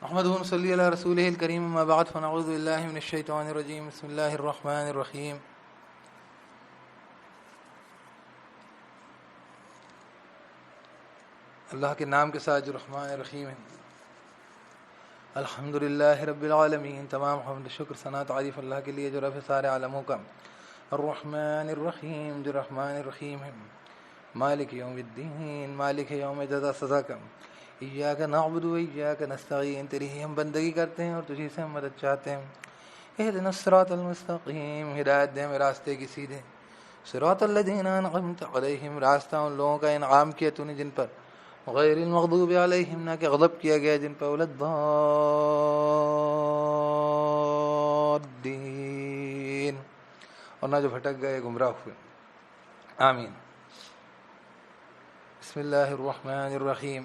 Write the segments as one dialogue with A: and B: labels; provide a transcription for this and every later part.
A: محمد صلی اللہ رسول الکریم اما بعد فنعوذ باللہ من الشیطان الرجیم بسم اللہ الرحمن الرحیم اللہ کے نام کے ساتھ جو رحمان الرحیم ہے۔ الحمدللہ رب العالمین، تمام حمد شکر ثنا تعریف اللہ کے لیے جو رب سارے عالموں کا۔ الرحمن الرحیم جو رحمان الرحیم ہے۔ مالک یوم الدین، مالک یوم جزا سزا کا۔ ایاک نعبد و ایاک نستعین، تیری ہی ہم بندگی کرتے ہیں اور تجھی سے ہم مدد چاہتے ہیں۔ اہدنا الصراط المستقیم، ہدایت دے ہمیں راستے کی سیدھے۔ صراط الذین انعمت علیہم، راستہ ان لوگوں کا انعام کیا تو نے جن پر، غیر المغضوب علیہم، نہ کہ غضب کیا گیا جن پر، ولا الضالین، اور نہ جو بھٹک گئے گمراہ ہوئے۔ آمین۔ بسم اللہ الرحمن الرحیم،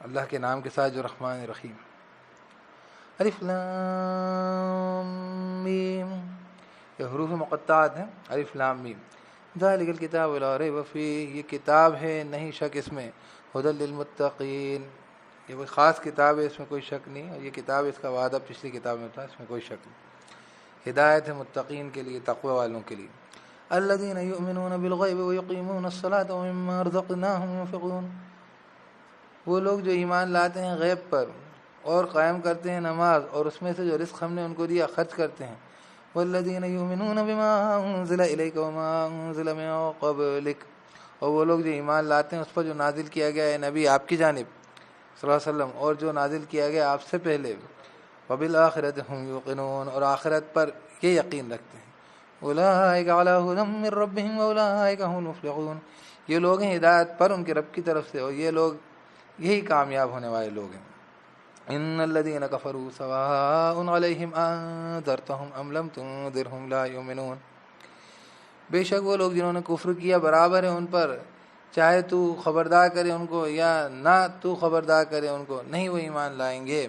A: اللہ کے نام کے ساتھ جو رحمان الرحیم۔ الف لام میم، یہ حروف مقطعات ہیں، الف لام میم۔ ذالک الکتاب لا ریب فیہ، یہ کتاب ہے نہیں شک اس میں، ھدی للمتقین، یہ کوئی خاص کتاب ہے، اس میں کوئی شک نہیں، اور یہ کتاب اس کا وعدہ پچھلی کتاب میں تھا، اس میں کوئی شک نہیں۔ ہدایت ہے متقین کے لیے، تقوی والوں کے لیے۔ الذین یؤمنون بالغیب ویقیمون الصلاۃ ومما رزقناہم ينفقون، وہ لوگ جو ایمان لاتے ہیں غیب پر اور قائم کرتے ہیں نماز، اور اس میں سے جو رزق ہم نے ان کو دیا خرچ کرتے ہیں۔ والذین یؤمنون بما انزل الیک وما انزل من قبلک، اور وہ لوگ جو ایمان لاتے ہیں اس پر جو نازل کیا گیا ہے نبی آپ کی جانب صلی اللہ علیہ وسلم، اور جو نازل کیا گیا آپ سے پہلے۔ وبالآخرۃ ھم یوقنون، اور آخرت پر یہ یقین رکھتے ہیں۔ اولئک علی ھدی من ربہم واولئک ھم المفلحون، یہ لوگ ہیں ہدایت پر ان کے رب کی طرف سے، اور یہ لوگ یہی کامیاب ہونے والے لوگ ہیں۔ ان الذین کفروا سواء علیہم انذرتہم ام لم تنذرہم لا یؤمنون، بے شک وہ لوگ جنہوں نے کفر کیا برابر ہے ان پر، چاہے تو خبردار کرے ان کو یا نہ تو خبردار کرے ان کو، نہیں وہ ایمان لائیں گے۔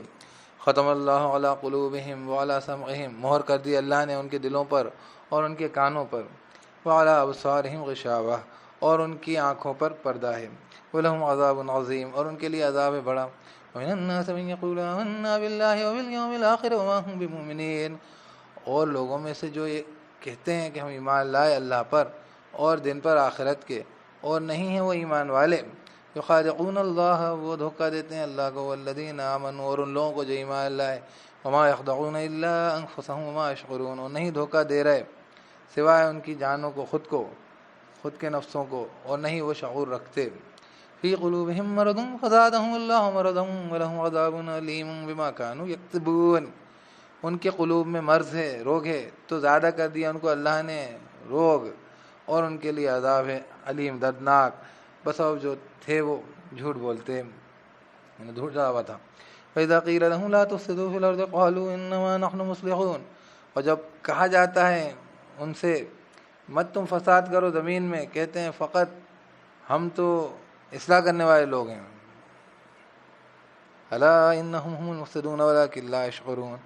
A: ختم اللہ علی قلوبہم وعلی سمعہم، مہر کر دی اللہ نے ان کے دلوں پر اور ان کے کانوں پر۔ وعلی ابصارہم غشاوہ، اور ان کی آنکھوں پر پردہ ہے۔ وَلَهُمْ عَذَابٌ عَظِيمٌ، اور ان کے لیے عذاب ہے بڑا۔ وَمِنَ النَّاسِ مَن يَقُولُ آمَنَّا بِاللَّهِ وَبِالْيَوْمِ الْآخِرِ وَمَا هُمْ بِمُؤْمِنِينَ، اور لوگوں میں سے جو یہ کہتے ہیں کہ ہم ایمان لائے اللہ پر اور دن پر آخرت کے، اور نہیں ہیں وہ ایمان والے۔ یخادعون اللہ، وہ دھوکہ دیتے ہیں اللہ کو، والذین آمنوا، اور ان لوگوں کو جو ایمان لائے۔ وما یخدعون الا انفسهم وما یشعرون، اور نہیں دھوکہ دے رہے سوائے ان کی جانوں کو، خود کے نفسوں کو، اور نہیں وہ شعور رکھتے۔ فی قلوبہم مرض فزادہم اللہ مرضا ولہم عذاب علیم بما کانوا یکذبون، ان کے قلوب میں مرض ہے، روگ ہے، تو زیادہ کر دیا ان کو اللہ نے روگ، اور ان کے لیے عذاب ہے علیم، دردناک، بسبب جو تھے وہ جھوٹ بولتے، جھوٹ دعویٰ تھا۔ فَإِذَا قِيلَ لَهُمْ لَا تُفْسِدُوا فِي الْأَرْضِ قَالُوا إِنَّمَا نَحْنُ مُصْلِحُونَ، اور جب کہا جاتا ہے ان سے مت تم فساد کرو زمین میں، کہتے ہیں فقط ہم تو اصلاح کرنے والے لوگ ہیں۔ الا انہم هم المفسدون ولکن لا یشعرون،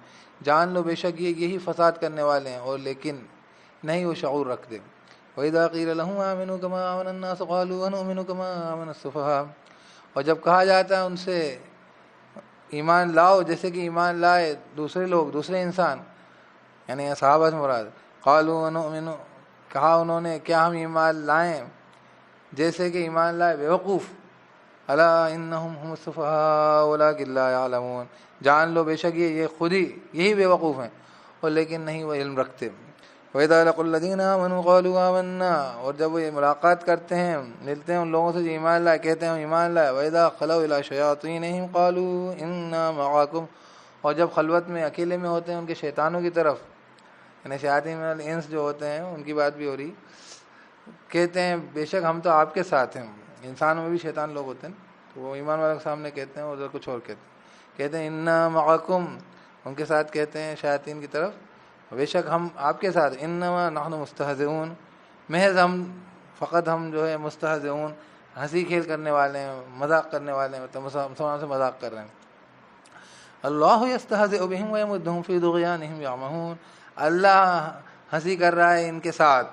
A: جان لو بے شک یہ یہی فساد کرنے والے ہیں، اور لیکن نہیں وہ شعور رکھتے۔ وَإِذَا قِيلَ لَهُمْ آمِنُوا كَمَا آمَنَ النَّاسُ قَالُوا وَنُؤْمِنُ كَمَا آمَنَ السُّفَهَاءُ، اور جب کہا جاتا ہے ان سے ایمان لاؤ جیسے کہ ایمان لائے دوسرے لوگ، دوسرے انسان، یعنی صحابہ سے مراد۔ قالوا ونؤمن، کہا انہوں نے کیا ہم ایمان لائیں جیسے کہ ایمان لائے بیوقوف۔ الا انہم هم السفہاء ولکن لا یعلمون، جان لو بے شک یہ خود ہی یہی بیوقوف ہیں، اور لیکن نہیں وہ علم رکھتے۔ وَإِذَا لَقُوا الَّذِينَ آمَنُوا قَالُوا آمَنَّا، اور جب وہ یہ ملاقات کرتے ہیں، ملتے ہیں ان لوگوں سے جو ایمان لائے، کہتے ہیں ہم ایمان لائے۔ وَإِذَا خَلَوْا إِلَىٰ شَيَاطِينِهِمْ قَالُوا إِنَّا مَعَكُمْ، اور جب خلوت میں اکیلے میں ہوتے ہیں ان کے شیطانوں کی طرف، یعنی شیاطین من الانس جو ہوتے ہیں ان کی بات بھی ہو رہی، کہتے ہیں بے شک ہم تو آپ کے ساتھ ہیں۔ انسانوں میں بھی شیطان لوگ ہوتے ہیں، تو وہ ایمان والوں کے سامنے کہتے ہیں، ادھر کچھ اور کہتے ہیں انا معکم، ان کے ساتھ کہتے ہیں شیاطین کی طرف بے شک ہم آپ کے ساتھ۔ انما نحن مستہزئون، محض ہم فقط ہم جو ہے مستہزئون، ہنسی کھیل کرنے والے ہیں، مذاق کرنے والے ہیں، مطلب مسلمانوں سے مذاق کر رہے ہیں۔ اللہ یستہزئ بہم ویمدہم فی طغیانہم یعمہون، اللہ ہنسی کر رہا ہے ان کے ساتھ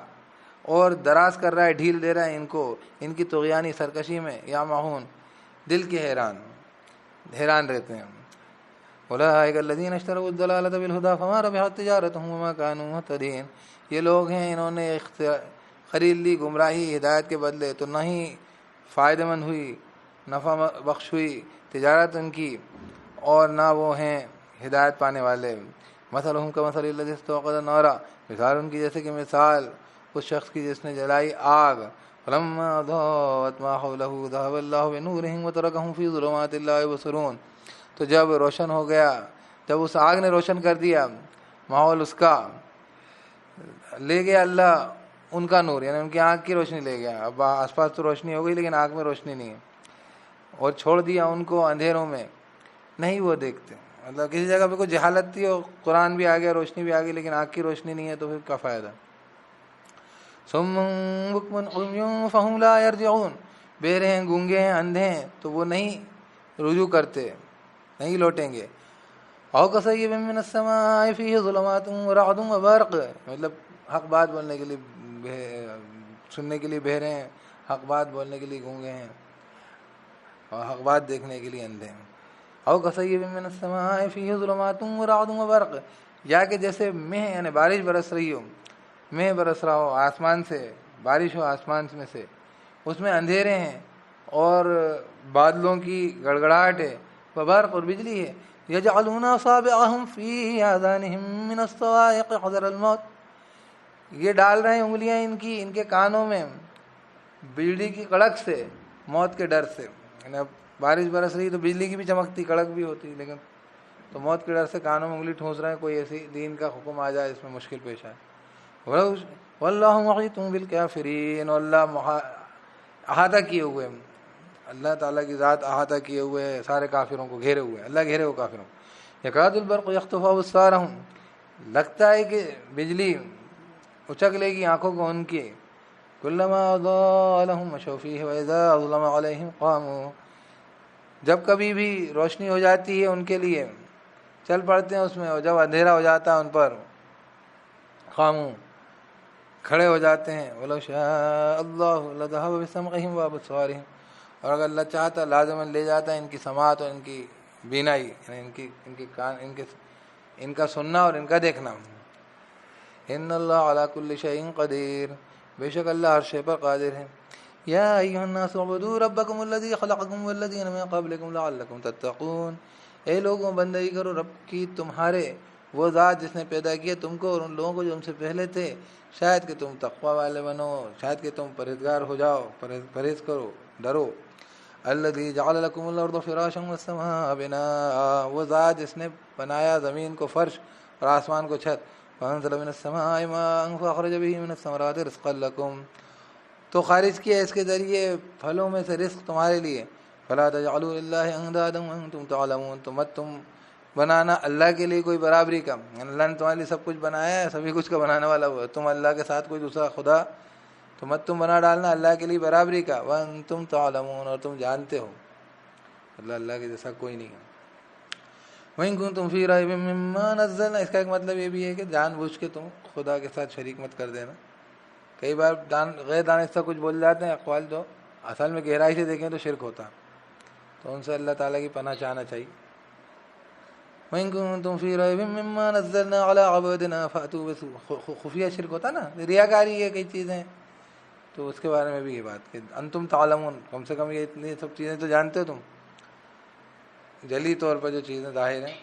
A: اور دراز کر رہا ہے، ڈھیل دے رہا ہے ان کو ان کی طغیانی سرکشی میں، یعمہون، دل کے حیران رہتے ہیں۔ اولئک الذین اشتروا الضلالۃ بالہدی فما ربحت تجارتهم وما كانوا مهتدین، یہ لوگ ہیں انہوں نے خرید لی گمراہی ہدایت کے بدلے، تو نہ ہی فائدہ مند ہوئی، نفع بخش ہوئی تجارت ان کی، اور نہ وہ ہیں ہدایت پانے والے۔ مثلہم کمثل الذی استوقد نارا، مثال ان کی جیسے کہ مثال اس شخص کی جس نے جلائی آگ، فلما اضاءت ما حولہ ذهب اللہ بنورہم وترکہم فی ظلمات لا یبصرون، تو جب روشن ہو گیا، جب اس آگ نے روشن کر دیا ماحول اس کا، لے گیا اللہ ان کا نور، یعنی ان کی آنکھ کی روشنی لے گیا۔ اب آس پاس تو روشنی ہو گئی لیکن آنکھ میں روشنی نہیں ہے، اور چھوڑ دیا ان کو اندھیروں میں، نہیں وہ دیکھتے۔ مطلب کسی جگہ پہ کوئی جہالت تھی اور قرآن بھی آ گیا، روشنی بھی آ گئی، لیکن آنکھ کی روشنی نہیں ہے تو پھر کیا فائدہ۔ صم بکم عمی فہم لا یرجعون، بہرے ہیں، گونگے ہیں، اندھے ہیں، تو وہ نہیں رجوع کرتے، نہیں لوٹیں گے۔ او کصیب من السماء فیہ ظلمات ورعد وبرق، مطلب حق بات بولنے کے لیے سننے کے لیے بہرے ہیں، حق بات بولنے کے لیے گونگے ہیں، اور حق بات دیکھنے کے لیے اندھے ہیں۔ او کصیب من السماء فیہ ظلمات ورعد وبرق، یا کہ جیسے مہ یعنی بارش برس رہی ہو، مہ برس رہا ہو آسمان سے، بارش ہو آسمان میں سے، اس میں اندھیرے ہیں اور بادلوں کی گڑگڑاہٹ ہے، وبرق اور بجلی ہے۔ یجعلون اصابعهم فی آذانہم من الصواعق حذر الموت، یہ ڈال رہے ہیں انگلیاں ان کے کانوں میں بجلی کی کڑک سے، موت کے ڈر سے۔ یعنی اب بارش برس رہی تو بجلی کی بھی چمکتی، کڑک بھی ہوتی، لیکن تو موت کے ڈر سے کانوں میں انگلی ٹھونس رہے ہیں، کوئی ایسی دین کا حکم آ جائے اس میں مشکل پیش آئے۔ واللہ محیط بالکافرین، اور اللہ احاطہ کیے ہوئے، اللہ تعالیٰ کی ذات احاطہ کیے ہوئے ہے، سارے کافروں کو گھیرے ہوئے، اللہ گھیرے ہوئے کافروں کو۔ یکاد البرق یخطف ابصارہم، لگتا ہے کہ بجلی اچک لے گی آنکھوں کو ان کی، کلما اضاء لهم مشوا فیہ واذا اظلم علیہم قاموا، جب کبھی بھی روشنی ہو جاتی ہے ان کے لیے چل پڑتے ہیں اس میں، اور جب اندھیرا ہو جاتا ہے ان پر قاموا کھڑے ہو جاتے ہیں۔ وَلَوْ شَاءَ اللَّهُ لَذَهَبَ بِسَمْعِهِمْ وَأَبْصَارِهِمْ، اور اگر اللہ چاہتا لازماً لے جاتا ہے ان کی سماعت اور ان کی بینائی، یعنی ان کے کان، ان کا سننا اور ان کا دیکھنا۔ ان اللہ علی کل شیء قدیر، بے شک اللہ ہر شے پر قادر ہے۔ یا ایھا الناس اعبدوا ربکم الذی خلقکم والذین من قبلکم لعلکم تتقون، اے لوگوں بندگی کرو رب کی تمہارے وہ ذات جس نے پیدا کیا تم کو اور ان لوگوں کو جو تم سے پہلے تھے، شاید کہ تم تقوی والے بنو، شاید کہ تم پرہیزگار ہو جاؤ، پرہیز کرو، ڈرو۔ الذی جعل لکم الارض فراشا والسماء بناء، وہ ذات جس نے بنایا زمین کو فرش اور آسمان کو چھت۔ وانزل من السماء ماء فاخرج به من الثمرات رزقا لکم، تو خارج کیا اس کے ذریعے پھلوں میں سے رزق تمہارے لیے۔ فلا تجعلوا للہ اندادا وانتم تعلمون، تو مت تم بنانا اللہ کے لیے کوئی برابری کا، اللہ نے تمہارے لیے سب کچھ بنایا ہے، سبھی کچھ کا بنانے والا وہ ہے، تم اللہ کے ساتھ کوئی دوسرا خدا تو مت تم بنا ڈالنا اللہ کے لیے برابری کا۔ وانتم تعلمون، اور تم جانتے ہو اللہ کے جیسا کوئی نہیں ہے۔ وَإِن كُنتُمْ فِي رَيْبٍ مِّمَّا نَزَّلْنَا، اس کا ایک مطلب یہ بھی ہے کہ جان بوجھ کے تم خدا کے ساتھ شریک مت کر دینا۔ کئی بار غیر دانستہ کچھ بول جاتے ہیں اقوال جو اصل میں گہرائی سے دیکھیں تو شرک ہوتا، تو ان سے اللہ تعالیٰ کی پناہ چاہنا چاہیے۔ وَإِن كُنتُمْ فِي رَيْبٍ مِّمَّا نَزَّلْنَا عَلَىٰ عَبْدِنَا فَأْتُوا، خفیہ شرک ہوتا نا، ریاکاری ہے کئی چیزیں، تو اس کے بارے میں بھی یہ بات کہ انتم تعلمون، کم سے کم یہ اتنی سب چیزیں تو جانتے ہو تم، جلی طور پر جو چیزیں ظاہر ہیں۔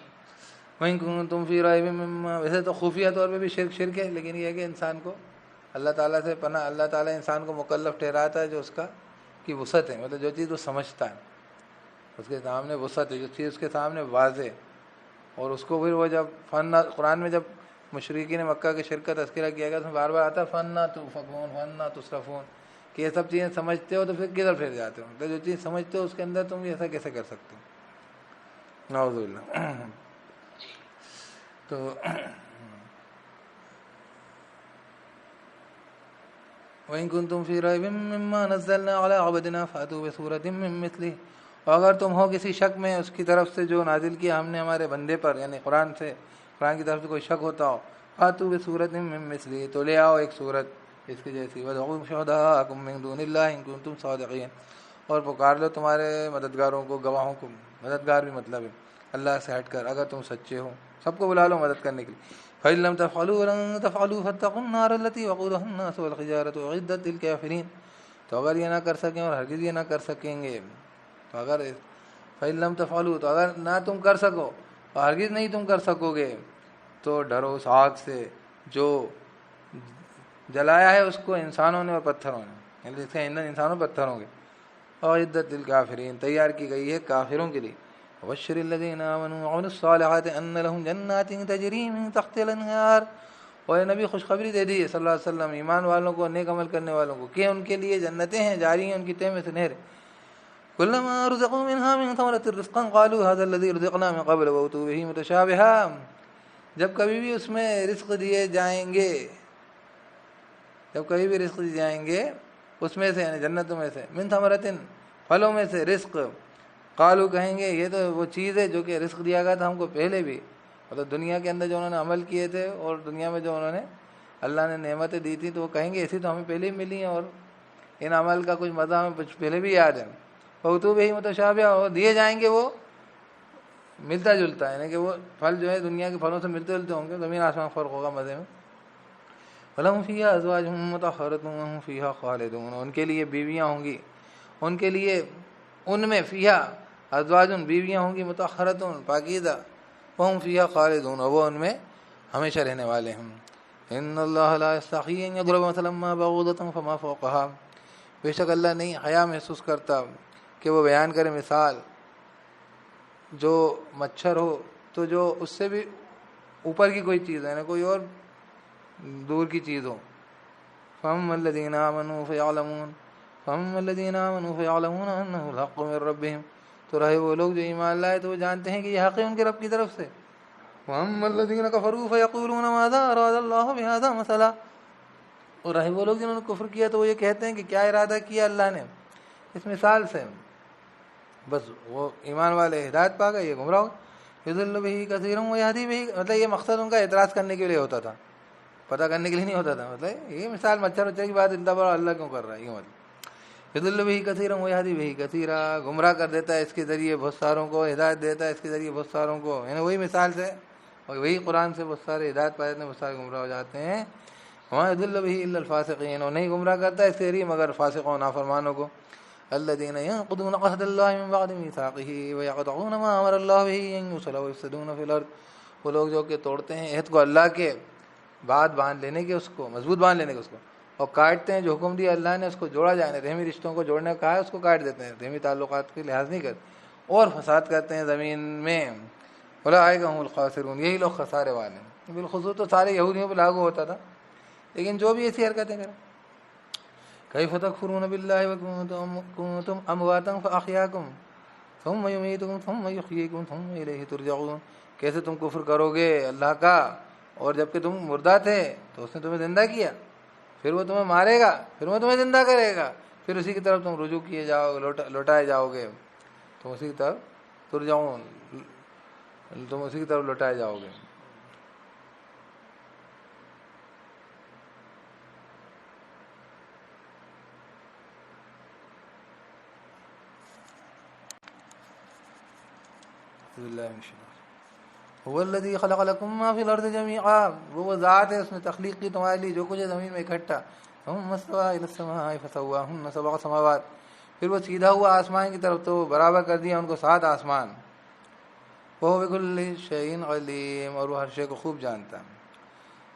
A: وَإِن كُنتُمْ فِي رَيْبٍ مِّمَّا، ویسے تو خفیہ طور پہ بھی شرک ہے، لیکن یہ ہے کہ انسان کو اللہ تعالیٰ سے پناہ، اللہ تعالیٰ انسان کو مکلف ٹھہراتا ہے جو اس کا کی وسعت ہے، مطلب جو چیز وہ سمجھتا ہے، اس کے سامنے وسعت ہے، جو چیز اس کے سامنے واضح، اور اس کو پھر وہ جب قرآن میں جب مشرکین مکہ کے شرک کا تذکرہ کیا گیا، اس میں بار بار آتا ہے فَأَنَّىٰ تُؤْفَكُونَ فَأَنَّىٰ تُصْرَفُونَ، کہ یہ سب چیزیں سمجھتے ہو تو پھر کدھر پھر جاتے ہو، تو جو چیز سمجھتے ہو اس کے اندر تم ایسا کیسے کر سکتے ہو، نعوذ باللہ۔ تو وَإِن كُنتُمْ فِي رَيْبٍ مِّمَّا نَزَّلْنَا عَلَىٰ عَبْدِنَا فَأْتُوا بِسُورَةٍ مِّن مِّثْلِهِ، اور اگر تم ہو کسی شک میں اس کی طرف سے جو نازل کیا ہم نے ہمارے بندے پر، یعنی قرآن کی طرف سے کوئی شک ہوتا ہو، فَأْتُوا بِسُورَةٍ مِّن مِّثْلِهِ، تو لے آؤ ایک صورت اس کی جیسی، وَادْعُوا شُهَدَاءَكُم مِّن دُونِ اللَّهِ إِن كُنتُمْ صَادِقِينَ، اور پکار لو تمہارے مددگاروں کو، گواہوں کو، مددگار بھی مطلب ہے اللہ سے ہٹ کر، اگر تم سچے ہو سب کو بلا لو مدد کرنے کے لیے۔ فَإِن لَّمْ تَفْعَلُوا وَلَن تَفْعَلُوا فَاتَّقُوا النَّارَ الَّتِي وَقُودُهَا النَّاسُ وَالْحِجَارَةُ أُعِدَّتْ لِلْكَافِرِينَ۔ تو اگر یہ نہ کر سکیں اور ہرگز یہ نہ کر سکیں گے، تو اگر فَإِن لَّمْ تَفْعَلُوا تو اگر نہ تم کر سکو اور ہرگز نہیں تم کر سکو گے، تو ڈرو اس آگ سے جو جلایا ہے اس کو انسانوں نے اور پتھروں نے، یعنی اس کا ایندھن انسانوں پتھروں کے۔ اعدت للکافرین، تیار کی گئی ہے کافروں کے لیے۔ وبشر الذین آمنوا وعملوا الصالحات ان لهم جنات تجری من تحتها الانہار، اور نبی خوشخبری دے دی صلی اللہ علیہ وسلم ایمان والوں کو، نیک عمل کرنے والوں کو، کہ ان کے لیے جنتیں ہیں جاری ہیں ان کی تہ میں سے نہریں۔ کلما رزقوا منها من ثمرۃ رزقا قالوا هذا الذي رزقنا من قبل واتوا به متشابها، جب کبھی بھی اس میں رزق دیے جائیں گے، جب کبھی بھی رزق دیے جائیں گے اس میں سے، یعنی جنتوں میں سے، من ثمرۃ پھلوں میں سے، رزق، قالو کہیں گے یہ تو وہ چیز ہے جو کہ رزق دیا گیا تھا ہم کو پہلے بھی، مطلب دنیا کے اندر جو انہوں نے عمل کیے تھے اور دنیا میں جو انہوں نے اللہ نے نعمتیں دی تھیں، تو وہ کہیں گے ایسی تو ہمیں پہلے ہی ملی ہیں اور ان عمل کا کچھ مزہ ہمیں کچھ پہلے بھی یاد ہے۔ فوتو بھی متشابہ، اور دیے جائیں گے وہ ملتا جلتا ہے، یعنی کہ وہ پھل جو ہے دنیا کے پھلوں سے ملتے جلتے ہوں گے، زمین آسمان فرق ہوگا مزے میں۔ وَلَهُمْ فِيهَا أَزْوَاجٌ مُّطَهَّرَةٌ وَهُمْ فِيهَا خَالِدُونَ، ان کے لیے بیویاں ہوں گی، ان کے لیے ان میں فیہا ازواجن بیویاں ہوں گی، مطہرۃ پاکیزہ، وہم فیہا خالدون، اور وہ ان میں ہمیشہ رہنے والے ہیں۔ ان اللہ لا یستحیی ان یضرب مثلا ما بعوضۃ فما فوقها، بے شک اللہ نہیں حیا محسوس کرتا کہ وہ بیان کرے مثال جو مچھر ہو تو جو اس سے بھی اوپر کی کوئی چیز ہے، یعنی کوئی اور دور کی چیز ہو۔ فَأَمَّا الَّذِينَ آمَنُوا فَيَعْلَمُونَ فَأَمَّا الَّذِينَ آمَنُوا فَيَعْلَمُونَ أَنَّهُ الْحَقُّ مِن رَّبِّهِمْ، تو رہے وہ لوگ جو ایمان لائے تو وہ جانتے ہیں کہ یہ حق ہے ان کے رب کی طرف سے۔ وَأَمَّا الَّذِينَ كَفَرُوا فَيَقُولُونَ مَاذَا أَرَادَ اللَّهُ بِهَذَا مَثَلًا، اور رہے وہ لوگ جنہوں نے کفر کیا تو وہ یہ کہتے ہیں کہ کیا ارادہ کیا اللہ نے اس مثال سے، بس وہ ایمان والے ہدایت پا گئے، یہ گمراہ ہو گئے۔ يُضِلُّ بِهِ كَثِيرًا وَيَهْدِي بِهِ، مطلب یہ مقصد ان کا اعتراض کرنے کے لیے ہوتا تھا، پتہ کرنے کے لیے نہیں ہوتا تھا، مطلب یہ مثال مچھر وچھر کی بات اتنا بڑا اللہ کیوں کر رہا ہے، یہ مطلب۔ يُضِلُّ بِهِ كَثِيرًا وَيَهْدِي بِهِ كَثِيرًا، گمراہ کر دیتا ہے اس کے ذریعے بہت ساروں کو، ہدایت دیتا ہے اس کے ذریعے بہت ساروں کو، یعنی وہی مثال سے اور وہی قرآن سے بہت سارے ہدایت پا جاتے ہیں، بہت سارے گمراہ ہو جاتے ہیں۔ وَمَا يُضِلُّ بِهِ إِلَّا الْفَاسِقِينَ، اور نہیں گمراہ کرتا ہے اس کے ذریعے مگر فاسقوں نافرمانوں کو۔ الَّذِينَ يَنقُضُونَ عَهْدَ اللَّهِ مِن بَعْدِ مِيثَاقِهِ وَيَقْطَعُونَ مَا أَمَرَ اللَّهُ بِهِ أَن يُوصَلَ وَيُفْسِدُونَ فِي الْأَرْضِ، وہ لوگ جو کہ توڑتے ہیں عہد کو اللہ کے بعد باندھ لینے کے، اس کو مضبوط باندھ لینے کے، اس کو، اور کاٹتے ہیں جو حکم دیا اللہ نے اس کو جوڑا جائے، رحمی رشتوں کو جوڑنے کا کہا ہے اس کو کاٹ دیتے ہیں، رحمی تعلقات کے لحاظ نہیں کرتے، اور فساد کرتے ہیں زمین میں۔ اولئک هم الخاسرون، یہی لوگ خسارے والے ہیں۔ بالخصوص تو سارے یہودیوں پہ لاگو ہوتا تھا، لیکن جو بھی ایسی حرکتیں کریں۔ کیف تکفرون باللہ وکنتم امواتا فاحیاکم ثم یمیتکم ثم یحییکم ثم الیہ ترجعون، کیسے تم کفر کرو گے اللہ کا، اور جبکہ تم مردہ تھے تو اس نے تمہیں زندہ کیا، پھر وہ تمہیں مارے گا، پھر وہ تمہیں زندہ کرے گا، پھر اسی کی طرف تم رجوع کیے جاؤ گے، لوٹائے جاؤ گے، تم اسی کی طرف ترجعون، تم اسی کی طرف لوٹائے جاؤ گے۔ هو الذی خلق لکم ما فی الارض جمیعا، وہ ذات ہے اس نے تخلیق کی تمہارے لیے جو کچھ ہے زمین میں اکٹھا۔ ثم استوى الى السماء فسواهن سبع سماوات، پھر وہ سیدھا ہوا آسمان کی طرف تو برابر کر دیا ان کو 7 آسمان۔ وهو بكل شيء علیم، اور وہ ہر شے کو خوب جانتا ہے۔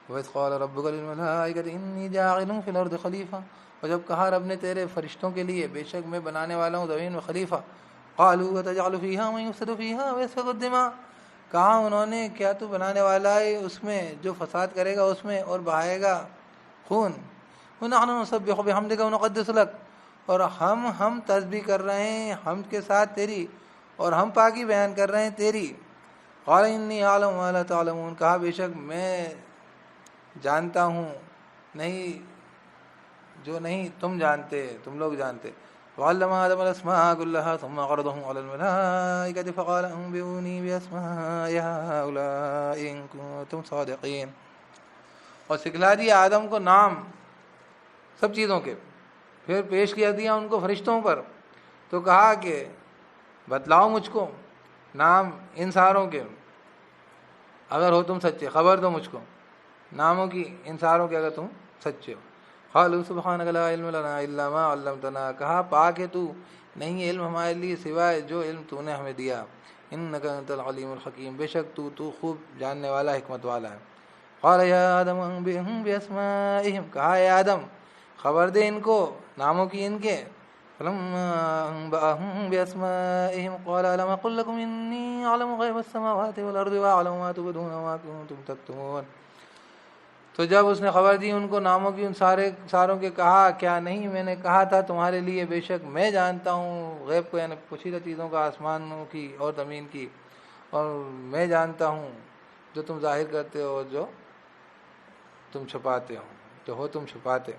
A: وَإِذْ قَالَ رَبُّكَ لِلْمَلَائِكَةِ إِنِّي جَاعِلٌ فِي الْأَرْضِ خَلِيفَةً، اور جب کہا رب نے تیرے فرشتوں کے لیے بے شک میں بنانے والا ہوں زمین میں خلیفہ۔ قالوا وتجعل فيها من يفسد فيها ويسفك الدماء، کہا انہوں نے کیا تو بنانے والا ہے اس میں جو فساد کرے گا اس میں اور بہائے گا خون۔ ونحن نسبح بحمدك ونقدس لك، اور ہم تسبیح کر رہے ہیں حمد کے ساتھ تیری، اور ہم پاکی بیان کر رہے ہیں تیری۔ قال انی اعلم ما لا تعلمون، کہا بے شک میں جانتا ہوں نہیں جو نہیں تم جانتے، تم لوگ جانتے۔ وعلم آدم الأسماء كلها ثم عرضهم على الملائكة فقال أنبئوني بأسماء هؤلاء إن كنتم صادقين، اور سکھلا دیا آدم کو نام سب چیزوں کے، پھر پیش کیا دیا ان کو فرشتوں پر، تو کہا کہ بتلاؤ مجھ کو نام ان ساروں کے اگر ہو تم سچے، خبر دو مجھ کو ناموں کی ان ساروں کے اگر تم سچے ہو۔ قالوا سبحانک لا علم لنا الا ما علمتنا، کہا پاک ہے تو، نہیں علم ہمارے لیے سوائے جو علم تو نے ہمیں دیا، انک انت العلیم الحکیم، بے شک تو خوب جاننے والا حکمت والا ہے۔ قال یا آدم انبئہم باسمائہم، کہا اے آدم خبر دے ان کو ناموں کی ان کے۔ فلما انبأهم باسمائہم قال الم اقل لکم انی اعلم غیب السماوات والارض واعلم ما تبدون وما کنتم تکتمون، تو جب اس نے خبر دی ان کو ناموں کی ان ساروں کے، کہا کیا نہیں میں نے کہا تھا تمہارے لیے بے شک میں جانتا ہوں غیب کو، یعنی پوشیدہ چیزوں کا، آسمانوں کی اور زمین کی، اور میں جانتا ہوں جو تم ظاہر کرتے ہو اور جو تم چھپاتے ہو، جو ہو تم چھپاتے۔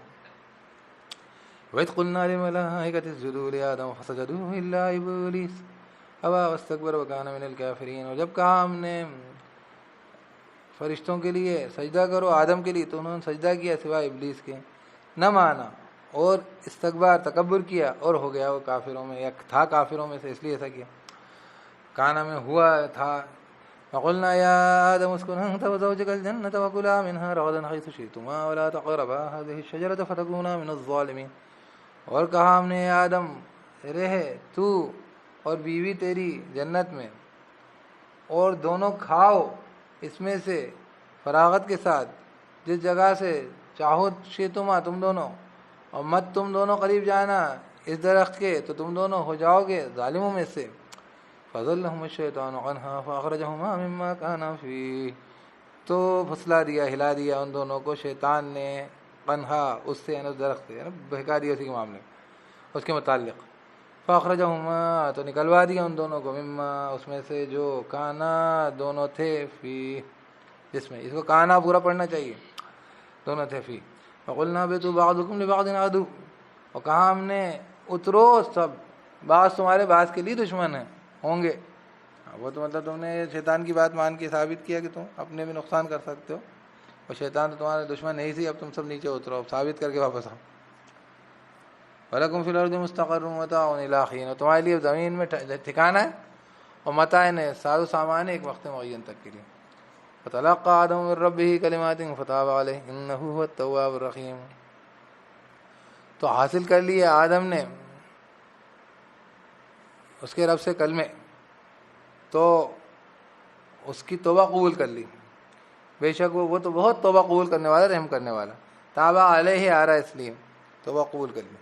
A: وَإِذْ قُلْنَا لِلْمَلَائِكَةِ اسْجُدُوا لِآدَمَ فَسَجَدُوا إِلَّا إِبْلِيسَ أَبَىٰ وَاسْتَكْبَرَ وَكَانَ مِنَ الْكَافِرِينَ، اور جب کہا ہم نے فرشتوں کے لیے سجدہ کرو آدم کے لیے تو انہوں نے سجدہ کیا سوائے ابلیس کے، نہ مانا اور استکبار تکبر کیا اور ہو گیا وہ کافروں میں، یا تھا کافروں میں سے، اس لیے ایسا کیا، کانا میں ہوا تھا۔ وقلنا یا آدم اسکن انت وزوجک الجنة وکلا منها رغدا حیث شئتما ولا تقربا هذه الشجرة فتکونا من الظالمین، اور کہا ہم نے اے آدم رہ تو اور بیوی تیری جنت میں، اور دونوں کھاؤ اس میں سے فراغت کے ساتھ جس جگہ سے چاہو، شئتما تم دونوں، اور مت تم دونوں قریب جانا اس درخت کے تو تم دونوں ہو جاؤ گے ظالموں میں سے۔ فَأَزَلَّهُمَا الشَّيْطَانُ عَنْهَا فَأَخْرَجَهُمَا مِمَّا كَانَا فِيهِ، تو پھسلا دیا، ہلا دیا ان دونوں کو شیطان نے، عنہا اس سے، یعنی اس درخت سے، یعنی بہکا دیا اسی کے معاملے اس کے متعلق۔ فَأَخْرَجَهُمَا، تو نکلوا دیا ان دونوں کو، مما اس میں سے، جو کانا دونوں تھے، فی جس میں، اس کو کانا پورا پڑھنا چاہیے، دونوں تھے فی۔ وَقُلْنَا اهْبِطُوا بَعْضُكُمْ لِبَعْضٍ عَدُوٌّ، اور کہا ہم نے اترو سب، بعض تمہارے بعض کے لیے دشمن ہیں ہوں گے، وہ تو مطلب تم نے شیطان کی بات مان کے ثابت کیا کہ تم اپنے بھی نقصان کر سکتے ہو، اور شیطان تو تمہارے دشمن نہیں سی، اب تم سب نیچے اترو، اب ثابت کر کے واپس آؤ۔ وَلَكُمْ فِي الْأَرْضِ مُسْتَقَرٌّ وَمَتَاعٌ إِلَىٰ حِينٍ، اور تمہارے لیے زمین میں ٹھکانا ہے اور متاع ہے، ساز و سامان ہے ایک وقت معین تک کے لیے۔ فَتَلَقَّىٰ آدَمُ مِن رَّبِّهِ كَلِمَاتٍ فَتَابَ عَلَيْهِ إِنَّهُ هُوَ التَّوَّابُ الرَّحِيمُ، تو حاصل کر لیے آدم نے اس کے رب سے کلمے، تو اس کی توبہ قبول کر لی، بے شک وہ تو بہت توبہ قبول کرنے والا، رحم کرنے والا، تابع علیہ آ رہا ہے اس لیے توبہ قبول کر لی۔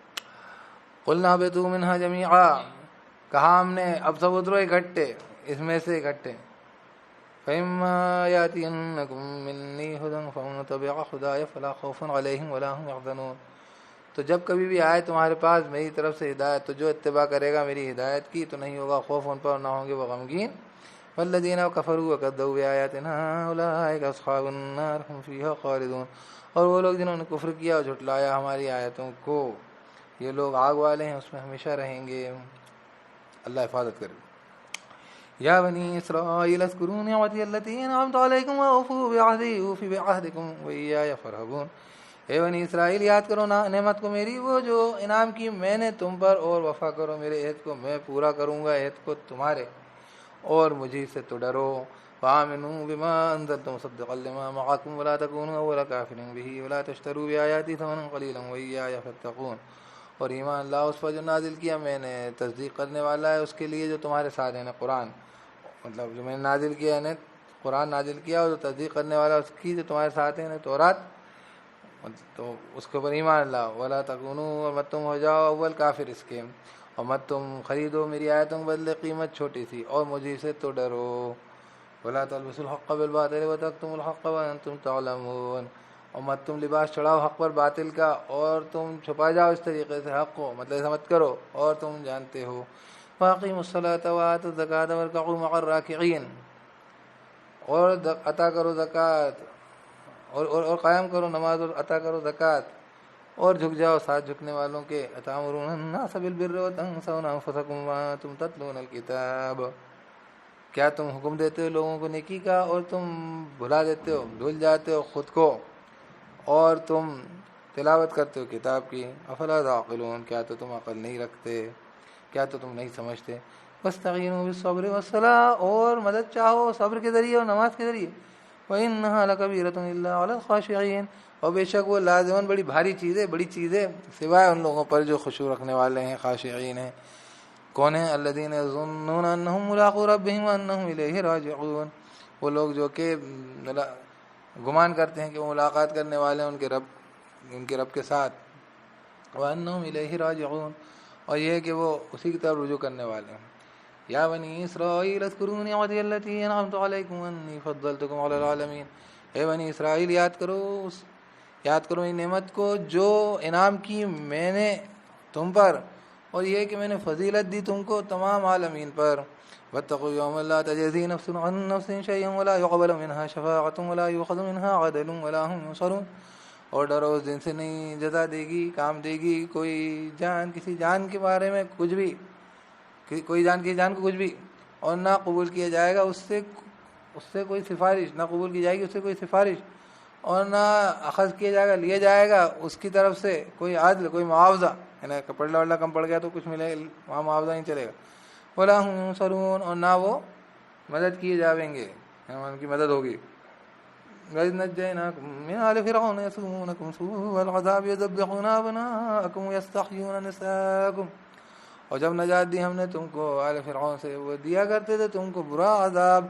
A: قلنا اهبطوا منها جميعا، کہا ہم نے اب سب اترو اکٹھے اس میں سے اکٹھے۔ فَإِمَّا يَأْتِيَنَّكُم مِّنِّي هُدًى فَمَن تَبِعَ هُدَايَ فَلَا خَوْفٌ عَلَيْهِمْ وَلَا هُمْ يَحْزَنُونَ، تو جب کبھی بھی آئے تمہارے پاس میری طرف سے ہدایت، تو جو اتباع کرے گا میری ہدایت کی تو نہیں ہوگا خوف ان پر، نہ ہوں گے وہ غمگین۔ وَالَّذِينَ كَفَرُوا وَكَذَّبُوا بِآيَاتِنَا أُولَٰئِكَ أَصْحَابُ النَّارِ هُمْ فِيهَا خَالِدُونَ، اور وہ لوگ جنہوں نے کفر کیا اور جھٹلایا ہماری آیتوں کو، یہ لوگ آگ والے ہیں، اس میں ہمیشہ رہیں گے۔ اللہ حفاظت کرے۔ یا بنی اسرائیل اذکروا نعمتی التی انعمت علیکم واوفوا بعہدی اوف بعہدکم وایای فارہبون، اے بنی اسرائیل یاد کرو نعمت کو میری، وہ جو انعام کی میں نے تم پر، اور وفا کرو میرے عہد کو، میں پورا کروں گا عہد کو تمہارے، اور مجھے سے تو ڈرو۔ وآمنوا بما انزلت مصدقا لما معکم ولا تکونوا اول کافر به ولا تشتروا بآیاتی ثمنا قلیلا وایای فاتقون، اور ایمان لاؤ اس پر جو نازل کیا میں نے، تصدیق کرنے والا ہے اس کے لیے جو تمہارے ساتھ ہے، قرآن، مطلب جو میں نے نازل کیا ہے، قرآن نازل کیا، اور جو تصدیق کرنے والا اس کی جو تمہارے ساتھ ہے تورات، تو اس کے اوپر ایمان لاؤ۔ ولا تکونوا، اور مت تم ہو جاؤ اول کافر اس کے، اور مت تم خریدو میری آیتوں کے بدلے قیمت چھوٹی سی، اور مجھے سے تو ڈرو۔ ولا تلبسوا الحق بالباطل وتکتموا الحق وانتم تعلمون، اور مت تم لباس چڑھاؤ حق پر باطل کا، اور تم چھپا جاؤ اس طریقے سے حق کو، مطلب ایسا مت کرو اور تم جانتے ہو۔ وَأَقِیمُوا الصَّلَاةَ وَآتُوا الزَّکَاةَ وَارْکَعُوا مَعَ الرَّاکِعِینَ، اور عطا کرو زکوٰۃ، اور قائم کرو نماز، اور عطا کرو زکوٰۃ، اور جھک جاؤ ساتھ جھکنے والوں کے۔ أَتَأْمُرُونَ النَّاسَ بِالْبِرِّ وَتَنْسَوْنَ أَنفُسَکُمْ وَأَنْتُمْ تَتْلُونَ الْکِتَابَ، کیا تم حکم دیتے ہو لوگوں کو نیکی کا اور تم بھلا دیتے ہو، بھول جاتے ہو خود کو، اور تم تلاوت کرتے ہو کتاب کی۔ افلا تعقلون، کیا تو تم عقل نہیں رکھتے، کیا تو تم نہیں سمجھتے۔ واستعینوا بالصبر والصلاۃ، اور مدد چاہو صبر کے ذریعے اور نماز کے ذریعے. وَإِنَّهَا لَكَبِيرَةٌ إِلَّا عَلَى الْخَاشِعِينَ، اور بے شک وہ لازماً بڑی بھاری چیز ہے، بڑی چیز ہے سوائے ان لوگوں پر جو خشوع رکھنے والے ہیں، خاشعین ہیں. کون ہیں؟ الذین یظنون انہم ملاقو ربہم وانہم الیہ راجعون، وہ لوگ جو کہ گمان کرتے ہیں کہ وہ ملاقات کرنے والے ہیں ان کے رب کے ساتھ. وانہم الیہ راجعون، اور یہ ہے کہ وہ اسی کی طرف رجوع کرنے والے ہیں. یا بنی اسرائیل اذکروا نعمتی التی انعمت علیکم انی فضلتکم علی العالمین، اے بنی اسرائیل یاد کرو ان نعمت کو جو انعام کی میں نے تم پر، اور یہ کہ میں نے فضیلت دی تم کو تمام عالمین پر. واتقوا یوما لا تجزی نفس عن نفس شیئا ولا يقبل منها شفاعۃ ولا یؤخذ منها عدل ولا هم ينصرون، اور ڈرو اس دن سے نہیں جزا دے گی، کام دے گی کوئی جان کسی جان کے بارے میں کچھ بھی، کوئی جان کسی جان کو کچھ بھی، اور نہ قبول کیا جائے گا اس سے کوئی سفارش، نہ قبول کی جائے گی اس سے کوئی سفارش، اور نہ اخذ کیا جائے گا، لیا جائے گا اس کی طرف سے کوئی عدل، کوئی معاوضہ، یعنی پڑھنا وڑھنا کم پڑ گیا تو کچھ ملے، وہاں معاوضہ نہیں چلے گا. ولا هم ينصرون، اور نہ وہ مدد کیے جائیں گے، ان کی مدد ہوگی. وَإِذْ نَجَّيْنَاكُمْ مِنْ آلِ فِرْعَوْنَ يَسُومُونَكُمْ سُوءَ الْعَذَابِ يُذَبِّحُونَ أَبْنَاءَكُمْ وَيَسْتَحْيُونَ نِسَاءَكُمْ، اور جب نجات دی ہم نے تم کو آل فرعون سے، وہ دیا کرتے تھے تم کو برا عذاب،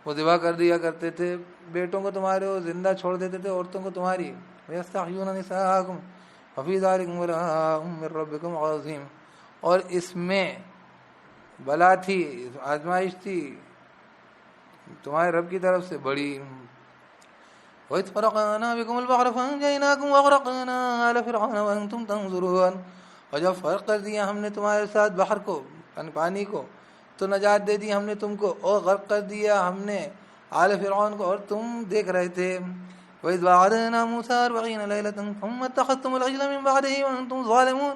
A: وہ ذبح کر دیا کرتے تھے بیٹوں کو تمہارے، وہ زندہ چھوڑ دیتے تھے عورتوں کو تمہاری. وَيَسْتَحْيُونَ نِسَاءَكُمْ وَفِي ذَلِكُمْ بَلَاءٌ مِّن رَّبِّكُمْ عَظِيمٌ، اور اس میں بلا تھی، آزمائش تھی تمہارے رب کی طرف سے بڑی. وَإِذْ فَرَقْنَا بِكُمُ الْبَحْرَ فَأَنجَيْنَاكُمْ وَأَغْرَقْنَا آلَ فِرْعَوْنَ وَأَنْتُمْ تَنظُرُونَ، اور جب فرق کر دیا ہم نے تمہارے ساتھ بحر کو، پانی کو، تو نجات دے دی ہم نے تم کو، اور غرق کر دیا ہم نے آل فرعون کو، اور تم دیکھ رہے تھے. وَإِذْ وَعَدْنَا مُوسَىٰ 40 لَيْلَةً ثُمَّ اتَّخَذْتُمُ الْعِجْلَ مِن بَعْدِهِ وَأَنْتُمْ ظَالِمُونَ،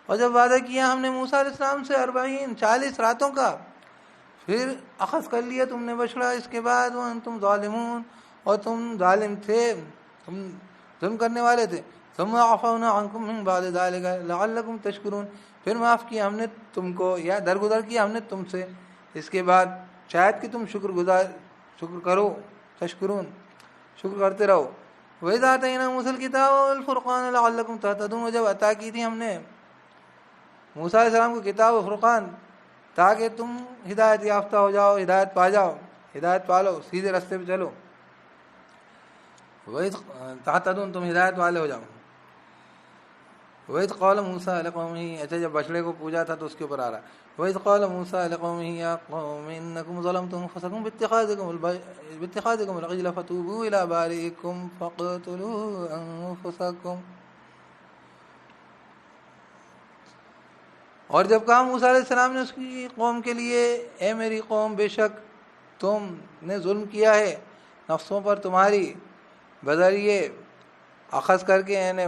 A: اور جب وعدہ کیا ہم نے موسیٰ علیہ السلام سے 40 راتوں کا، پھر اخذ کر لیا تم نے بچڑا اس کے بعد. وَأَنْتُمْ ظَالِمُونَ، اور تم ظالم تھے، تم ظلم کرنے والے تھے. ثُمَّ عَفَوْنَا عَنْكُمْ مِنْ بَعْدِ ذَلِكَ لَعَلَّكُمْ تَشْكُرُونَ، پھر معاف کیا ہم نے تم کو، یا درگزر کیا ہم نے تم سے اس کے بعد، شاید کہ تم شکر کرو، تشکرون، شکر کرتے رہو. وَإِذْ آتَيْنَا مُوسَى الْكِتَابَ وَالْفُرْقَانَ لَعَلَّكُمْ تَهْتَدُونَ، اور جب عطا کی تھی ہم نے موسیٰ علیہ السلام کو کتاب و فرقان تاکہ تم ہدایت یافتہ ہو جاؤ، ہدایت پا جاؤ، ہدایت پالو، سیدھے راستے پہ چلو. وَإِذْ تَهْتَدُونَ، تم ہدایت والے ہو جاؤ. وَإِذْ قَالَ مُوسَىٰ لِقَوْمِهِ، اچھا جب بچڑے کو پوجا تھا تو اس کے اوپر آ رہا ہے. وَإِذْ قَالَ مُوسَىٰ لِقَوْمِهِ يَا قَوْمِ إِنَّكُمْ ظَلَمْتُمْ أَنفُسَكُمْ بِاتِّخَاذِكُمُ الْعِجْلَ فَتُوبُوا إِلَىٰ بَارِئِكُمْ فَاقْتُلُوا أَنفُسَكُمْ. اور جب کہا موسیٰ علیہ السلام نے اس کی قوم کے لیے، اے میری قوم، بے شک تم نے ظلم کیا ہے نفسوں پر تمہاری، بذریعے اخذ کر کے، یعنی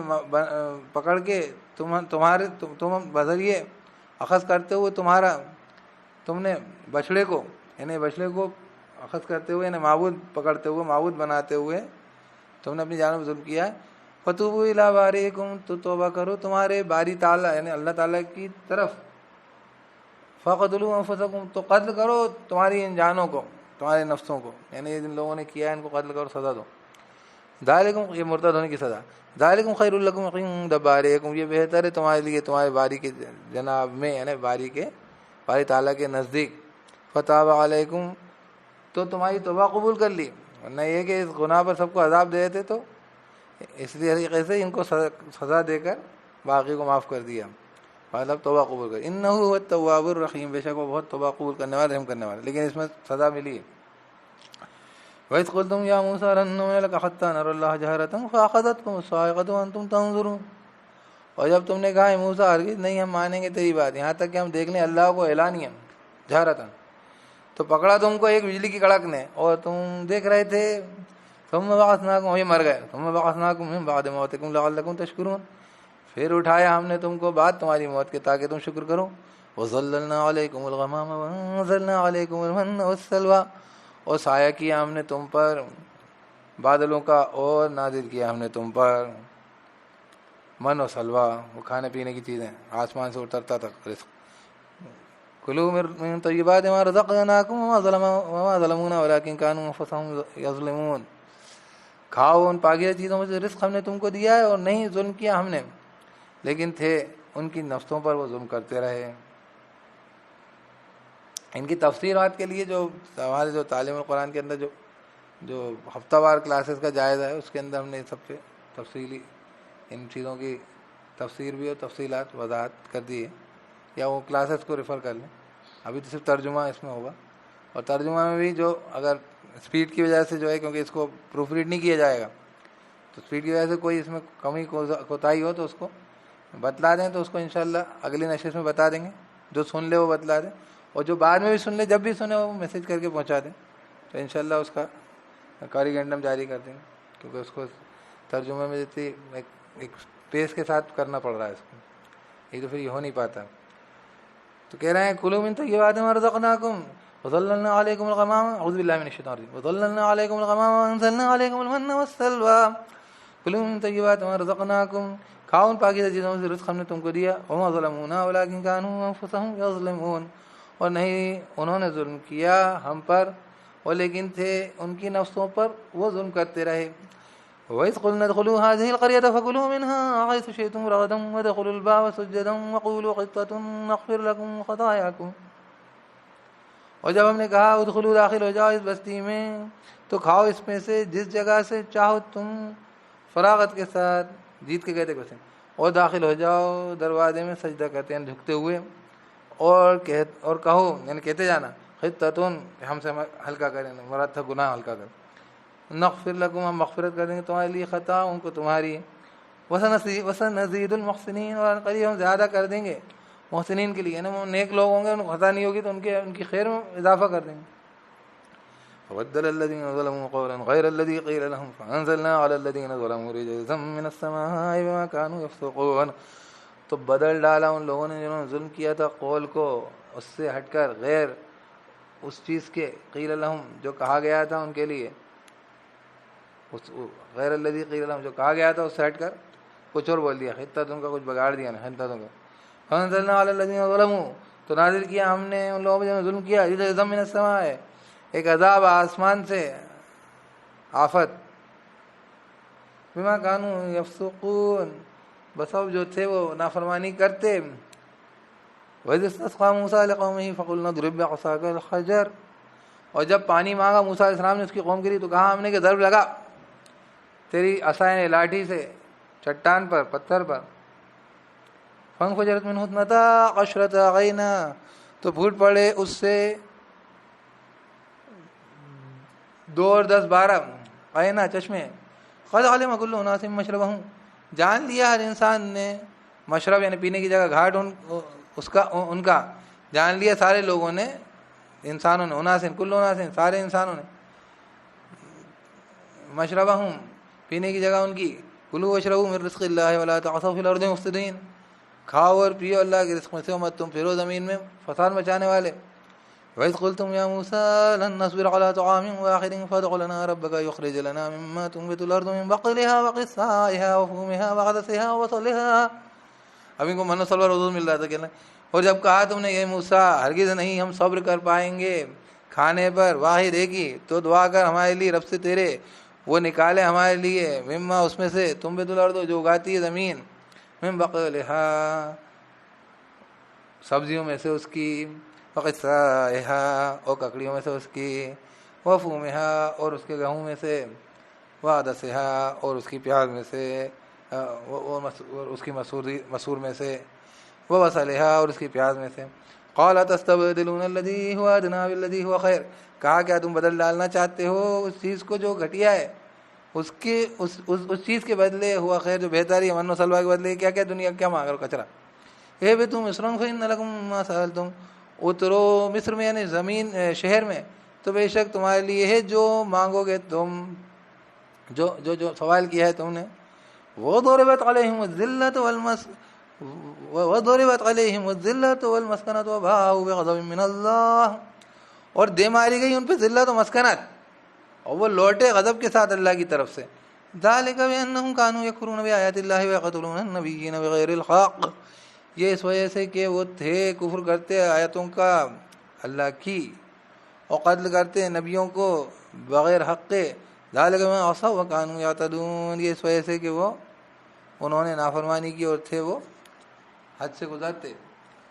A: پکڑ کے تم بذریعے اخذ کرتے ہوئے تم نے بچڑے کو، یعنی بچڑے کو اخذ کرتے ہوئے، یعنی معبود پکڑتے ہوئے، معبود بناتے ہوئے تم نے اپنی جانب ظلم کیا ہے. فتوبوا الی بارئکم، تو توبہ کرو تمہارے باری تعالیٰ یعنی اللہ تعالیٰ کی طرف. فقتلوا انفسکم، تو قتل کرو تمہاری ان جانوں کو، تمہارے نفسوں کو، یعنی جن لوگوں نے کیا ہے ان کو قتل کرو، سزا دو. ذالکم، یہ مرتد ہونے کی سزا. ذالکم خیر لکم عند بارئکم، یہ بہتر ہے تمہارے لیے تمہارے باری کے جناب میں، یعنی باری تعالیٰ کے نزدیک. فتاب علیکم، تو تمہاری توبہ قبول کر لی، ورنہ یہ کہ اس گناہ پر سب کو عذاب دے دیتے، تو اس طریقے سے ان کو سزا دے کر باقی کو معاف کر دیا، مطلب توبہ قبول کر. انہ هو التواب الرحیم، بے شک وہ بہت توبہ قبول کرنے والا، رحم کرنے والا، لیکن اس میں سزا ملی ہے. وَإِذْ قُلْتُمْ يَا مُوسَىٰ لَن نُّؤْمِنَ لَكَ حَتَّىٰ نَرَى اللَّهَ جَهْرَةً فَأَخَذَتْكُمُ الصَّاعِقَةُ وَأَنْتُمْ تَنظُرُونَ، اور جب تم نے کہا اے موسیٰ ہرگز نہیں ہم مانیں گے تیری بات یہاں تک کہ ہم دیکھ لیں اللہ کو اعلانیہ جہرتاً، تو پکڑا تم کو ایک بجلی کی کڑک نے اور تم دیکھ رہے تھے. ثم بعثناکم، یہ مر گئے. ثم بعثناکم من بعد موتکم لعلکم تشکرون، پھر اٹھایا ہم نے تم کو بعد تمہاری موت کے تاکہ تم شکر کرو. وظللنا علیکم الغمام وانزلنا علیکم المن والسلوى، اور سایہ کیا ہم نے تم پر بادلوں کا، اور نازل کیا ہم نے تم پر من و سلوہ، وہ کھانے پینے کی چیزیں، آسمان سے اترتا تھا رزق. کلوا من طیبات ما رزقناکم وما ظلمونا ولکن کانوا انفسهم یظلمون، کھاؤ ان پاکیزہ چیزوں میں سے رزق ہم نے تم کو دیا ہے، اور نہیں ظلم کیا ہم نے، لیکن تھے ان کی نفسوں پر وہ ظلم کرتے رہے۔ ان کی تفسیرات کے لیے جو ہمارے جو تعلیم القرآن کے اندر جو ہفتہ وار کلاسز کا جائزہ ہے، اس کے اندر ہم نے سب پہ تفصیلی ان چیزوں کی تفسیر بھی اور تفصیلات وضاحت کر دی ہے، یا وہ کلاسز کو ریفر کر لیں۔ ابھی تو صرف ترجمہ اس میں ہوگا، اور ترجمہ میں بھی جو اگر اسپیڈ کی وجہ سے جو ہے، کیونکہ اس کو پروف ریڈ نہیں کیا جائے گا، تو اسپیڈ کی وجہ سے کوئی اس میں کمی کوتاہی ہو تو اس کو بتلا دیں، تو اس کو انشاءاللہ اگلی نشست میں بتا دیں گے، جو سن لے وہ بتلا دیں، اور جو بعد میں بھی سن لے، جب بھی سنے وہ میسج کر کے پہنچا دیں، تو انشاءاللہ اس کا کاریگنڈم جاری کر دیں گے، کیونکہ اس کو ترجمے میں جتنی ایک پیس کے ساتھ کرنا پڑ رہا ہے اس کو، یہ تو پھر یہ ہو نہیں پاتا۔ تو کہہ رہے ہیں کلوا من طیبات ما رزقناکم وظللنا علیکم الغمام، اعوذ باللہ من الشیطان الرجیم، وظللنا علیکم الغمام وانزلنا علیکم المن والسلوى، کلوا من طیبات ما رزقناکم، کھاؤ ان پاکیزہ چیزوں سے رزق ہم نے تم کو دیا، وما ظلمونا ولکن کانوا انفسهم یظلمون، اور نہیں انہوں نے ظلم کیا ہم پر، اور لیکن تھے ان کی نفسوں پر وہ ظلم کرتے رہے۔ وَإِذْ قُلْنَا ادْخُلُوا هَٰذِهِ الْقَرْيَةَ فَكُلُوا مِنْهَا حَيْثُ شِئْتُمْ رَغَدًا وَادْخُلُوا الْبَابَ سُجَّدًا وَقُولُوا حِطَّةٌ نَغْفِرْ لَكُمْ خَطَايَاكُمْ، اور جب ہم نے کہا ادخلوا داخل ہو جاؤ اس بستی میں، تو کھاؤ اس میں سے جس جگہ سے چاہو تم، فراغت کے ساتھ، جیت کے کہتے کچھ، اور داخل ہو جاؤ دروازے میں سجدہ کرتے ہیں جھکتے ہوئے، اور کہو یعنی کہتے جانا حطۃ، ہم سے ہلکا کریں، مراد تھا گناہ ہلکا کر، نغفر لکم، ہم مغفرت کر دیں گے تمہارے لیے خطا ان کو تمہاری، وسنزید المحسنین، اور قریب ہم زیادہ کر دیں گے محسنین کے لیے، یعنی وہ نیک لوگ ہوں گے، ان کو خطا نہیں ہوگی تو ان کی خیر میں اضافہ کر دیں گے۔ فبدل الذين ظلموا قولا غير الذي قيل لهم فانزلنا على الذين ظلموا رجزا من السماء بما كانوا يفسقون، تو بدل ڈالا ان لوگوں نے جنہوں نے ظلم کیا تھا قول کو، اس سے ہٹ کر غیر اس چیز کے، قیل لہم جو کہا گیا تھا ان کے لیے، غیر الذی قیل لہم جو کہا گیا تھا اس سے ہٹ کر کچھ اور بول دیا، خطۃ ان کا کچھ بگاڑ دیا نا، خطۃ ان کا، فانزلنا علی الذین ظلموا، تو نازل کیا ہم نے ان لوگوں پر جنہوں نے ظلم کیا، رجزا من السماء، ایک عذاب آسمان سے، آفت، بما کانوا یفسقون، بسبب جو تھے وہ نافرمانی کرتے۔ وَإِذِ اسْتَسْقَىٰ مُوسَىٰ لِقَوْمِهِ فَقُلْنَا اضْرِب بِّعَصَاكَ الْحَجَرَ، اور جب پانی مانگا موسیٰ علیہ السلام نے اس کی قوم کے لیے، تو کہا ہم نے کہ ضرب لگا تیری عصا لاٹھی سے چٹان پر، پتھر پر، فَانْفَجَرَتْ مِنْهُ اثْنَتَا عَشْرَةَ عَيْنًا، تو پھوٹ پڑے اس سے 2 اور 10 12 عینا، چشمے، قَدْ عَلِمَ كُلُّ أُنَاسٍ مَّشْرَبَهُمْ، جان لیا ہر انسان نے، مشرب یعنی پینے کی جگہ، گھاٹ ان کا جان لیا سارے لوگوں نے، انسانوں نے، اناسن کل اناسن سارے انسانوں نے، مشربہم پینے کی جگہ ان کی، کلوا واشربوا من رزق اللہ ولا تعصوا فی الارض مفسدین، کھاؤ اور پیو اللہ کے رزق میں سے، مت تم پھرو زمین میں فساد مچانے والے۔ وَإِذْ قُلْتُمْ يَا مُوسَىٰ لَن نَّصْبِرَ عَلَىٰ طَعَامٍ وَاحِدٍ فَادْعُ لَنَا رَبَّكَ يُخْرِجْ لَنَا مِمَّا تُنبِتُ الْأَرْضُ مِن بَقْلِهَا وَقِثَّائِهَا وَفُومِهَا وَعَدَسِهَا وَبَصَلِهَا، اب ان کو من و سلوى حضور مل رہا تھا کہنا، اور جب کہا تم نے یہ موسیٰ ہرگز نہیں ہم صبر کر پائیں گے کھانے پر، واحد ایک ہی، تو دعا کر ہمارے لیے رب سے تیرے، وہ نکالے ہمارے لیے، مما اس میں سے، تنبت الارض جو اگاتی ہے زمین، من بقلہا سبزیوں میں سے اس کی، وقثائہا اور ککڑیوں میں سے اس کی، وفومہا اور اس کے گہوں میں سے، وعدسہا اور اس کی پیاز میں سے، اور اس کی مسور میں سے، وبصلہا اور اس کی پیاز میں سے۔ قال تستبدلون الذی هو ادنی بالذی هو خیر، کہا کیا تم بدل ڈالنا چاہتے ہو اس چیز کو جو گھٹیا ہے، اس چیز کے بدلے ہوا خیر جو بہتر ہے، من و سلوہ کے بدلے کیا کیا دنیا کیا مانگ رہے ہو، کچرا۔ اے بھی تم مصر فإن لکم ما سألتم، اترو مصر میں یعنی زمین شہر میں، تو بے شک تمہارے لیے ہے جو مانگو گے تم، جو سوال کیا ہے تم نے۔ وضربت علیہم الذلۃ والمسکنۃ وباءوا بغضب من اللہ، اور دے ماری گئی ان پہ ذلت و مسکنت، اور وہ لوٹے غضب کے ساتھ اللہ کی طرف سے۔ ذالک بانہم کانوا یکفرون بآیات اللہ ویقتلون النبیین بغیر الحق، یہ اس وجہ سے کہ وہ تھے کفر کرتے آیتوں کا اللہ کی اور قتل کرتے نبیوں کو بغیر حق کے، ذالک بما عصوا وکانوا یعتدون، یہ اس وجہ سے کہ وہ انہوں نے نافرمانی کی اور تھے وہ حد سے گزرتے۔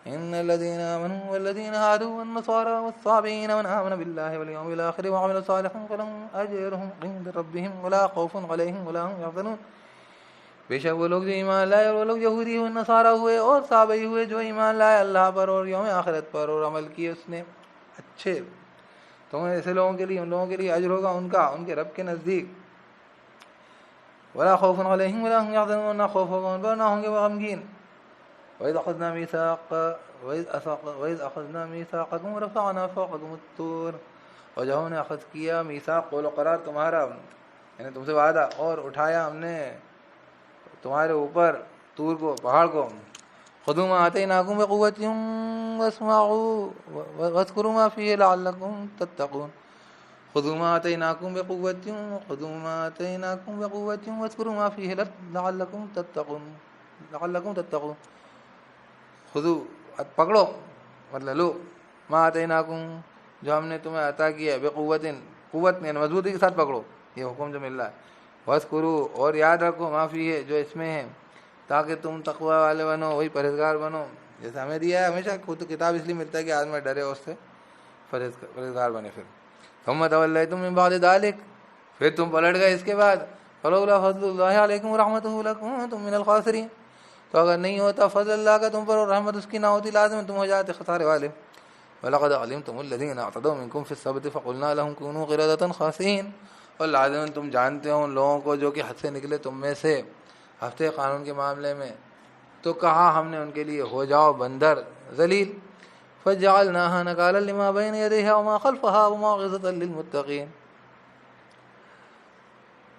A: ان الذين امنوا والذين هادوا والنصارى والصابئين من امن بالله واليوم الاخر وعمل صالحا فلهم اجرهم عند ربهم ولا خوف عليهم ولا هم يحزنون، بے شک وہ لوگ جو ایمان لائے اور وہ لوگ یہودی ہوئے، نصارہ ہوئے اور صابئی ہوئے جو ایمان لائے اللہ پر اور یوم آخرت پر اور عمل کیے اس نے اچھے، تو ایسے لوگوں کے لیے، ان لوگوں کے لیے اجر ہوگا ان کا ان کے رب کے نزدیک۔ ولا خوف علیہم ولا هم يحزنون، نہ خوف ہوگا ان پر نہ ہوں گے وہ غمگین۔ وَإِذْ أَخَذْنَا مِيثَاقَكُمْ وَرَفَعْنَا فَوْقَكُمُ الطُّورَ، اور جب ہم نے اخذ کیا میثاق قول و قرار تمہارا، یعنی تم سے وعدہ، اور اٹھایا ہم نے تمہارے اوپر طور کو، پہاڑ کو، خذوا ما آتیناکم بقوۃ واسمعوا واذکروا ما فیہ لعلکم تتقون، خذوا ما آتیناکم بقوۃ، خذوا ما آتیناکم بقوۃ واذکروا ما فیہ لعلکم تتقون، لعلکم تتقون، خذو پکڑو مطلب لو، ما آتیناکم جو ہم نے تمہیں عطا کیا، بقوت قوت میں مضبوطی کے ساتھ پکڑو، یہ حکم جو مل رہا ہے، واذکروا اور یاد رکھو ما فیہ جو اس میں ہے، تاکہ تم تقوی والے بنو، وہی پرہیزگار بنو، جیسے ہمیں دیا ہے ہمیشہ خود کتاب اس لیے ملتا ہے کہ آدمی ڈرے اس سے پرہیزگار بنے۔ پھر ثم تولیتم من بعد ذلک، پھر تم پلٹ گئے اس کے بعد، فلولا فضل اللہ علیکم ورحمتہ لکنتم من الخاسرین، تو اگر نہیں ہوتا فضل اللہ کا تم پر اور رحمت اس کی نہ ہوتی، لازم تم ہو جاتے خسارے والے۔ وَلَقَدْ عَلِمْتُمُ الَّذِينَ اعْتَدَوْا مِنكُمْ فِي السَّبْتِ فَقُلْنَا لَهُمْ كُونُوا قِرَدَةً خَاسِئِينَ، اور لازم تم جانتے ہو ان لوگوں کو جو کہ حد سے نکلے تم میں سے ہفتے قانون کے معاملے میں، تو کہا ہم نے ان کے لیے ہو جاؤ بندر ذلیل، فَجَعَلْنَاهَا نَكَالًا لِمَا بَيْنَ يَدَيْهَا وَمَا خَلْفَهَا وَمَوْعِظَةً لِّلْمُتَّقِينَ،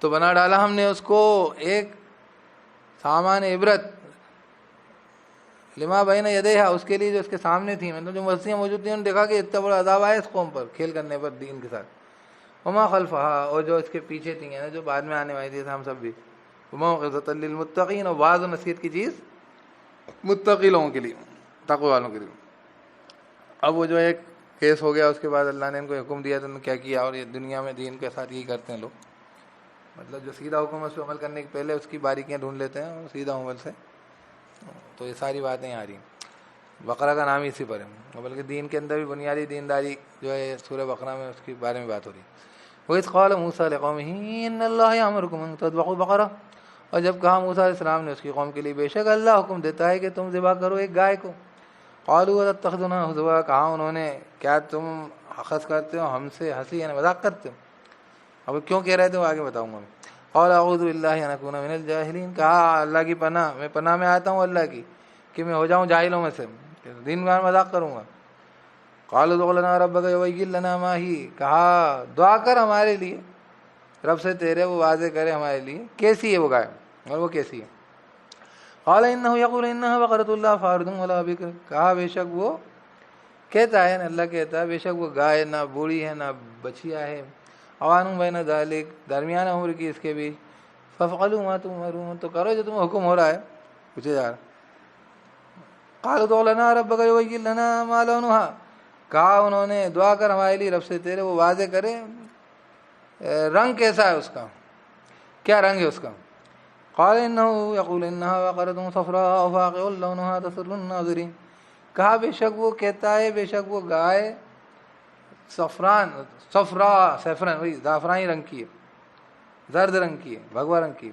A: تو بنا ڈالا ہم نے اس کو ایک سامان عبرت، لما بین یدیہا اس کے لیے جو اس کے سامنے تھی، مطلب جو مسیحیں موجود تھیں، انہوں نے دیکھا کہ اتنا بڑا عذاب آیا اس قوم پر کھیل کرنے پر دین کے ساتھ، وما خلفہا اور جو اس کے پیچھے تھیں، یعنی جو بعد میں آنے والی تھی ہم سب بھی، وموعظۃ للمتقین، اور واعظ و نصیحت کی چیز متقی لوگوں کے لیے، تقوی والوں کے لیے۔ اب وہ جو ایک کیس ہو گیا اس کے بعد اللہ نے ان کو حکم دیا تو انہوں نے کیا کیا، اور یہ دنیا میں دین کے ساتھ یہی کرتے ہیں لوگ، مطلب جو سیدھا حکم اس پہ عمل کرنے کے پہلے اس کی باریکیاں ڈھونڈ لیتے ہیں اور سیدھا عمل سے، تو یہ ساری باتیں آ رہی ہیں۔ بقرہ کا نام اسی پر ہے، بلکہ دین کے اندر بھی بنیادی دینداری جو ہے سورہ بقرہ میں اس کے بارے میں بات ہو رہی ہے۔ وَإِذْ قَالَ مُوسَىٰ لِقَوْمِهِ إِنَّ اللَّهَ يَأْمُرُكُمْ أَن تَذْبَحُوا بَقَرَةً، اور جب کہا موسیٰ علیہ السلام نے اس کی قوم کے لیے، بے شک اللہ حکم دیتا ہے کہ تم ذبح کرو ایک گائے کو۔ قَالُوا أَتَتَّخِذُنَا هُزُوًا، کہا انہوں نے کیا تم اخذ کرتے ہو ہم سے ہنسی، یعنی مذاق کرتے ہو؟ اب کیوں کہہ رہے تھے وہ آگے بتاؤں گا میں۔ قَالَ أَعُوذُ بِاللَّهِ أَنْ أَكُونَ مِنَ الْجَاهِلِينَ، کہا اللہ کی پناہ، میں پناہ میں آتا ہوں اللہ کی کہ میں ہو جاؤں جاہلوں میں سے، دین میں مذاق کروں گا۔ قَالُوا ادْعُ لَنَا رَبَّكَ يُبَيِّن لَنَا مَا هِيَ، کہا دعا کر ہمارے لیے رب سے تیرے، وہ واضح کرے ہمارے لیے کیسی ہے وہ گائے اور وہ کیسی ہے۔ قَالَ إِنَّهُ يَقُولُ إِنَّهَا بَقَرَةٌ لَا فَارِضٌ وَلَا بِكْرٌ، کہا بے شک وہ کہتا ہے، اللہ کہتا ہے بے شک وہ گائے نہ بوڑھی ہے نہ بچیا ہے، عوان بین ذالک درمیان عمر کی اس کے بیچ، فَافْعَلُوا مَا تُؤْمَرُونَ تو کرو جو تمہیں حکم ہو رہا ہے، پوچھے جا رہا۔ قَالُوا ادْعُ لَنَا رَبَّكَ يُبَيِّن لَنَا مَا لَوْنُهَا، کہا انہوں نے دعا کر ہمارے لیے رب سے تیرے، وہ واضح کرے رنگ کیسا ہے اس کا، کیا رنگ ہے اس کا۔ قال انه يقول انها بقرة صفراء فاقع لونها تسر الناظرين، کہا بے شک وہ کہتا ہے بے شک وہ گائے صفراء سیفرن، وہی زعفرانی رنگ کی ہے، زرد رنگ کی ہے، بھگوا رنگ کی،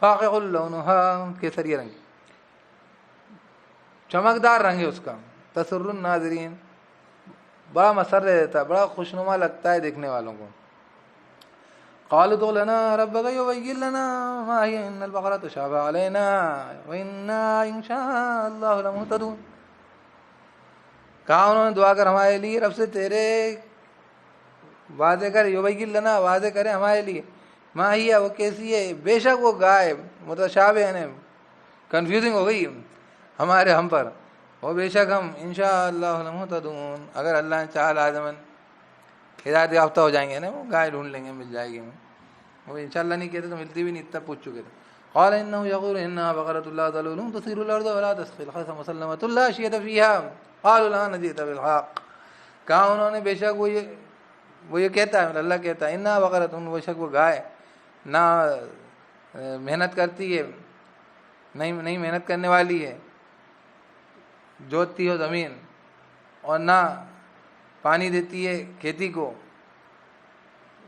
A: فاقع لونها کیسری رنگ کی، چمکدار رنگ ہے اس کا، تسر الناظرین بڑا مسر دیتا ہے، بڑا خوشنما لگتا ہے دیکھنے والوں کو۔ قالوا ادع لنا ربك يبين لنا ما هي ان البقرة تشابه علينا وإنا ان شاء الله لمهتدون، کہا انہوں نے دعا کر ہمارے لیے رب سے تیرے، واضح کر یبین لنا واضح کرے ہمارے لیے، ما ہی وہ کیسی ہے، بے شک وہ گائے متشابہ ہے، کنفیوزنگ ہو گئی ہمارے ہم پر، وہ بے شک ہم انشاءاللہ لمہتدون اگر اللہ نے چاہا لازماً ہدایت یافتہ ہو جائیں گے نا، وہ گائے ڈھونڈ لیں گے مل جائے گی، وہ انشاءاللہ نہیں کہتے تو ملتی بھی نہیں، اتنا پوچھ چکے تھے۔ قال إنه يقول إنها بقرة لا ذلول تثير الأرض ولا تسقي الحرث مسلمة لا شية فيها قالوا الآن جئت بالحق. کہا انہوں نے بے شک وہ یہ کہتا ہے، اللہ کہتا ہے انہا بقرۃ، بے شک وہ گائے نہ محنت کرتی ہے، نہیں محنت کرنے والی ہے، جوتتی ہو زمین اور نہ پانی دیتی ہے کھیتی کو،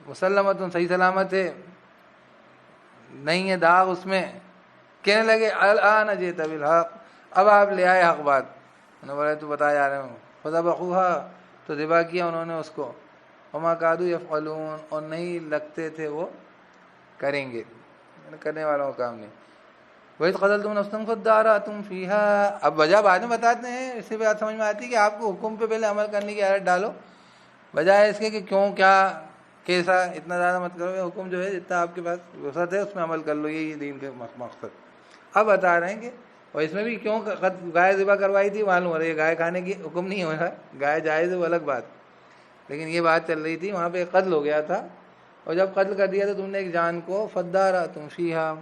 A: مسلمۃ صحیح سلامت ہے، نہیں ہے داغ اس میں. کہنے لگے الآن جئت بالحق، اب آپ لے آئے حق بات. انہوں نے بولا تو بتا جا رہے ہوں. فذبحوها، تو ذبح کیا انہوں نے اس کو. وما کادوا یفعلون، اور نہیں لگتے تھے وہ کریں گے، کرنے والوں کا کام نہیں. وَإِذْ قَتَلْتُمْ نَفْسًا فَادَّارَأْتُمْ فِيهَا، اب وجہ بعد میں بتاتے ہیں، اس سے بات سمجھ میں آتی ہے کہ آپ کو حکم پہ پہلے عمل کرنے کی عادت ڈالو، بجائے اس کے کہ کیوں کیا کیسا اتنا زیادہ مت کرو. یہ حکم جو ہے جتنا آپ کے پاس وسعت ہے اس میں عمل کر لو، یہی دین کے مقصد. اب بتا رہے ہیں کہ اور اس میں بھی کیوں گائے ذبح کروائی تھی معلوم ہو رہا ہے، یہ گائے کھانے کی حکم نہیں ہو رہا، گائے جائز ہے وہ الگ بات، لیکن یہ بات چل رہی تھی وہاں پہ قتل ہو گیا تھا، اور جب قتل کر دیا تو تم نے ایک جان کو فَادَّارَأْتُمْ فِيهَا،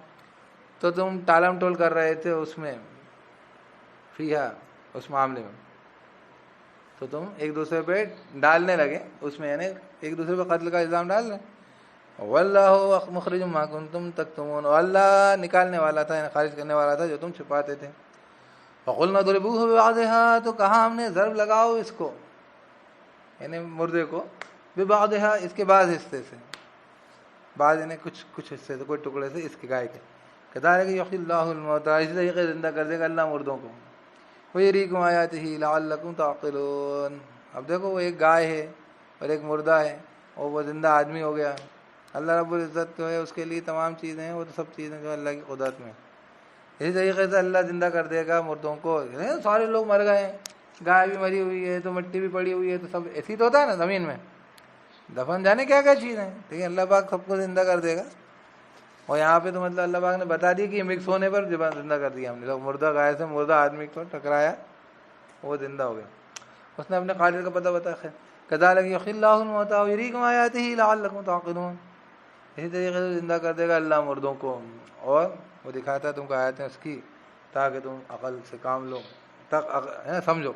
A: تو تم ٹالم ٹول کر رہے تھے اس میں، فیہا اس معاملے میں، تو تم ایک دوسرے پہ ڈالنے لگے اس میں، یعنی ایک دوسرے پہ قتل کا الزام ڈال رہے. واللہ مخرج ما کنتم تکتمون، اور اللہ نکالنے والا تھا، یعنی خارج کرنے والا تھا جو تم چھپاتے تھے. وقلنا ضربوه ببعضها، تو کہا ہم نے ضرب لگاؤ اس کو، یعنی مردے کو، ببعضها اس کے بعض حصے سے، بعض یعنی کچھ حصے سے، کوئی ٹکڑے سے اس کے گائے کے. کذالک یحیی اللہ الموتى، اسی طریقے سے زندہ کر دے گا اللہ مردوں کو. ویریکم آیاتہ لعلکم تعقلون. اب دیکھو وہ ایک گائے ہے اور ایک مردہ ہے اور وہ زندہ آدمی ہو گیا. اللہ رب العزت جو ہے اس کے لیے تمام چیزیں ہیں، وہ تو سب چیزیں جو اللہ کی قدرت میں. اسی طریقے سے اللہ زندہ کر دے گا مردوں کو. سارے لوگ مر گئے ہیں، گائے بھی مری ہوئی ہے تو مٹی بھی پڑی ہوئی ہے، تو سب ایسی تو ہوتا ہے نا زمین میں، دفن جانے کیا کیا چیزیں ہیں، لیکن اللہ پاک سب کو زندہ کر دے گا. اور یہاں پہ تو مطلب اللہ پاک نے بتا دی کہ یہ مکس ہونے پر زندہ کر دیا ہم نے. لوگ مردہ گائے سے مردہ آدمی کو ٹکرایا، وہ زندہ ہو گیا. اس نے اپنے قادر کا پتہ بتا. خیر کذالک یحیی اللہ الموتى ویریکم آیاتہ لعلکم تعقلون. اسی طریقے سے زندہ کر دے گا اللہ مردوں کو، اور وہ دکھاتا ہے تم کو آیتیں اس کی، تاکہ تم عقل سے کام لو، سمجھو.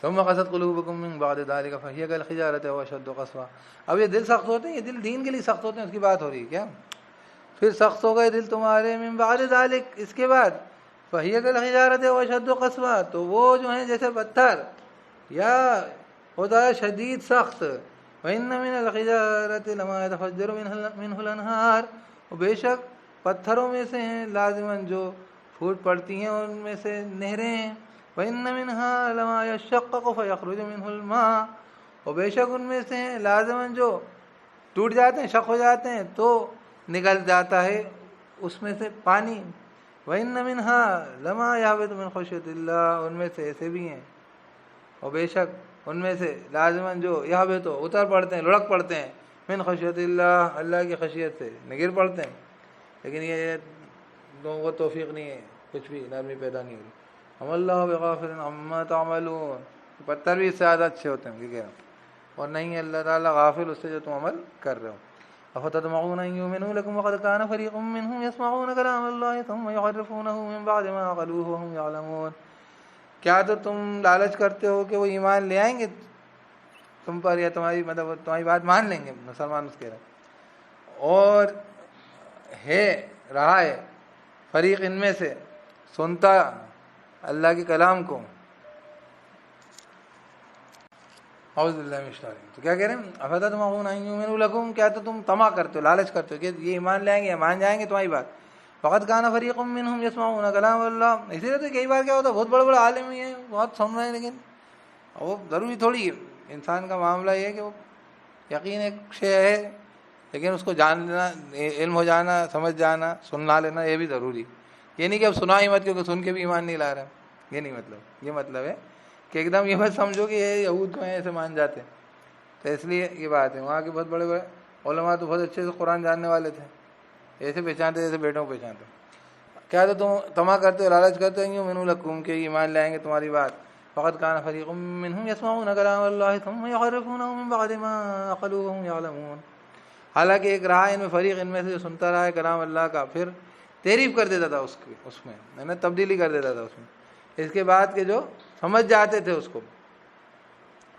A: ثم قست قلوبکم من بعد ذلک فہی کالحجارۃ او اشد قسوہ. اب یہ دل سخت ہوتے ہیں، یہ دل دین کے لیے سخت ہوتے ہیں، اس کی بات ہو رہی ہے کیا. پھر سخت ہو گئے دل تمہارے، من بعد ذلک اس کے بعد، فہی کالحجارۃ او اشد قسوہ، تو وہ جو ہیں جیسے پتھر یا ہوتا ہے شدید سخت. وَإِنَّ مِنَ الْحِجَارَةِ لَمَا يَتَفَجَّرُ مِنْهُ الْأَنْهَارُ، اور بے شک پتھروں میں سے ہیں لازماً جو پھوٹ پڑتی ہیں، ان میں سے نہریں ہیں. وَإِنَّ مِنْهَا لَمَا يَشَّقَّقُ فَيَخْرُجُ مِنْهُ الْمَاءُ، اور بے شک ان میں سے ہیں لازماً جو ٹوٹ جاتے ہیں، شق ہو جاتے ہیں تو نکل جاتا ہے اس میں سے پانی. وَإِنَّ مِنْهَا لَمَا يَهْبِطُ مِنْ خَشْيَةِ اللَّهِ، ان میں سے ایسے بھی ہیں، اور بے شک ان میں سے لازماً جو یہاں پہ تو اتر پڑتے ہیں، لڑک پڑتے ہیں، من خشیت اللہ، اللہ کی خشیت سے نگر پڑتے ہیں. لیکن یہ لوگوں کو توفیق نہیں ہے، کچھ بھی نرمی پیدا نہیں ہوئی. ہم اللہ بغافل عما تعملون، پتھر بھی اس سے زیادہ اچھے ہوتے ہیں کہہ رہا ہوں، اور نہیں ہے اللہ تعالیٰ غافل اس سے جو تم عمل کر رہے ہو. افتطمعون ان یؤمنوا لکم وقد کان فریق منهم یسمعون کلام اللہ ثم یحرفونہ من بعد ما عقلوہ وهم یعلمون. کیا تو تم لالچ کرتے ہو کہ وہ ایمان لے آئیں گے تم پر، یا تمہاری مطلب تمہاری بات مان لیں گے مسلمان، اس کے رہے. اور رہا ہے فریق ان میں سے سنتا اللہ کے کلام کو. اعوذ باللہ من الشیطان الرجیم. تو کیا کہہ رہے ہیں، افتطمعون ان یؤمنوا لکم، کیا تو تم طمع کرتے ہو، لالچ کرتے ہو کہ یہ ایمان لے آئیں گے، مان جائیں گے تمہاری بات. وقد کان فریق منهم یسمعون کلام اللہ. اسی لیے تو کئی بار کیا ہوتا ہے، بہت بڑے بڑے عالم ہی ہیں، بہت سن رہے ہیں، لیکن وہ ضروری تھوڑی ہے. انسان کا معاملہ یہ ہے کہ وہ یقین ایک شے ہے، لیکن اس کو جان لینا، علم ہو جانا، سمجھ جانا، سننا لینا، یہ بھی ضروری. یہ نہیں کہ اب سنا ہی مت کیونکہ سن کے بھی ایمان نہیں لا رہا، یہ نہیں مطلب. یہ مطلب ہے کہ ایک دم یہ مت سمجھو کہ یہ یہود کو ہیں ایسے مان جاتے ہیں. تو اس لیے یہ بات ہے، وہاں کے بہت بڑے بڑے علماء تو بہت اچھے سے قرآن جاننے والے تھے، ایسے پہچانتے جیسے بیٹوں کو پہچانتے. کیا تو تم طمع کرتے ہو، لالچ کرتے ہو، یؤمنوا لکم کہ ایمان لائیں گے تمہاری بات. فقد کان فریق منهم یسمعون کلام اللہ ثم یحرفونہ من بعد ما عقلوہ وهم یعلمون. حالانکہ ایک رہا ان میں فریق ان میں سے جو سنتا رہا ہے کلام اللہ کا، پھر تعریف کر دیتا تھا اس میں تبدیلی کر دیتا تھا اس میں، اس کے بعد کہ جو سمجھ جاتے تھے اس کو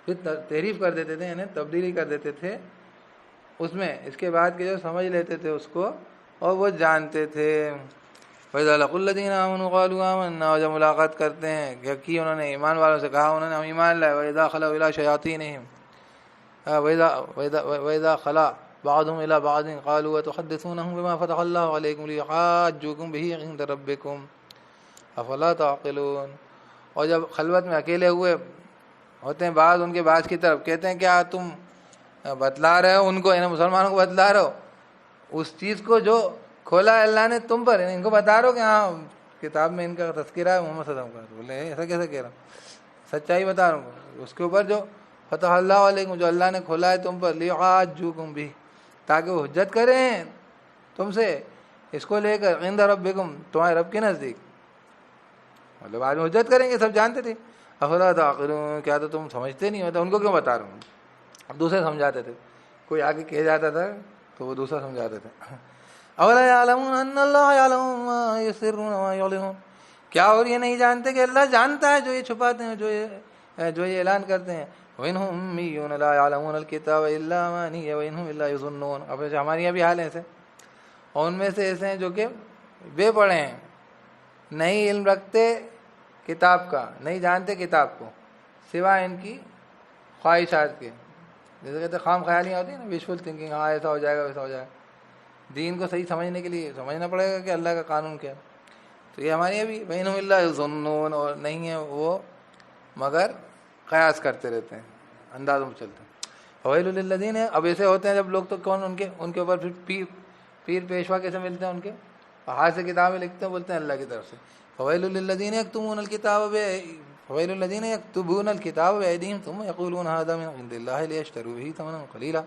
A: پھر تعریف کر دیتے تھے، یعنی تبدیلی کر دیتے تھے اس میں، اس کے بعد کہ جو سمجھ لیتے تھے اس کو اور وہ جانتے تھے۔ فَإِذَا لَقُوا الَّذِينَ آمَنُوا قَالُوا آمَنَّا، اور جب ملاقات کرتے ہیں کہ انہوں نے ایمان والوں سے کہا انہوں نے ہم ایمان لائے، وَإِذَا خَلَوْا إِلَىٰ شَيَاطِينِهِمْ وَإِذَا خَلَا بَعْضُهُمْ إِلَىٰ بَعْضٍ قَالُوا أَتُحَدِّثُونَهُم بِمَا فَتَحَ اللَّهُ عَلَيْكُمْ لِيُحَاجُّوكُم بِهِ عِندَ رَبِّكُمْ أَفَلَا تَعْقِلُونَ۔ اور جب خلوت میں اکیلے ہوئے ہوتے ہیں بعض ان کے بعض کی طرف، کہتے ہیں کیا تم بتلا رہے ہو ان کو، یعنی مسلمانوں کو بتلا رہے ہو اس چیز کو جو کھولا ہے اللہ نے تم پر، یعنی ان کو بتا رہے ہو کہ ہاں کتاب میں ان کا تذکرہ ہے محمد صلی اللہ علیہ وسلم کا۔ بولے ایسا کیسے کہہ رہا ہوں، سچائی بتا رہا ہوں اس کے اوپر جو فتح اللہ علیکم، جو اللہ نے کھولا ہے تم پر، لیحاجوکم بھی، تاکہ وہ حجت کریں تم سے اس کو لے کر، عند ربکم، تمہارے رب کے نزدیک، مطلب آج حجت کریں گے، سب جانتے تھے۔ افلا تعقلون، کیا تو تم سمجھتے نہیں ہوتا، ان کو کیوں بتا رہا ہوں، اب دوسرے سمجھاتے تھے، کوئی آگے کہہ جاتا تھا تو وہ دوسرا سمجھاتے تھے۔ اولا یعلمون ان اللہ یعلم ما یسرون وما یعلنون، کیا اور یہ نہیں جانتے کہ اللہ جانتا ہے جو یہ چھپاتے ہیں جو یہ اعلان کرتے ہیں۔ وَإِنْهُمْ أُمِّيُّونَ لَا يَعْلَمُونَ الْكِتَابَ إِلَّا أَمَانِيَّ وَإِنْهُمْ إِلَّا يَظُنُّونَ۔ اب ہمارے یہاں بھی حال ایسے، اور ان میں سے ایسے ہیں جو کہ بے پڑھے ہیں، نہیں علم رکھتے کتاب کا، نہیں جانتے کتاب کو سوائے ان کی خواہشات کے، جیسے کہتے خام خیالیاں ہوتی ہیں نا، ویشفل تھنکنگ، ہاں ایسا ہو جائے گا ویسا ہو جائے گا۔ دین کو صحیح سمجھنے کے لیے سمجھنا پڑے گا کہ اللہ کا قانون کیا ہے۔ تو یہ ہمارے یہاں بھی وَإِنْهُمْ إِلَّا يَظُنُّونَ، اور نہیں ہے وہ مگر قیاس کرتے رہتے ہیں، اندازوں میں چلتے ہیں۔ فویل للذین، اب ایسے ہوتے ہیں جب لوگ تو کون ان کے اوپر پھر پیر پیشوا کیسے ملتے ہیں ان کے ہاتھ سے کتابیں لکھتے ہیں، بولتے ہیں اللہ کی طرف سے۔ فویل للذین یکتمون الکتاب بأیدیہم ثم یقولون ھذا من عند اللہ لیشتروا بہ ثمنا قلیلا۔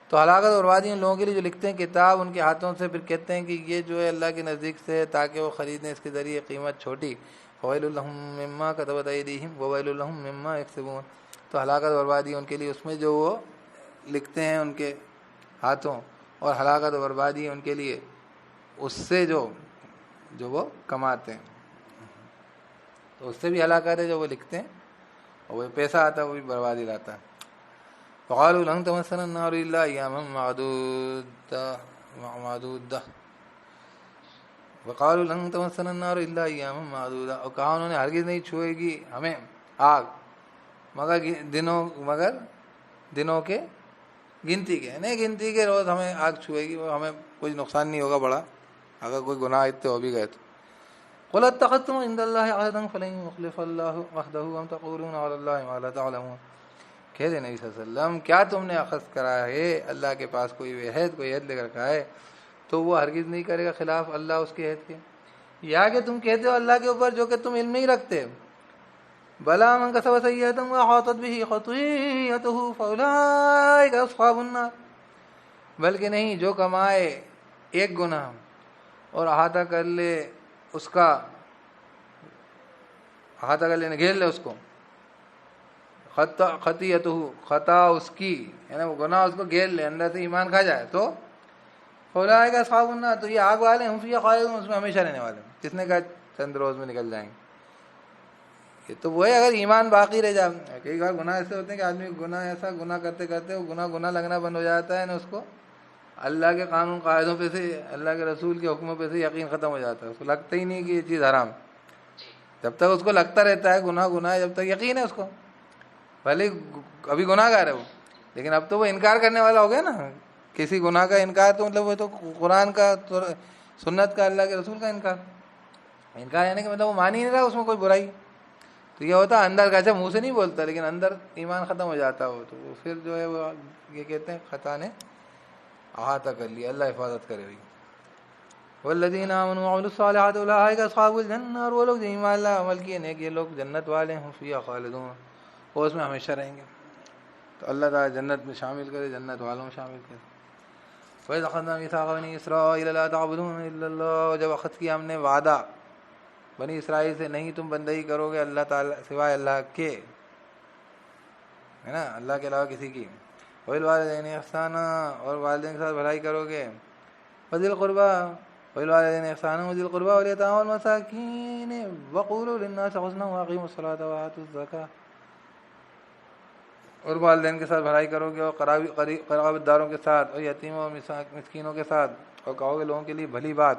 A: تو ہلاکت اور بربادی ان لوگوں کے لیے جو لکھتے ہیں کتاب ان کے ہاتھوں سے، پھر کہتے ہیں کہ یہ جو ہے اللہ کے نزدیک سے تاکہ وہ خریدیں اس کے ذریعے قیمت چھوٹی۔ فویل لہم مما کتبت ایدیہم وویل لہم مما یکسبون، تو ہلاکت اور بربادی ان کے لیے اس میں جو وہ لکھتے ہیں ان کے ہاتھوں، اور ہلاکت اور بربادی ان کے لیے اس سے جو وہ کماتے ہیں، تو اس سے بھی ہلاکت ہے جو وہ لکھتے ہیں، اور وہ پیسہ آتا ہے وہ بھی بربادی لاتا ہے۔ وقالوا لن تمسنا النار الا ایاما معدودہ، وقالوا لن تمسنا النار الا ایاما معدودہ، اور کہا انہوں نے ہرگز نہیں چھوئے گی ہمیں آگ مگر دنوں کے گنتی کے، نہیں گنتی کے روز ہمیں آگ چھوئے گی، وہ ہمیں کچھ نقصان نہیں ہوگا بڑا اگر کوئی گناہ اتنے ہو بھی گئے تو۔ قل اتخذتم عند اللہ عہدا فلن یخلف اللہ عہدہ ام تقولون علی اللہ ما لا تعلمون، کہہ دے نبی صلی اللہ علیہ وسلم کیا تم نے اخذ کرا ہے اللہ کے پاس کوئی عہد لے کر رکھا ہے تو وہ ہرگز نہیں کرے گا خلاف اللہ اس کے عہد کے، یا کہ تم کہتے ہو اللہ کے اوپر جو کہ تم علم نہیں رکھتے۔ بلا من کسب سیئۃ واحاطت به خطیئته فاولئک اصحاب النار، بلکہ نہیں، جو کمائے ایک گناہ اور احاطہ کر لے اس کا، احاطہ کر لینے گھیر لے اس کو، خطیئتہ، خطا اس کی، یعنی وہ گناہ اس کو گھیر لے، اندر سے ایمان کھا جائے تو فاولئک اصحاب النار، تو یہ آگ والے ہم فیہا خالدون، اس میں ہمیشہ رہنے والے ہیں۔ کس نے کہا چند روز میں نکل جائیں گے؟ یہ تو وہ ہے اگر ایمان باقی رہ جائے۔ کئی بار گناہ ایسے ہوتے ہیں کہ آدمی گناہ کرتے کرتے وہ گناہ لگنا بند ہو جاتا ہے نا، اس کو اللہ کے قانون قاعدوں پہ سے، اللہ کے رسول کے حکموں پہ سے یقین ختم ہو جاتا ہے، اس کو لگتا ہی نہیں کہ یہ چیز حرام، جب تک اس کو لگتا رہتا ہے گناہ ہے، جب تک یقین ہے اس کو، بھلے ابھی گناہ گار ہے وہ، لیکن اب تو وہ انکار کرنے والا ہو گیا نا، کسی گناہ کا انکار تو مطلب وہ تو قرآن کا، سنت کا، اللہ کے رسول کا انکار یعنی کہ مطلب وہ مان ہی نہیں رہا اس میں کوئی برائی، تو یہ ہوتا ہے اندر کا، منہ سے نہیں بولتا لیکن اندر ایمان ختم ہو جاتا ہو، تو وہ پھر جو ہے وہ یہ کہتے ہیں خطا نے احاطہ کر لیا، اللہ حفاظت کرے ہوئی۔ والذین آمنوا وعملوا الصالحات اولئک اصحاب الجنہ، اور وہ لوگ جو ایمان لا عمل کیے نیک، یہ لوگ جنت والے ہیں، فیہا خالدون، وہ اس میں ہمیشہ رہیں گے۔ تو اللہ تعالیٰ جنت میں شامل کرے، جنت والوں میں شامل کرے۔ وَإِذْ أَخَذْنَا مِيثَاقَ بَنِي إِسْرَائِيلَ لَا تَعْبُدُونَ إِلَّا اللَّهَ، جب اخذ کیا ہم نے وعدہ بنی اسرائیل سے، نہیں تم بندگی کرو گے اللہ تعالیٰ سوائے اللہ کے، ہے نا، اللہ کے علاوہ کسی کی، وبالوالدین احسانا، اور والدین کے ساتھ بھلائی کرو گے، وذی القربیٰ، وبالوالدین احسانا وذی القربیٰ والیتامی والمساکین وقولوا للناس حسنا واقیموا الصلاۃ وآتوا الزکاۃ، اور والدین کے ساتھ بھلائی کرو گے، اور قرابت داروں کے ساتھ، اور یتیموں اور مسکینوں کے ساتھ، اور کہو گے لوگوں کے لیے بھلی بات،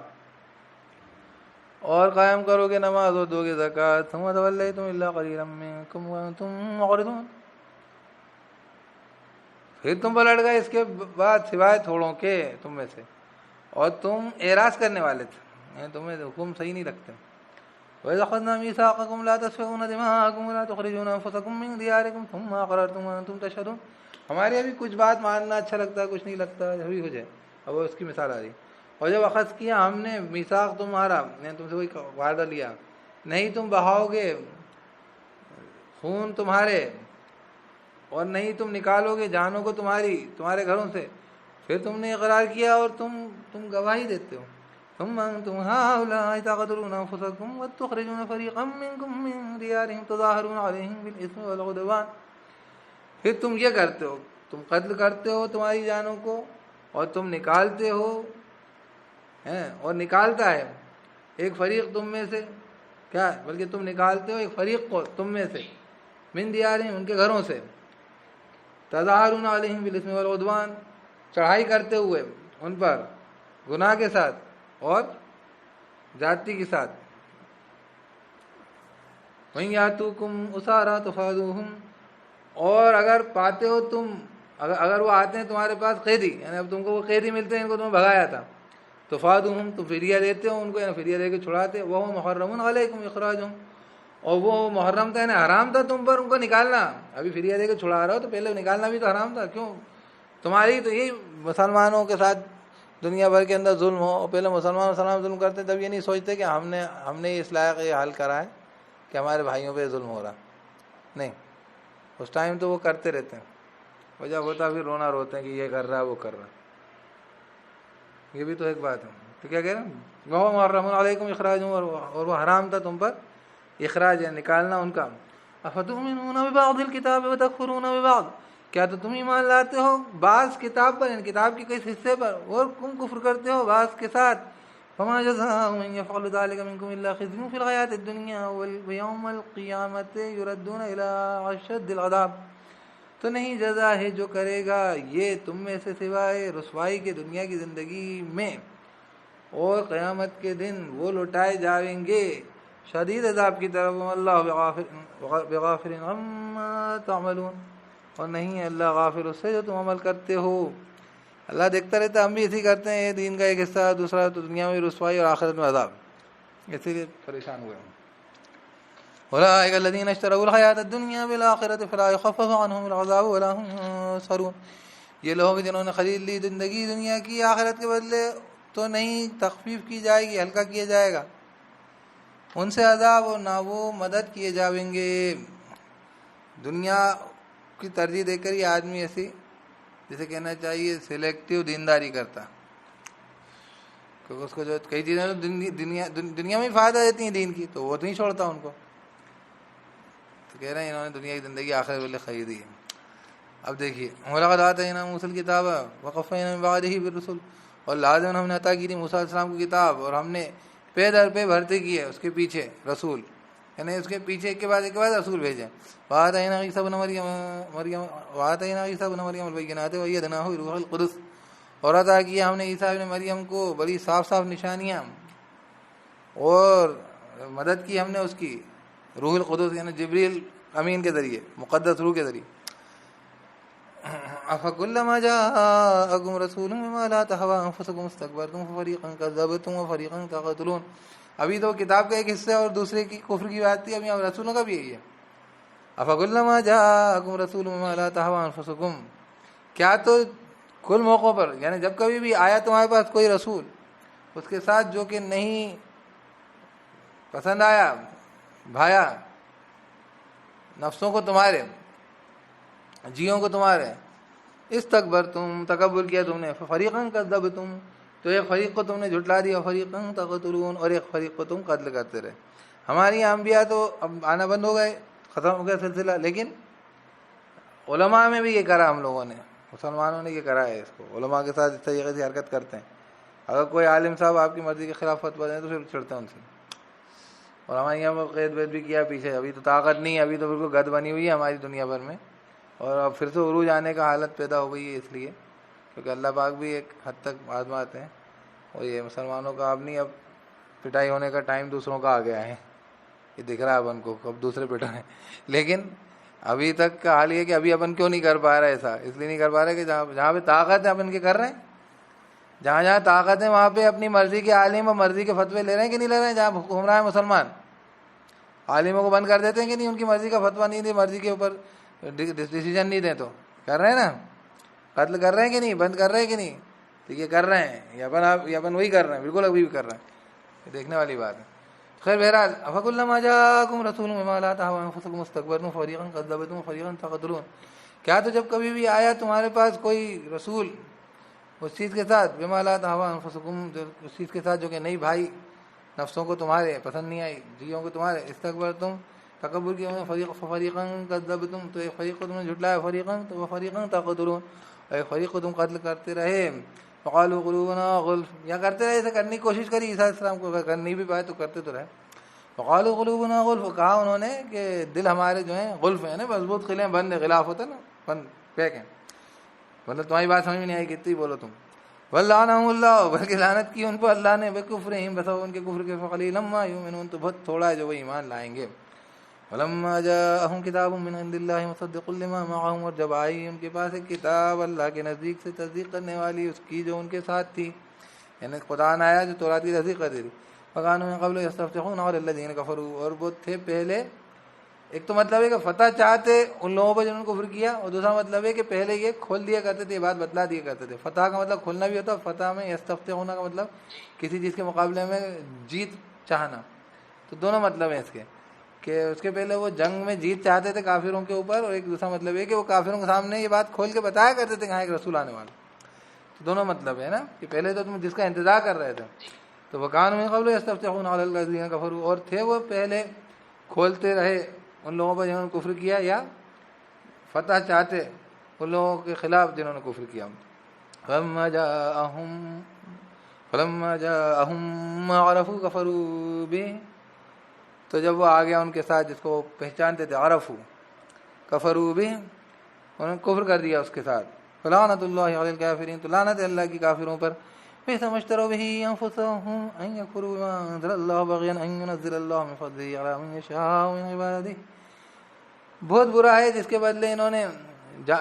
A: اور قائم کرو گے نماز اور دو گے زکوٰۃ، ثم تولیتم الا قلیلا منکم وانتم معرضون، پھر تم پلٹ گئے اس کے بعد سوائے تھوڑوں کے تم میں سے، اور تم اعراض کرنے والے تھے، یعنی تمہیں حکم صحیح نہیں لگتے۔ وَإِذْ أَخَذْنَا مِيثَاقَكُمْ لَا تَسْفِكُونَ دِمَاءَكُمْ وَلَا تُخْرِجُونَ أَنفُسَكُم مِّن دِيَارِكُمْ ثُمَّ أَقْرَرْتُمْ وَأَنتُمْ تَشْهَدُونَ، ہمارے ابھی کچھ بات ماننا اچھا لگتا ہے، کچھ نہیں لگتا، ابھی ہو جائے، اب وہ اس کی مثال آ رہی۔ اور جب اخذ کیا ہم نے میثاق تمہارا، یعنی تم سے کوئی وعدہ لیا، نہیں تم بہاؤ گے خون تمہارے، اور نہیں تم نکالو گے جانوں کو تمہارے گھروں سے، پھر تم نے اقرار کیا اور تم گواہی دیتے ہو، ثم انتم هؤلاء تقتلون انفسكم وتخرجون فريقا منكم من ديارهم تظاهرون عليهم بالاثم والعدوان، پھر تم یہ کرتے ہو، تم قتل کرتے ہو تمہاری جانوں کو، اور تم نکالتے ہو، اور نکالتا ہے ایک فریق تم میں سے، کیا بلکہ تم نکالتے ہو ایک فریق کو تم میں سے، من دیارہم ان کے گھروں سے، تظاہرون علیہم بالاثم والعدوان چڑھائی کرتے ہوئے ان پر گناہ کے ساتھ اور زیادتی کے ساتھ، وَإِن يَأْتُوكُمْ أُسَارَىٰ تُفَادُوهُمْ، اور اگر پاتے ہو تم، اگر وہ آتے ہیں تمہارے پاس قیدی، یعنی اب تم کو وہ قیدی ملتے ہیں، ان کو تمہیں بھگایا تھا، تفادوہم تم فدیہ دیتے ہو ان کو، یعنی فدیہ دے کے چھڑاتے، وَهُوَ مُحَرَّمٌ عَلَيْكُمْ إِخْرَاجُهُمْ، اور وہ محرم تھا، یعنی حرام تھا تم پر ان کو نکالنا، ابھی فدیہ دے کے چھڑا رہا ہو تو پہلے نکالنا بھی تو حرام تھا، کیوں؟ تمہاری تو یہی مسلمانوں کے ساتھ دنیا بھر کے اندر ظلم ہو، اور پہلے مسلمان ظلم کرتے تب یہ نہیں سوچتے کہ ہم نے اس لائق یہ حل کرا ہے کہ ہمارے بھائیوں پہ ظلم ہو رہا، نہیں، اس ٹائم تو وہ کرتے رہتے ہیں، اور جب ہوتا پھر رونا روتے ہیں کہ یہ کر رہا ہے وہ کر رہا ہے، یہ بھی تو ایک بات ہے۔ تو کیا کہہ رہے ہیں، وَهُوَ مُحَرَّمٌ عَلَيْكُمْ إِخْرَاجُهُمْ، اور وہ حرام تھا تم پر اخراج ہے نکالنا ان کا۔ افتؤمنون ببعض الکتاب وتکفرون ببعض، کیا تو تم ایمان لاتے ہو بعض کتاب پر، یعنی کتاب کے کس حصے پر، اور تم کفر کرتے ہو بعض کے ساتھ۔ فما جزاء من يفعل ذلك منكم الا خزي في الحياة الدنيا ويوم القيامة يردون الى اشد العذاب، تو نہیں جزا ہے جو کرے گا یہ تم میں سے سوائے رسوائی کے دنیا کی زندگی میں، اور قیامت کے دن وہ لوٹائے جائیں گے شدید عذاب کی طرف، اللہ بغافل عما تعملون، اور نہیں ہے اللہ غافل اس سے جو تم عمل کرتے ہو، اللہ دیکھتا رہتا، ہم بھی اسی کرتے ہیں، دین کا ایک حصہ، دوسرا تو دنیا میں رسوائی اور آخرت میں عذاب، اسی لیے پریشان ہوئے ہیں۔ اولئک الذین اشتروا الحیاۃ الدنیا بالآخرۃ فلا یخفف عنہم العذاب ولا هم ينصرون، یہ لوگ جنہوں نے خرید لی زندگی دنیا کی آخرت کے بدلے، تو نہیں تخفیف کی جائے گی، ہلکا کیا جائے گا ان سے عذاب، اور نہ وہ مدد کیے جائیں گے۔ دنیا کی ترجیح دے کر یہ آدمی ایسی، جسے کہنا چاہیے سلیکٹیو دینداری کرتا، کیونکہ اس کو جو کئی چیزیں دنیا میں فائدہ دیتی ہیں دین کی، تو وہ نہیں چھوڑتا ان کو، تو کہہ رہے ہیں انہوں نے دنیا کی زندگی آخرت والے خریدی ہے۔ اب دیکھیے، وَلَقَدْ آتَيْنَا مُوسَى الْكِتَابَ وَقَفَّيْنَا مِن بَعْدِهِ بِالرُّسُلِ، اور لازم ہم نے عطا کی تھی موسیٰ علیہ السلام کو کتاب، اور ہم نے پے در پہ بھرتے کیے اس کے پیچھے رسول، یعنی اس کے پیچھے ایک کے بعد رسول بھیجے۔ وَآتَيْنَا عِيسَىٰ ابْنَ مَرْيَمَ الْبَيِّنَاتِ وَأَيَّدْنَاهُ بِروحِ الْقُدُسِ، اور عطا کیا ہم نے عیسیٰ ابن مریم کو بڑی صاف صاف نشانیاں، اور مدد کی ہم نے اس کی روح القدس، یعنی جبریل امین کے ذریعے، مقدس روح کے ذریعے۔ أَفَكُلَّمَا جَاءَكُمْ رَسُولٌ بِمَا لَا تَهْوَىٰ أَنفُسُكُمُ اسْتَكْبَرْتُمْ فَفَرِيقًا كَذَّبْتُمْ وَفَرِيقًا تَقْتُلُونَ، ابھی تو کتاب کا ایک حصہ اور دوسرے کی کفر کی بات تھی، اب یہاں رسولوں کا بھی یہی ہے۔ أَفَكُلَّمَا جَاءَكُمْ رَسُولٌ بِمَا لَا تَهْوَىٰ أَنفُسُكُمْ، کیا تو کل موقعوں پر، یعنی جب کبھی بھی آیا تمہارے پاس کوئی رسول اس کے ساتھ جو کہ نہیں پسند آیا، بھایا نفسوں کو تمہارے، جیوں کو تمہارے، استکبرتم تکبر کیا تم نے، فریقاً کذبتم، تو ایک فریق کو تم نے جھٹلا دیا، فریقاً تقتلون، اور ایک فریق کو تم قتل کرتے رہے۔ ہماری انبیاء تو اب آنا بند ہو گئے، ختم ہو گیا سلسلہ، لیکن علماء میں بھی یہ کرا ہم لوگوں نے، مسلمانوں نے یہ کرا ہے اس کو، علماء کے ساتھ اس طریقے سے حرکت کرتے ہیں. اگر کوئی عالم صاحب آپ کی مرضی کے خلاف فتویٰ دیں تو پھر چڑھتے ہیں ان سے. اور ہمارے یہاں وہ قید وید بھی کیا پیچھے، ابھی تو طاقت نہیں ہے، ابھی تو بالکل گد بنی ہوئی ہے ہماری دنیا بھر میں، اور اب پھر سے عروج آنے کا حالت پیدا ہو گئی ہے، اس لیے کیونکہ اللہ پاک بھی ایک حد تک آزماتے ہیں. اور یہ مسلمانوں کا اب نہیں، اب پٹائی ہونے کا ٹائم دوسروں کا آ گیا ہے، یہ دکھ رہا ہے اپن کو، اب دوسرے پٹائیں. لیکن ابھی تک کا حال یہ ہے کہ ابھی اپن کیوں نہیں کر پا رہے ایسا، اس لیے نہیں کر پا رہے کہ جہاں پہ طاقت ہے اپن کے کر رہے ہیں، جہاں جہاں طاقت ہے وہاں پہ اپنی مرضی کے عالم اور مرضی کے فتوے لے رہے ہیں کہ نہیں لے رہے ہیں. جہاں گمراہ ہے مسلمان، عالموں کو بند کر دیتے ہیں کہ نہیں، ان کی مرضی کا فتویٰ نہیں دے، مرضی کے اوپر ڈیسیجن نہیں دیں، تو کر رہے ہیں نا، قتل کر رہے ہیں کہ نہیں، بند کر رہے ہیں کہ نہیں. تو یہ کر رہے ہیں، یہ اپن وہی کر رہے ہیں، بالکل ابھی بھی کر رہے ہیں، یہ دیکھنے والی بات ہے. خیر بہرحال، فَكُلَّمَا جَاءَكُمْ رَسُولٌ بِمَا لَا تَهْوَىٰ أَنفُسُكُمُ اسْتَكْبَرْتُمْ فَرِيقًا كَذَّبْتُمْ وَفَرِيقًا تَقْتُلُونَ. کیا تو جب کبھی بھی آیا تمہارے پاس کوئی رسول اس چیز کے ساتھ، بِمَا لَا تَهْوَىٰ أَنفُسُكُمْ، اس چیز کے ساتھ جو کہ نہیں بھائی نفسوں کو تمہارے پسند نہیں آئی، جیوں کو تمہارے، استکبرتم تکبر کیا، فریقاً کذبتم، تو ایک فریق کو تم نے جھٹلایا، فریقاً تو فریقاً تقتلون، ایک فریق کو تم قتل کرتے رہے. فقالوا قلوبنا غلف، یا کرتے رہے، اسے کرنے کی کوشش کری عیسیٰ علیہ السلام کو، اگر کر نہیں بھی پائے تو کرتے تو رہے. فقالوا قلوبنا غلف، کہا انہوں نے کہ دل ہمارے جو ہیں غلف ہیں نا، مضبوط قلعے بند، غلاف ہوتا ہے نا، بند پیک ہیں، مطلب تمہاری بات سمجھ میں نہیں آئی کتنی بولو تم. وَلَعَنَهُمُ اللَّهُ، بلکہ لعنت کی ان پر اللہ نے، بِكُفْرِهِمْ، بس ان کے کفر کے، فَقَلِيلًا مَا يُؤْمِنُونَ، تو بہت تھوڑا ہے جو وہ ایمان لائیں گے. وَلَمَّا جَاءَهُمْ كِتَابٌ مِّنْ عِندِ اللَّهِ مُصَدِّقٌ لِّمَا مَعَهُمْ، اور جب آئی ان کے پاس ایک کتاب اللہ کے نزدیک سے تصدیق کرنے والی اس کی جو ان کے ساتھ تھی، یعنی قرآن آیا جو تورات کی تصدیق کرتی تھی. فَكَانُوا مِن قَبْلُ يَسْتَفْتِحُونَ عَلَى الَّذِينَ كَفَرُوا، اور وہ تھے پہلے، ایک تو مطلب ہے کہ فتح چاہتے ان لوگوں پر جنہوں نے کفر کیا، اور دوسرا مطلب ہے کہ پہلے یہ کھول دیا کرتے تھے، یہ بات بتلا دیا کرتے تھے. فتح کا مطلب کھولنا بھی ہوتا ہے، فتح میں یستفتحون کا مطلب کسی چیز کے مقابلے میں جیت چاہنا. تو دونوں مطلب ہیں اس کے، کہ اس کے پہلے وہ جنگ میں جیت چاہتے تھے کافروں کے اوپر، اور ایک دوسرا مطلب ہے کہ وہ کافروں کے سامنے یہ بات کھول کے بتایا کرتے تھے کہ ہاں ایک رسول آنے والا. تو دونوں مطلب ہے نا، کہ پہلے تو تم جس کا انتظار کر رہے تھے. تو وَكَانُوا مِن قَبْلُ يَسْتَفْتِحُونَ عَلَى الَّذِينَ كَفَرُوا، اور تھے وہ پہلے کھولتے رہے ان لوگوں پر جنہوں نے کفر کیا، یا فتح چاہتے ان لوگوں کے خلاف جنہوں نے کفر کیا. فَلَمَّا جَاءَهُم مَّا عَرَفُوا كَفَرُوا بِهِ، تو جب وہ آ گیا ان کے ساتھ جس کو وہ پہچانتے تھے، عرفو کفروا بِهِ، انہوں نے کفر کر دیا اس کے ساتھ. فَلَعْنَةُ اللَّهِ عَلَى الْكَافِرِينَ، تو لعنت ہے اللہ کی کافروں پر. بئس ما اشتروا به أنفسهم أن يكفروا بما أنزل الله بغيا أن ينزل الله من فضله على من يشاء من عباده. بہت برا ہے جس کے بدلے انہوں نے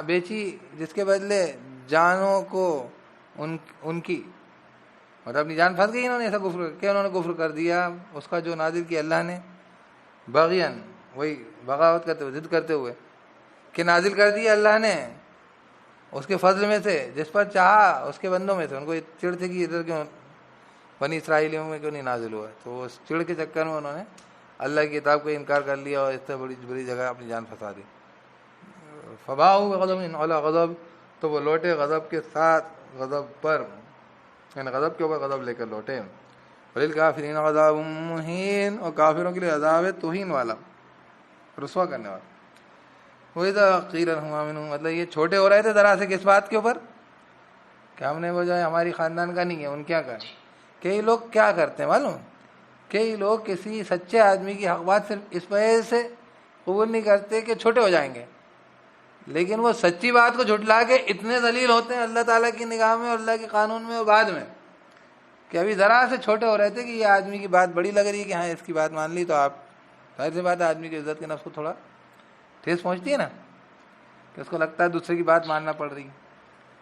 A: بیچی، جس کے بدلے جانوں کو ان کی، مطلب اپنی جان پھنس گئی انہوں نے ایسا کفر کہ انہوں نے کفر کر دیا اس کا جو نازل کیا اللہ نے، بغین، وہی بغاوت کرتے ہوئے، ضد کرتے ہوئے، کہ نازل کر دیا اللہ نے اس کے فضل میں سے جس پر چاہا اس کے بندوں میں سے. ان کو چڑ تھی کہ ادھر کیوں بنی اسرائیلیوں میں کیوں نہیں نازل ہوا، تو اس چڑ کے چکر میں انہوں نے اللہ کی کتاب کو انکار کر لیا اور اس سے بڑی جگہ اپنی جان پھنسا دی. فباؤوا بغضب علی غضب، تو وہ لوٹے غضب کے ساتھ غضب پر، یعنی غضب کے اوپر غضب لے کر لوٹے. وللکافرین عذاب مہین، اور کافروں کے لیے عذاب ہے توہین والا، رسوا کرنے والا. وَإِذَا قِيلَ لَهُمْ آمِنُوا، مطلب یہ چھوٹے ہو رہے تھے ذرا سے کس بات کے اوپر، کہ ہم نے وہ جو ہے ہماری خاندان کا نہیں ہے، ان کیا کریں. کئی لوگ کیا کرتے ہیں معلوم، کئی لوگ کسی سچے آدمی کی حق بات صرف اس وجہ سے قبول نہیں کرتے کہ چھوٹے ہو جائیں گے، لیکن وہ سچی بات کو جھٹلا کے اتنے ذلیل ہوتے ہیں اللہ تعالیٰ کی نگاہ میں اور اللہ کے قانون میں اور بعد میں، کہ ابھی ذرا سے چھوٹے ہو رہے تھے کہ یہ آدمی کی بات بڑی لگ رہی ہے کہ ہاں اس کی بات مان لی، تو آپ ظاہر سی بات ہے آدمی کی عزت کے نفس کو تھوڑا ٹھیس پہنچتی ہے نا، کہ اس کو لگتا ہے دوسرے کی بات ماننا پڑ رہی،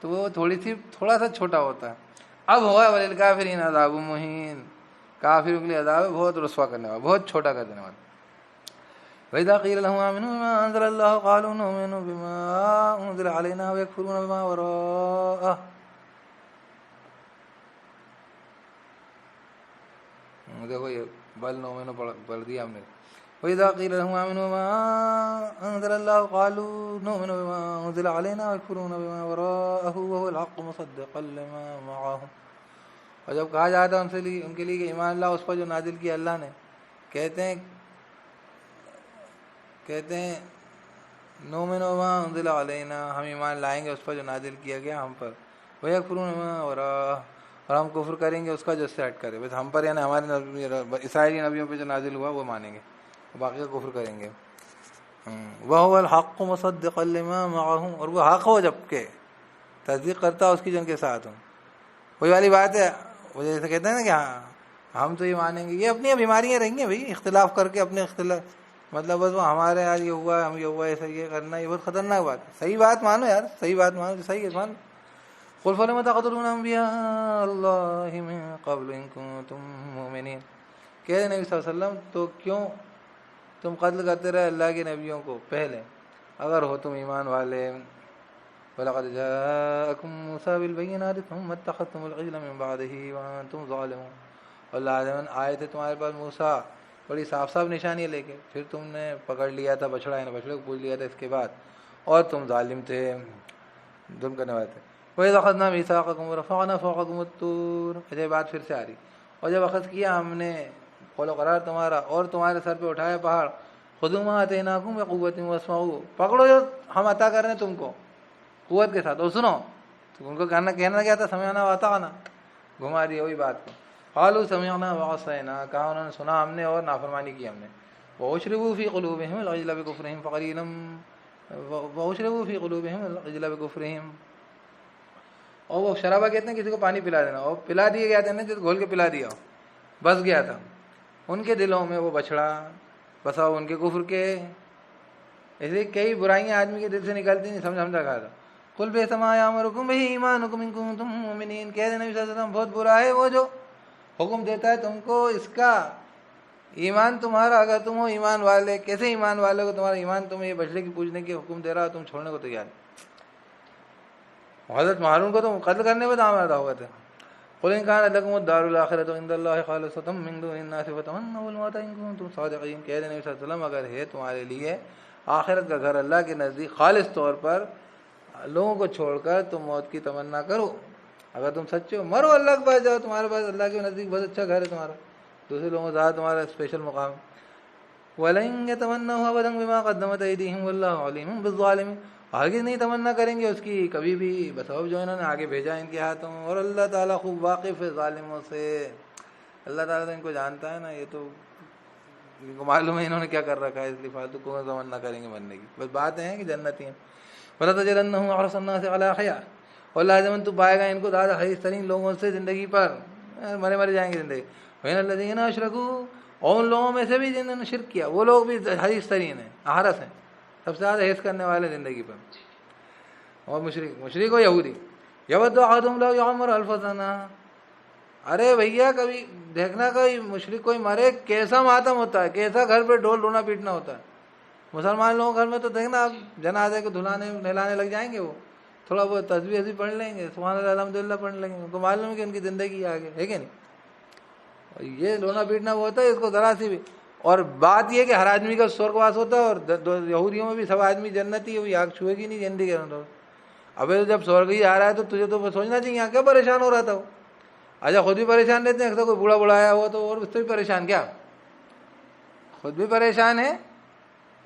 A: تو وہ تھوڑا سا چھوٹا ہوتا ہے. اب ہوا وللکافرین عذاب مہین، کافروں کے لیے عذاب ہے بہت رسوا کرنے والا، بہت چھوٹا کر دینے والا. وَإِذَا قِيلَ لَهُمْ آمِنُوا بِمَا أَنزَلَ اللَّهُ قَالُوا نُؤْمِنُ بِمَا أُنزِلَ عَلَيْنَا وَيَكْفُرُونَ بِمَا وَرَاءَهُ. دیکھو یہ بل نؤمن پڑھ دیا ہم نے. وَإِذَا قِيلَ لَهُمْ آمِنُوا بِمَا أَنزَلَ اللَّهُ قَالُوا نُؤْمِنُ بِمَا أُنزِلَ عَلَيْنَا وَيَكْفُرُونَ بِمَا وَرَاءَهُ وَهُوَ الْحَقُّ مُصَدِّقًا لِمَا مَعَهُمْ. اور جب کہا جاتا ہے ان کے لیے کہ ایمان لاؤ اس پر جو نازل کیا اللہ نے، کہتے ہیں نؤمن بما انزل علینا، ہم ایمان لائیں گے اس پر جو نازل کیا گیا ہم پر، ویکفرون بما وراءہ، اور ہم کفر کریں گے اس کا جو اس سے ہٹ کرے، بس ہم پر یعنی ہمارے اسرائیلی نبیوں پہ جو نازل ہوا وہ مانیں گے، باقی کا کفر کریں گے۔ وَهُوَ الْحَقُّ مُصَدِّقًا لِمَا مَعَهُمْ، اور وہ حق ہو جب کہ تصدیق کرتا اس کی جو ان کے ساتھ ہوں۔ وہی والی بات ہے، وہ جیسے کہتے ہیں نا کہ ہاں ہم تو یہ مانیں گے، یہ اپنی بیماریاں رہیں گی بھائی، اختلاف کر کے اپنے اختلاف، مطلب بس وہ ہمارے یار یہ ہوا ہم یہ ہوا ایسا یہ کرنا، یہ بہت خطرناک بات ہے۔ صحیح بات مانو یار، صحیح بات مانو، صحیح ہے مان۔ قُلْ فَلِمَ تَقْتُلُونَ أَنْبِيَاءَ اللَّهِ مِن قَبْلُ إِن كُنتُم مُؤْمِنِينَ، کہ نبی صلی اللہ علیہ وسلم تو کیوں تم قتل کرتے رہے اللہ کے نبیوں کو پہلے اگر ہو تم ایمان والے۔ وَلَقَدْ جَاءَكُم مُوسَىٰ بِالْبَيِّنَاتِ ثُمَّ اتَّخَذْتُمُ الْعِجْلَ مِن بَعْدِهِ وَأَنتُمْ ظَالِمُونَ، اور لازماً آئے تھے تمہارے پاس موسیٰ بڑی صاف صاف نشانیاں لے کے، پھر تم نے پکڑ لیا تھا بچڑا، یعنی بچڑے کو پوچھ لیا تھا اس کے بعد، اور تم ظالم تھے، ظلم کرنے والے تھے۔ وَإِذْ أَخَذْنَا مِيثَاقَكُمْ وَرَفَعْنَا فَوْقَكُمُ الطُّورَ، یہ بات پھر سے آ رہی، اور جب اخذ کیا ہم نے قول و قرار تمہارا اور تمہارے سر پہ اٹھایا پہاڑ، خُذُوا مَا آتَيْنَاكُمْ بِقُوَّةٍ وَاسْمَعُوا، پکڑو جو ہم عطا کر رہے ہیں تم کو قوت کے ساتھ، اور سنو۔ تو ان کو کہنا کیا تھا، سمعنا وَأَطَعْنَا، گھما دیا وہی بات کو۔ قالوا سمعنا وعصينا، کہا انہوں نے سنا ہم نے اور نافرمانی کی ہم نے۔ وَأُشْرِبُوا فِي قُلُوبِهِمُ الْعِجْلَ بِكُفْرِهِمْ فَقَلِيلًا وَأُشْرِبُوا فِي قُلُوبِهِمُ الْعِجْلَ بِكُفْرِهِمْ، اور وہ شرابہ کہتے ہیں کسی کو پانی پلا دینا، اور پلا دیے گیا تھا نا، جس گھول کے پلا دیا بس گیا تھا ان کے دلوں میں وہ بچڑا، بسا ان کے کفر کے، ایسے کئی برائیاں آدمی کے دل سے نکلتی نہیں، سمجھا کہا تھا۔ قُلْ بِئْسَ مَا يَأْمُرُكُم بِهِ إِيمَانُكُمْ إِن كُنتُم مُؤْمِنِينَ، کہہ دے نبی صلی اللہ علیہ وسلم بہت برا ہے وہ جو حکم دیتا ہے تم کو اس کا، ایمان تمہارا اگر تم ہو ایمان والے، کیسے ایمان والے کو تمہارا ایمان تمہیں یہ بچڑے کی پوجنے کے حکم دے رہا، تم چھوڑنے کو تیار نہیں۔ حضرت ہارون کو تو قتل کرنے پہ دام آتا ہوا تھا۔ قُلْ إِن كَانَتْ لَكُمُ الدَّارُ الْآخِرَةُ عِندَ اللَّهِ خَالِصَةً مِّن دُونِ النَّاسِ فَتَمَنَّوُا الْمَوْتَ إِن كُنتُمْ صَادِقِينَ، کہہ دے نبی صلی اللہ علیہ وسلم اگر ہے تمہارے لیے آخرت کا گھر اللہ کے نزدیک خالص طور پر لوگوں کو چھوڑ کر تم موت کی تمنا کرو، اگر تم سچے ہو مرو، اللہ کے پاس جاؤ، تمہارے پاس اللہ کے نزدیک بہت اچھا گھر ہے تمہارا، دوسرے لوگوں سے زیادہ تمہارا اسپیشل مقام۔ وَلَن يَتَمَنَّوْهُ أَبَدًا بِمَا قَدَّمَتْ أَيْدِيهِمْ وَاللَّهُ عَلِيمٌ بِالظَّالِمِينَ، ہرگز نہیں تمنا کریں گے اس کی کبھی بھی، بسبب جو انہوں نے آگے بھیجا ان کے ہاتھوں، اور اللہ تعالیٰ خوب واقف ہے ظالموں سے، اللہ تعالیٰ تو ان کو جانتا ہے نا، یہ تو ان کو معلوم ہے انہوں نے کیا کر رکھا ہے، اس لیے فالتو کو تمنا کریں گے مرنے کی، بس بات ہے کہ جنتی ہیں۔ وَلَتَجِدَنَّهُمْ أَحْرَصَ النَّاسِ عَلَىٰ حَيَاةٍ، اور لازماً تو پائے گا ان کو زیادہ حریص ترین لوگوں سے زندگی پر، مرے جائیں گے زندگی۔ وَإِنَّ الَّذِينَ أَشْرَكُوا، اور ان لوگوں میں سے بھی جنہوں نے شرک کیا وہ لوگ بھی حریص ترین ہیں، احرص ہیں، سب سے زیادہ حرص کرنے والے زندگی پر۔ اور مشرک و یہودی، یود احدہم لو یعمر الف سنہ، ارے بھیا کبھی دیکھنا کوئی مشرک کوئی مرے کیسا ماتم ہوتا ہے، کیسا گھر پہ ڈھول رونا پیٹنا ہوتا ہے۔ مسلمان لوگوں کے گھر میں تو دیکھنا آپ جنازے کو دھلانے نہلانے لگ جائیں گے، وہ تھوڑا بہت تسبیح ایسی پڑھ لیں گے، سبحان اللہ الحمدللہ پڑھ لیں گے، ان کو معلوم ہے کہ ان کی زندگی آگے ہے کہ نہیں۔ اور یہ رونا پیٹنا وہ ہوتا ہے اس کو ذرا سی بھی، اور بات یہ کہ ہر آدمی کا سورگواس ہوتا ہے، اور یہودیوں میں بھی سب آدمی جنتی ہے، وہ آگ چھوئے گی نہیں زندگی کے اندر۔ ابھی تو جب سورگ ہی آ رہا ہے تو تجھے تو سوچنا چاہیے یہاں کیا پریشان ہو رہا تھا وہ، اچھا خود بھی پریشان رہتے ہیں، اکثر کوئی بوڑھا بوڑھا آیا ہوا تو اور اس سے بھی پریشان، کیا خود بھی پریشان ہے،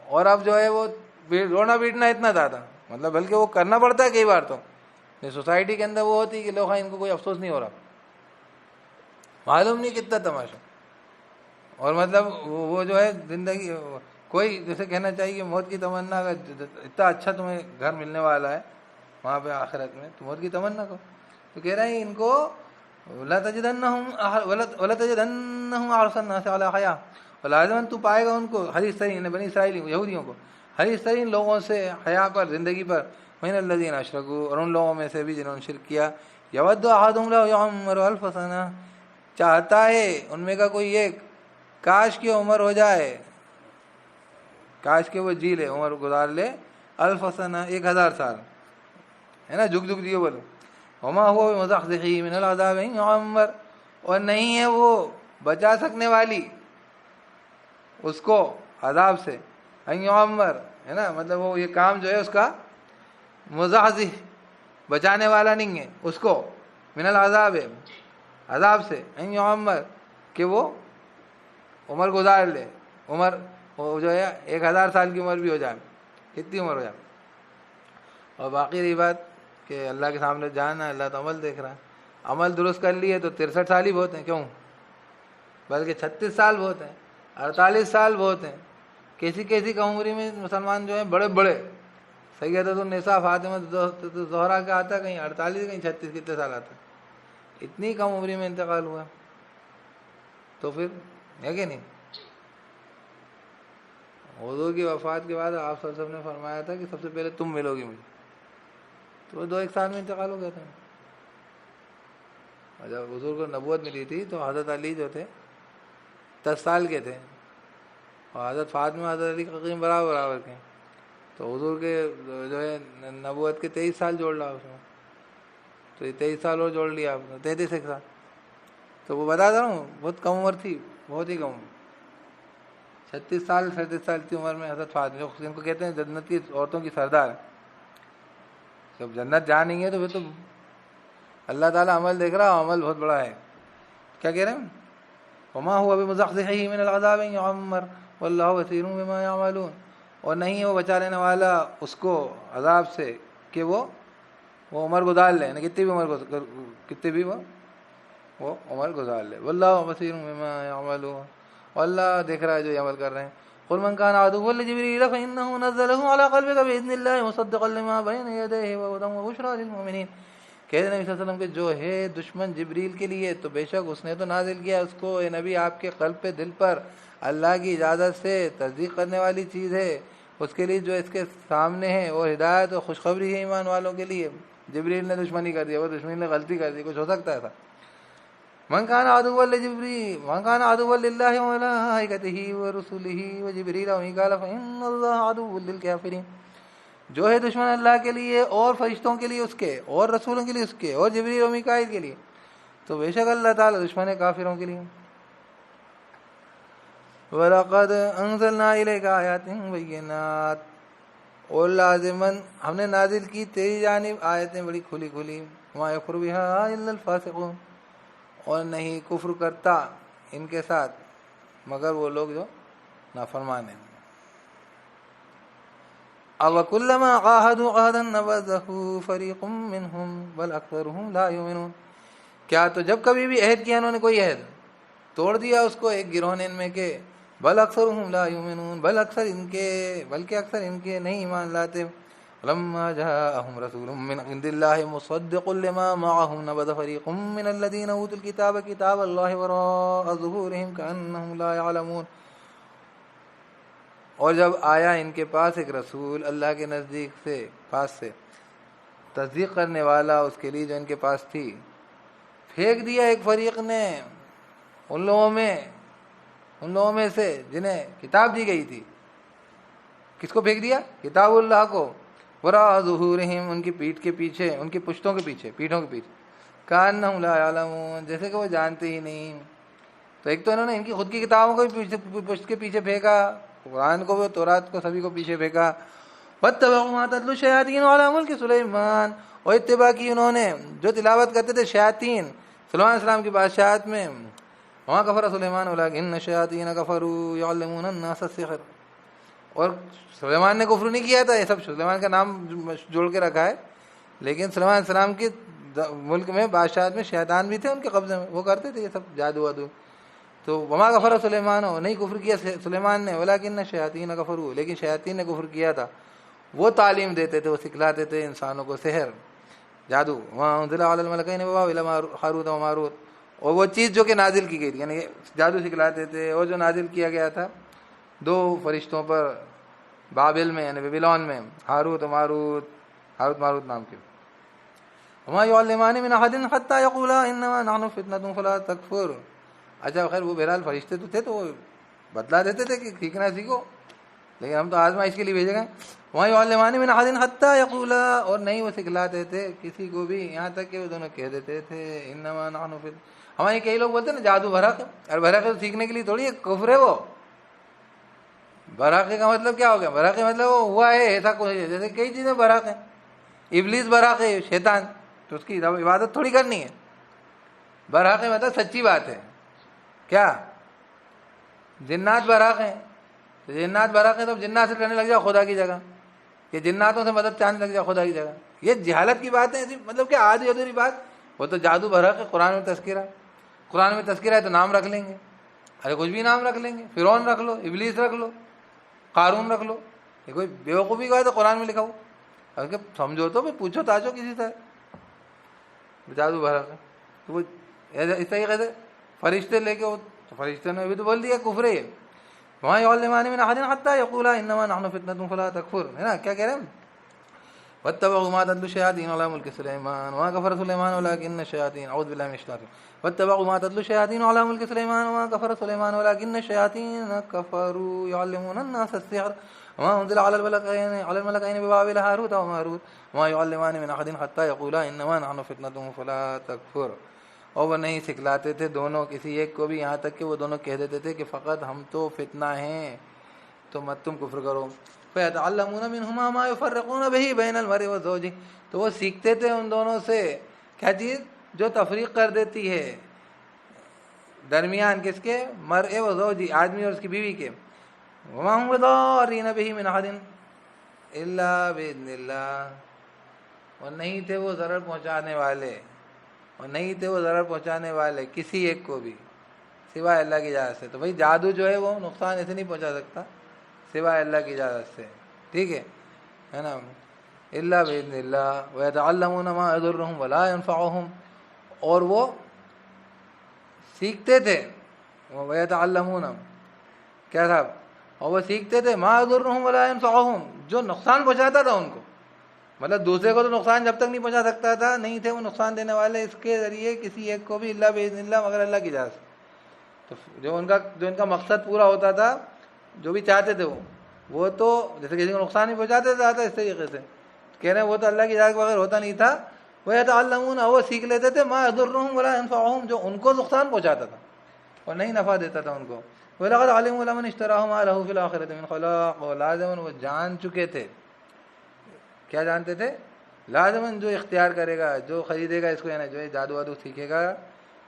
A: اور اب جو ہے وہ رونا پیٹنا اتنا زیادہ، مطلب بلکہ وہ کرنا پڑتا ہے کئی بار تو سوسائٹی کے اندر وہ ہوتی ہے کہ لوگ ان کو کوئی افسوس نہیں ہو رہا، معلوم نہیں کتنا تماشا، اور مطلب وہ جو ہے زندگی کوئی جیسے کہنا چاہیے کہ موت کی تمنا، اتنا اچھا تمہیں گھر ملنے والا ہے وہاں پہ آخرت میں، تو موت کی تمنا کرو۔ تو کہہ رہے ہیں ان کو وَلَتَجِدَنَّهُمْ أَحْرَصَ النَّاسِ عَلَىٰ حَيَاةٍ، اور لازماً تو پائے گا ان کو حریص ترین بنی اسرائیلی یہودیوں کو حریص ترین لوگوں سے حیا پر، زندگی پر۔ وَإِنَّ الَّذِينَ أَشْرَكُوا، اور ان لوگوں میں سے بھی جنہوں نے شرک کیا، يَوَدُّ أَحَدُهُمْ لَوْ يُعَمَّرُ أَلْفَ سَنَةٍ، چاہتا ہے ان میں کا کوئی ایک کاش کی عمر ہو جائے، کاش کے وہ جی لے، عمر گزار لے، الف سنہ 1000 سال، ہے نا، جھک جھک دیو بولو۔ وما هو بمزحزحه من العذاب ان يعمر، اور نہیں ہے وہ بچا سکنے والی اس کو عذاب سے، ان يعمر ہے نا، مطلب وہ یہ کام جو ہے اس کا مزحزح بچانے والا نہیں ہے اس کو، من العذاب عذاب سے، ان يعمر کہ وہ عمر گزار لے، عمر جو ہے 1000 سال کی عمر بھی ہو جائے، کتنی عمر ہو جائے. اور باقی رہی بات کہ اللہ کے سامنے جانا ہے، اللہ تو عمل دیکھ رہا ہے. عمل درست کر لیے تو 63 سال ہی بہت ہیں، کیوں بلکہ 36 سال بہت ہیں، 48 سال بہت ہیں. کسی کسی کم عمری میں مسلمان جو ہیں بڑے بڑے، سیدۃ النساء فاطمہ زہرا کا آتا ہے کہیں 48 کہیں 36، کتنے سال آتا ہے، اتنی کم عمری میں انتقال ہوا. تو پھر ہے کہ نہیں. حضور کی وفات کے بعد آپ صلی اللہ علیہ وسلم نے فرمایا تھا کہ سب سے پہلے تم ملو گی مجھے، تو 2-1 سال میں انتقال ہو گیا تھا. اور جب حضور کو نبوت ملی تھی تو حضرت علی جو تھے 10 سال کے تھے، اور حضرت فاطمہ حضرت علی تقریباً برابر کے. تو حضور کے جو ہے نبوت کے 23 سال جوڑ لا اس میں، تو یہ 23 سال اور جوڑ لیا آپ نے، 33 سال. تو وہ بتا رہا ہوں بہت کم عمر تھی، بہت ہی کم عمر. 36 سال 37 سال کی عمر میں حضرت فاطمہ، جن کو کہتے ہیں جنت کی عورتوں کی سردار. جب جنت جا نہیں ہے تو پھر تو اللہ تعالیٰ عمل دیکھ رہا، عمل بہت بڑا ہے. کیا کہہ رہے ہیں؟ وما هو بمزحزحه من العذاب ان يعمر والله بصير بما يعملون. اور نہیں ہے وہ بچا لینے والا اس کو عذاب سے کہ وہ عمر گزار لے، یعنی کتنی بھی وہ عمر گزار لے. واللہ بصیر بما يعملون، اللہ دیکھ رہا ہے جو یہ عمل کر رہے ہیں. قل من كان عدوا لجبريل فإنه نزله على قلبك بإذن الله مصدقا لما بين يديه وهدى وبشرى للمؤمنين. کہہ نبی صلی اللہ علیہ وسلم کہ جو ہے دشمن جبریل کے لیے، تو بے شک اس نے تو نازل کیا اس کو اے نبی آپ کے قلب پہ، دل پر، اللہ کی اجازت سے، تصدیق کرنے والی چیز ہے اس کے لیے جو اس کے سامنے ہے، اور ہدایت اور خوشخبری ہے ایمان والوں کے لیے. جبریل نے دشمنی کر دیا، وہ دشمن نے غلطی کر دی، کچھ ہو سکتا ہے تھا. من كان عدوا لجبريل من كان عدوا لله وملائكته ورسله وجبريل وميكال فإن الله عدو للكافرين. جو ہے دشمن اللہ کے لیے اور فرشتوں کے لیے اس کے، اور رسولوں کے لیے اس کے، اور جبریل و میکائیل کے لیے، تو بے شک اللہ تعالیٰ دشمن ہے کافروں کے لیے. وَلَقَدْ أَنزَلْنَا إِلَيْكَ آيَاتٍ بَيِّنَاتٍ، اور لازماً ہم نے نازل کی تیری جانب آیتیں بڑی کھلی کھلی. وَمَا يَكْفُرُ بِهَا إِلَّا الْفَاسِقُونَ، اور نہیں کفر کرتا ان کے ساتھ مگر وہ لوگ جو نافرمان ہیں. أَوَكُلَّمَا عَاهَدُوا عَهْدًا نَبَذَهُ فَرِيقٌ مِّنْهُمْ بَلْ أَكْثَرُهُمْ لَا يُؤْمِنُونَ. کیا تو جب کبھی بھی عہد کیا انہوں نے کوئی عہد توڑ دیا اس کو ایک گروہ نے ان میں کے، بل اکثرهم لا يؤمنون، بلکہ اکثر ان کے نہیں ایمان لاتے. لما جاءهم رسول من عند الله مصدق لما معهم نبذ فريق من الذين اوتوا الكتاب كتاب الله وراء ظهورهم كأنهم لا يعلمون. اور جب آیا ان کے پاس ایک رسول اللہ کے نزدیک سے، پاس سے، تصدیق کرنے والا اس کے لیے جو ان کے پاس تھی، پھینک دیا ایک فریق نے ان لوگوں میں سے جنہیں کتاب دی گئی تھی. کس کو پھینک دیا؟ کتاب اللہ کو. وراء ظہورہم، ان کی پیٹھ کے پیچھے، ان کی پشتوں کے پیچھے، پیٹھوں کے پیچھے. کأنہم لا یعلمون، جیسے کہ وہ جانتے ہی نہیں. تو ایک تو انہوں نے ان کی خود کی کتابوں کو بھی پشت کے پیچھے پھینکا، قرآن کو بھی، تورات کو، سبھی کو پیچھے پھینکا. واتبعوا ما تتلو الشیاطین علی ملک سلیمان، اور اتباع کی انہوں نے جو تلاوت کرتے تھے شیاطین سلیمان علیہ السلام کی بادشاہت میں. وما کفر سلیمان ولکن الشیاطین کفروا یعلمون الناس السحر، اور سلیمان نے کفر نہیں کیا تھا. یہ سب سلیمان کا نام جوڑ کے رکھا ہے، لیکن سلیمان علیہ السلام کے ملک میں، بادشاہت میں شیطان بھی تھے ان کے قبضے میں، وہ کرتے تھے یہ سب جادو وادو. تو وما کفر سلیمان، نہیں کفر کیا سلیمان نے، ولکن الشیاطین کفروا، لیکن شیاطین نے کفر کیا تھا. وہ تعلیم دیتے تھے، وہ سکھلاتے تھے انسانوں کو سحر، جادو. وما انزل علی الملکین ببابل ہاروت و ماروت، اور وہ چیز جو کہ نازل کی گئی تھی، یعنی جادو سکھلاتے تھے. اور جو نازل کیا گیا تھا 2 فرشتوں پر بابل میں، یعنی بیبیلون میں، ہاروت ماروت نام کے. وما يعلمان من احد حتى يقولا انما نحن فتنة فلا تكفر. اچھا خیر، وہ بہرحال فرشتے تو تھے، تو وہ بتلا دیتے تھے کہ سیکھنا سیکھو، لیکن ہم تو آزمائش کے لیے بھیجے گئے. وما يعلمان من احد حتى يقولا، اور نہیں وہ سکھلاتے تھے کسی کو بھی، یہاں تک کہ وہ دونوں کہہ دیتے تھے انما نحن فتنة. ہمارے کئی لوگ بولتے ہیں نا جادو برق، اور برق تو سیکھنے کے لیے تھوڑی ہے، کفر ہے وہ. براقے کا مطلب کیا ہو گیا؟ براقے مطلب وہ ہوا ہے ایسا کچھ، جیسے کئی چیزیں براق ہیں. ابلیس براق ہے، شیطان، تو اس کی عبادت تھوڑی کرنی ہے. براقے مطلب سچی بات ہے. کیا جنات براق ہیں؟ تو جنات براق ہیں تو جنات سے کرنے لگ جاؤ خدا کی جگہ. کہ جناتوں سے مدد چاہنے لگ جائے خدا کی جگہ. یہ جہالت کی بات ہے ایسی، مطلب کہ آدھی ادھوری بات. وہ تو جادو بھرا ہے. قرآن میں تذکرہ، قرآن میں تذکرہ ہے تو نام رکھ لیں گے. ارے کچھ بھی نام رکھ لیں گے. فرعون رکھ لو، ابلیس رکھ لو، قارون رکھ لو. یہ کوئی بیوقوفی کا ہے تو قرآن میں لکھا ہو. اگر سمجھو تو پھر پوچھو تاچو کسی سے. جادو بھرا ہے تو وہ اس طریقے سے فرشتے لے کے تو فرشتے نے بھی تو بول دیا کفر ہے. وہاں یعلمان من احد حتى يقولا انما نحن فتنة فلا تکفر، ہے نا. کیا کہہ رہے ہیں؟ واتبعوا ما تتلو الشياطين على ملك سليمان وما كفر سليمان ولكن الشياطين اعوذ بالله من الشيطان واتبعوا ما تتلو الشياطين على ملك سليمان وما كفر سليمان ولكن الشياطين كفروا يعلمون الناس السحر وما انزل على الملكين ببابل هاروت وماروت وما يعلمان من احد حتى يقولا انما نحن فتنة فلا تکفر. اور وہ نہیں سکھلاتے تھے دونوں کسی ایک کو بھی، یہاں تک کہ وہ دونوں کہہ دیتے تھے کہ فقط ہم تو فتنہ ہیں تو مت تم کفر کرو. فَيَتَعَلَّمُونَ مِنْهُمَا مَا يُفَرِّقُونَ بِهِ بَيْنَ الْمَرْءِ وَزَوْجِهِ. تو وہ سیکھتے تھے ان دونوں سے کیا چیز جو تفریق کر دیتی ہے درمیان کس کے؟ مرء و زوجی، آدمی اور اس کی بیوی کے. وَمَا هُمْ بِضَارِّينَ بِهِ مِنْ أَحَدٍ إِلَّا بِإِذْنِ اللَّهِ. اور نہیں تھے وہ ضرر پہنچانے والے، اور نہیں تھے وہ ضرر پہنچانے والے کسی ایک کو بھی سوائے اللہ کی اجازت سے. تو بھائی جادو جو ہے وہ نقصان ایسے نہیں پہنچا سکتا سوائے اللہ کی اجازت سے. ٹھیک ہے نا. الا باذن اللہ. ويتعلمون ما يضرهم ولا ينفعهم. اور وہ سیکھتے تھے ويتعلمون کیا تھا، اور وہ سیکھتے تھے ما يضرهم ولا ينفعهم، جو نقصان پہنچاتا تھا ان کو. مطلب دوسرے کو تو نقصان جب تک نہیں پہنچا سکتا تھا، نہیں تھے وہ نقصان دینے والے اس کے ذریعے کسی ایک کو بھی الا باذن اللہ، مگر اللہ کی اجازت سے. تو جو ان کا مقصد پورا ہوتا تھا، جو بھی چاہتے تھے وہ تو جیسے کسی کو نقصان نہیں پہنچاتے تھے اس طریقے سے کہہ رہے ہیں وہ تو اللہ کی اجازت کے بغیر ہوتا نہیں تھا. وَيَتَعَلَّمُونَ، وہ سیکھ لیتے تھے ما يَضُرُّهُمْ وَلَا يَنفَعُهُمْ، جو ان کو نقصان پہنچاتا تھا اور نہیں نفع دیتا تھا ان کو. وَلَقَدْ عَلِمُوا لَمَنِ اشْتَرَاهُ مَا لَهُ فِي الْآخِرَةِ مِنْ خَلَاقٍ. اور لازماً وہ جان چکے تھے. کیا جانتے تھے؟ لازماً جو اختیار کرے گا، جو خریدے گا اس کو، یعنی جو جادو وادو سیکھے گا،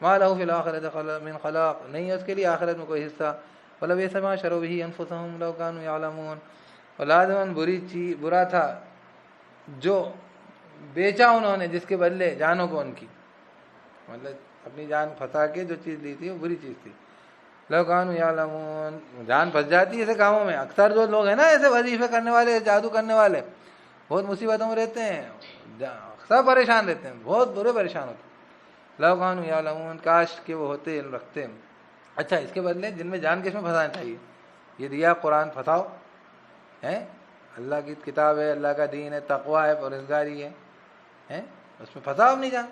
A: ما لَهُ فِي الْآخِرَةِ مِنْ خَلَاقٍ، نہیں ہے اس کے لیے آخرت میں کوئی حصہ. وَلَبِئْسَ مَا شَرَوْا بِهِ أَنفُسَهُمْ لَوْ كَانُوا يَعْلَمُونَ. اور لازماً برا تھا جو بیچا انہوں نے، جس کے بدلے جانوں کو ان کی، مطلب اپنی جان پھنسا کے جو چیز لی تھی وہ بری چیز تھی. لَوْ كَانُوا يَعْلَمُونَ. جان پھنس جاتی ہے ایسے کاموں میں. اکثر جو لوگ ہیں نا ایسے وظیفے کرنے والے، جادو کرنے والے، بہت مصیبتوں میں رہتے ہیں، سب پریشان رہتے ہیں، بہت برے پریشان ہوتے ہیں. لَوْ كَانُوا يَعْلَمُونَ، کاش کہ وہ ہوتے، علم رکھتے. اچھا اس کے بدلے جن میں جان کس میں پھنسانا چاہیے؟ یہ دیا قرآن، پھنساؤ ہے، اللہ کی کتاب ہے، اللہ کا دین ہے، تقویٰ ہے، پرہیزگاری ہے، اس میں پھنساؤ اپنی جان.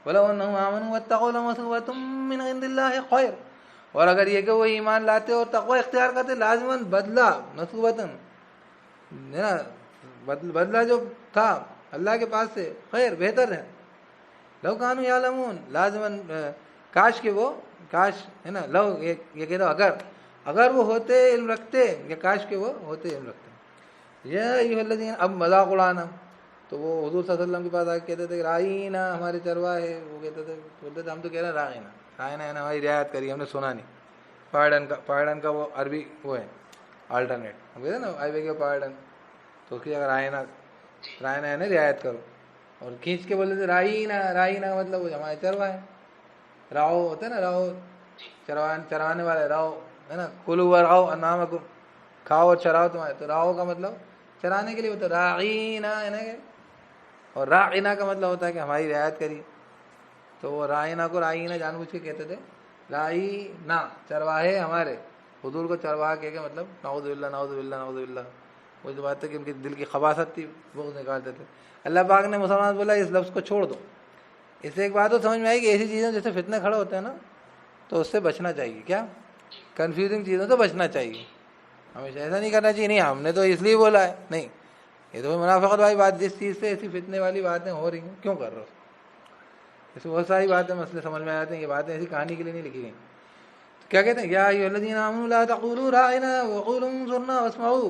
A: وَلَوْ أَنَّهُمْ آمَنُوا وَاتَّقَوْا لَمَثُوبَةٌ مِّنْ عِندِ اللَّهِ خَيْرٌ. اور اگر یہ کہ وہ ایمان لاتے اور تقویٰ اختیار کرتے، لازماً بدلہ مثوبتاً ہے نا، بدلہ جو تھا اللہ کے پاس سے خیر بہتر ہے. لو کانوا یعلمون، لازماً کاش کہ وہ، کاش ہے نا، لو یہ کہہ دو اگر وہ ہوتے علم رکھتے، یا کاش کہ وہ ہوتے علم رکھتے. یا ایھا الذین، اب مذاق اڑانا. تو وہ حضور صلی اللہ علیہ وسلم کے پاس آ کے کہتے تھے رائینا، ہمارے چرواہے. وہ کہتے تھے، بولتے تھے ہم تو کہہ رہے ہیں رائینا ہے نا، ہماری رعایت کری، ہم نے سنا نہیں. پارڈن کا وہ عربی وہ ہے آلٹرنیٹ. ہم کہتے ہیں نا آئی بیگ یور پارڈن، تو اس کی اگر رائینا ہے نا رعایت کرو. اور کھینچ کے بولتے تھے رائینا مطلب وہ ہمارے چرواہے. راؤ ہوتے ہیں نا، راؤ چرانے والے، راؤ ہے نا. کلوا ورعوا انعامکم، کھاؤ اور چراؤ تمہارے. تو راؤ کا مطلب چرانے کے لیے ہوتا ہے، راعینا ہے نا. اور راعینا کا مطلب ہوتا ہے کہ ہماری رعایت کری. تو وہ رائینا کو رائینا جان بوجھ کے کہتے تھے. رائینا چرواہے ہمارے. حضور کو چرواہا کہہ کے مطلب نعوذ باللہ نعوذ باللہ نعوذ باللہ. وہ جو بات ہے کہ ان کے دل کی خباثت تھی وہ نکالتے تھے. اللہ پاک نے مسلمان بولا اس لفظ کو چھوڑ دو. اس سے ایک بات تو سمجھ میں آئی کہ ایسی چیزیں جیسے فتنے کھڑے ہوتے ہیں نا، تو اس سے بچنا چاہیے. کیا کنفیوزنگ چیزوں سے بچنا چاہیے. ہمیشہ ایسا نہیں کرنا چاہیے نہیں ہم نے تو اس لیے بولا ہے، نہیں. یہ تو منافقت والی بات، جس چیز سے ایسی فتنے والی باتیں ہو رہی ہیں کیوں کر رہے ہو. اس میں بہت ساری باتیں مسئلے سمجھ میں آتے ہیں. یہ باتیں ایسی کہانی کے لیے نہیں لکھی گئی. کیا کہتے ہیں، یا ایھا الذین آمنوا لا تقولوا راعنا وقولوا انظرنا واسمعوا.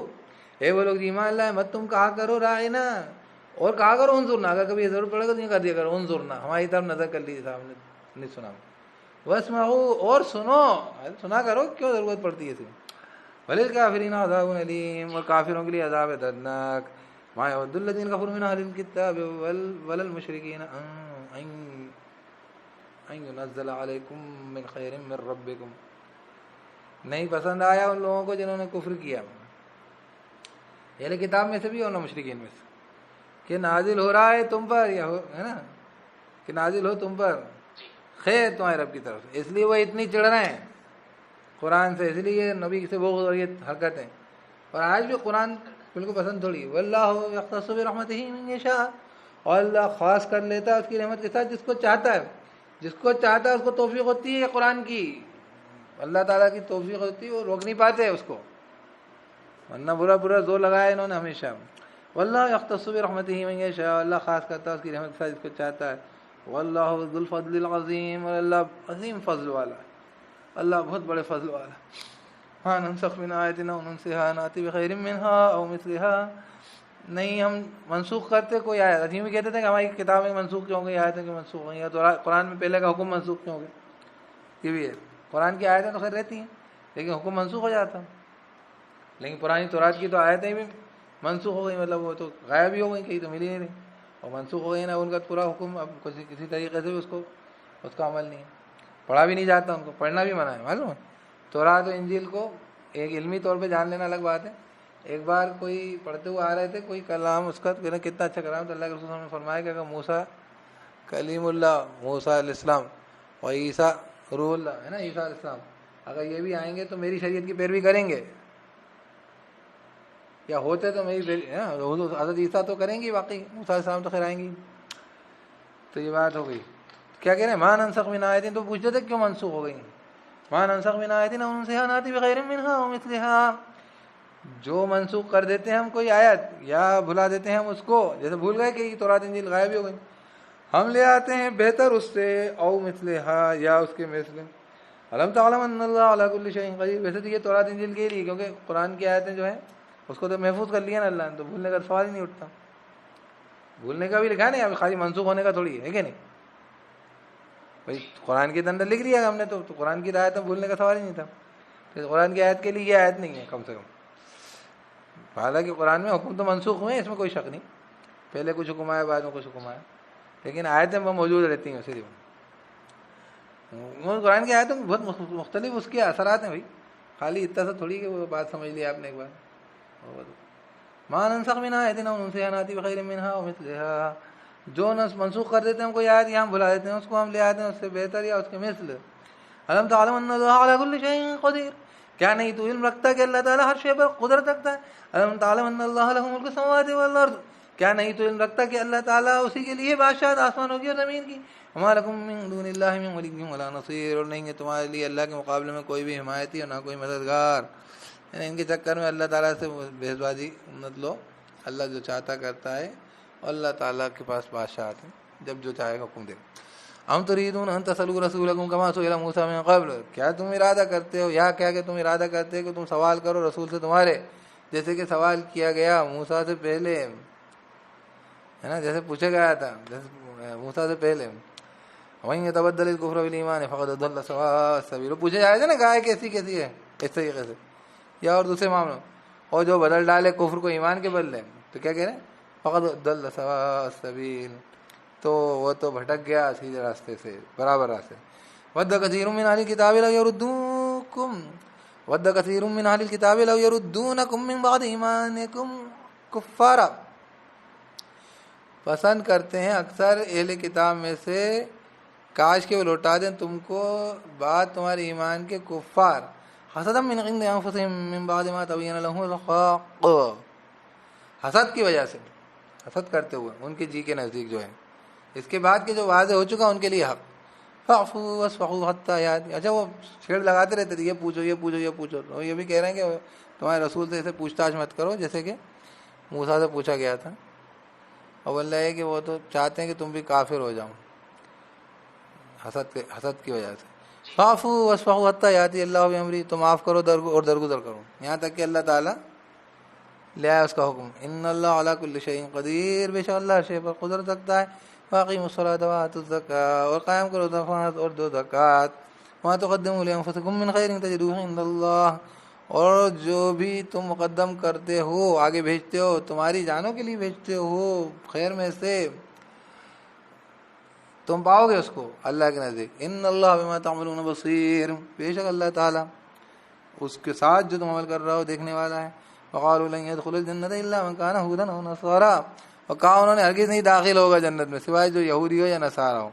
A: اے وہ لوگ جو ایمان لائے، مت تم کہا کرو راعنا اور کہا کرو انظرنا. اگر کبھی ضرورت پڑے گا تو یہ کر دیا کرو انظرنا، ہماری طرف نظر کر لیجیے صاحب نے نہیں سنا. واسمعوا، اور سنا کرو، کیوں ضرورت پڑتی ہے اسے. وللکافرین عذاب علیم، اور کافروں کے لیے عذاب دردناک. ما يود الذين كفروا من أهل الكتاب ولا المشركين أن ينزل عليكم من خير من ربكم. نہیں پسند آیا ان لوگوں کو جنہوں نے کفر کیا اہل کتاب میں سے بھی اور مشرکین میں سے کہ نازل ہو رہا ہے تم پر یا ہے نا کہ نازل ہو تم پر خیر تمہارے رب کی طرف سے. اس لیے وہ اتنی چڑھ رہے ہیں قرآن سے, اس لیے نبی سے بغض اور یہ حرکتیں. اور آج بھی قرآن بالکل پسند تھوڑی. واللہ یختص برحمتہ من یشاء, اور اللہ خاص کر لیتا ہے اس کی رحمت کے ساتھ جس کو چاہتا ہے. جس کو چاہتا ہے اس کو توفیق ہوتی ہے قرآن کی, اللہ تعالیٰ کی توفیق ہوتی ہے, وہ روک نہیں پاتے اس کو, ورنہ برا برا زور لگایا انہوں نے ہمیشہ. واللہ یختص برحمتہ من یشاء, اللہ خاص کرتا ہے اس کی رحمت کے ساتھ جس کو چاہتا ہے. واللہ ذو الفضل العظیم, اور اللہ عظیم فضل والا ہے, اللہ بہت بڑے فضل والا. ہاں ننسخ من آیۃ او ننسها نأتی بخیر منها او مثلها, نہیں ہم منسوخ کرتے کوئی آیت. عظیم بھی کہتے تھے کہ ہماری کتاب میں منسوخ کیوں گئی, آیتیں کہ منسوخ ہوئی ہیں, تو قرآن میں پہلے کا حکم منسوخ کیوں ہو گیا. یہ بھی ہے, قرآن کی آیتیں تو خیر رہتی ہیں لیکن حکم منسوخ ہو جاتا. لیکن پرانی تورات کی تو آیتیں بھی منسوخ ہو گئی, مطلب وہ تو غائب ہی ہو گئی, کہیں تو ملی نہیں, اور منسوخ ہو گئی نا, ان کا پورا حکم اب کسی طریقے سے بھی اس کا عمل نہیں ہے, پڑھا بھی نہیں جاتا, ان کو پڑھنا بھی منع ہے. معلوم ہے تورات و انجیل کو ایک علمی طور پہ جان لینا الگ بات ہے. ایک بار کوئی پڑھتے ہوئے آ رہے تھے, کوئی کلام اس کا کتنا اچھا کلام, تو اللہ کے رسول صلی اللہ علیہ وسلم نے فرمایا کہ اگر موسیٰ کلیم اللہ, موسیٰ علیہ السلام, اور عیسیٰ روح اللہ ہے نا, عیسیٰ علیہ السلام, اگر یہ بھی آئیں گے تو میری شریعت کی پیروی کریں گے, یا ہوتے تو میری حضرت عیسیٰ تو کریں گی واقعی, موسیٰ علیہ السلام تو خیر آئیں گی. تو یہ بات ہو گئی. کیا کہہ رہے ہیں, ما ننسخ من آیۃ, تو پوچھتے تھے کیوں منسوخ ہو گئی. ما ننسخ من آیۃ او ننسها نأتی بخیر منها او مثلها, جو منسوخ کر دیتے ہیں ہم کوئی آیت یا بھلا دیتے ہیں ہم اس کو, جیسے بھول گئے کہ تورات انجیل غائب ہو گئی, ہم لے آتے ہیں بہتر اس سے, او مثلها, یا اس کے مثل. الم تعلم ان اللہ علی کل شیء قدیر, ویسے تو یہ تورات انجیل کے لیے, کیونکہ قرآن کی آیتیں جو ہیں اس کو تو محفوظ کر لیا نا اللہ نے, تو بھولنے کا سوال ہی نہیں اٹھتا. بھولنے کا بھی لکھا نہیں, اب خالی منسوخ ہونے کا تھوڑی ہے کہ نہیں. بھائی قرآن کے اندر لکھ لیا ہم نے, تو قرآن کی آیت میں بھولنے کا سوال ہی نہیں تھا. تو قرآن کی آیت کے لیے یہ آیت نہیں ہے کم سے کم. حالانکہ قرآن میں حکم تو منسوخ ہوئے ہیں, اس میں کوئی شک نہیں, پہلے کچھ حکم آیا بعد میں کچھ حکم آیا, لیکن آیتیں وہ موجود رہتی ہیں صرف. قرآن کی آیتیں بہت مختلف اس کے اثرات ہیں بھائی, خالی اتنا سا تھوڑی کہ وہ بات سمجھ لی آپ نے ایک بار. ما ننسخ من آیۃ او ننسها نأتی بخیر منها او مثلها, جو منسوخ کر دیتے ہیں ہم کوئی آیت یا ہم بھلا دیتے ہیں اس کو, ہم لے آتے ہیں اس سے بہتر یا اس کے مثل. الم تعلم ان اللہ علی کل شیء قدیر, کیا نہیں تو علم رکھتا کہ اللہ تعالیٰ ہر شے پر قدرت رکھتا ہے. الم تعلم ان اللہ لہ ملک السماوات والارض, کیا نہیں تو علم رکھتا کہ اللہ تعالیٰ اسی کے لیے بادشاہت آسمانوں کی اور زمین کی. وما لکم من دون اللہ من ولی ولا نصیر, اور نہیں ہے تمہارے لیے اللہ کے مقابلے میں کوئی بھی حمایتی اور نہ کوئی مددگار. یعنی ان کے چکر میں اللہ تعالیٰ سے بحث بازی مت لو, اللہ جو چاہتا کرتا ہے, اور اللہ تعالیٰ کے پاس بادشاہت ہے, جب جو چاہے گا حکم دے. ام تريدون ان تسألوا رسولكم كما سئل موسى من قبل, کیا تم ارادہ کرتے ہو یا کیا کہ تم ارادہ کرتے ہو کہ تم سوال کرو رسول سے تمہارے, جیسے کہ سوال کیا گیا موسیٰ سے پہلے, ہے نا, جیسے پوچھا گیا تھا جیسے موسیٰ سے پہلے. وَإِن يَتَبَدَّلِ الْكُفْرَ بِالْإِيمَانِ فَقَدْ ضَلَّ سَوَاءَ السَّبِيلِ, پوچھے جائے تھے نا گائے کیسی کیسی ہے, اس طریقے سے, یا اور دوسرے معاملوں, اور جو بدل ڈالے کفر کو ایمان کے بدلے, تو کیا کہہ رہے ہیں, فَقَدْ ضَلَّ سَوَاءَ السَّبِيلِ, تو وہ تو بھٹک گیا سیدھے راستے سے, برابر راستے. وَدَّ كَثِيرٌ مِّنْ أَهْلِ الْكِتَابِ لَوْ يَرُدُّونَكُمْ وَدَّ كَثِيرٌ مِّنْ أَهْلِ الْكِتَابِ لَوْ يَرُدُّونَكُمْ مِّن بَعْدِ إِيمَانِكُمْ كُفَّارًا, پسند کرتے ہیں اکثر اہل کتاب میں سے کاش کہ وہ لوٹا دیں تم کو بعد تمہارے ایمان کے کفار. حسدا من عند انفسهم من بعد ما تبين لهم الحق, حسد کی وجہ سے, حسد کرتے ہوئے ان کے جی کے نزدیک جو ہے, اس کے بعد کے جو واضح ہو چکا ان کے لیے حق. فاعفوا واصفحوا حتى ياتي, اچھا وہ چھیڑ لگاتے رہتے تھے, یہ پوچھو یہ پوچھو یہ پوچھو, تو یہ بھی کہہ رہے ہیں کہ تمہارے رسول سے ایسے پوچھ تاچھ مت کرو جیسے کہ موسیٰ سے پوچھا گیا تھا. اور اللہ ہے کہ وہ تو چاہتے ہیں کہ تم بھی کافر ہو جاؤ حسد کی وجہ سے. فاعفوا واصفحوا حتى ياتي الله بأمره, تو معاف کرو اور درگزر کرو یہاں تک کہ اللہ تعالیٰ لے آئے اس کا حکم. ان اللہ علی کل شیء قدیر, بے شک اللہ ہر شے پر قدرت رکھتا ہے. واقیموا الصلاۃ وآتوا الزکاۃ, اور قائم کرو نماز اور دو زکوٰۃ. وما تقدموا لانفسکم من خیر تجدوہ عند اللہ, اور جو بھی تم مقدم کرتے ہو آگے بھیجتے ہو تمہاری جانوں کے لیے بھیجتے ہو خیر میں سے تم پاؤ گے اس کو اللہ کے نزدیک. ان اللہ بما تعملون بصیر، بے شک اللہ تعالیٰ اس کے ساتھ جو تم عمل کر رہا ہو دیکھنے والا ہے. وقالوا لن يدخل الجنة الا من كان هودا او نصارى، اور کہا انہوں نے ہرگز نہیں داخل ہوگا جنت میں سوائے جو یہودی ہو یا نصارہ ہو.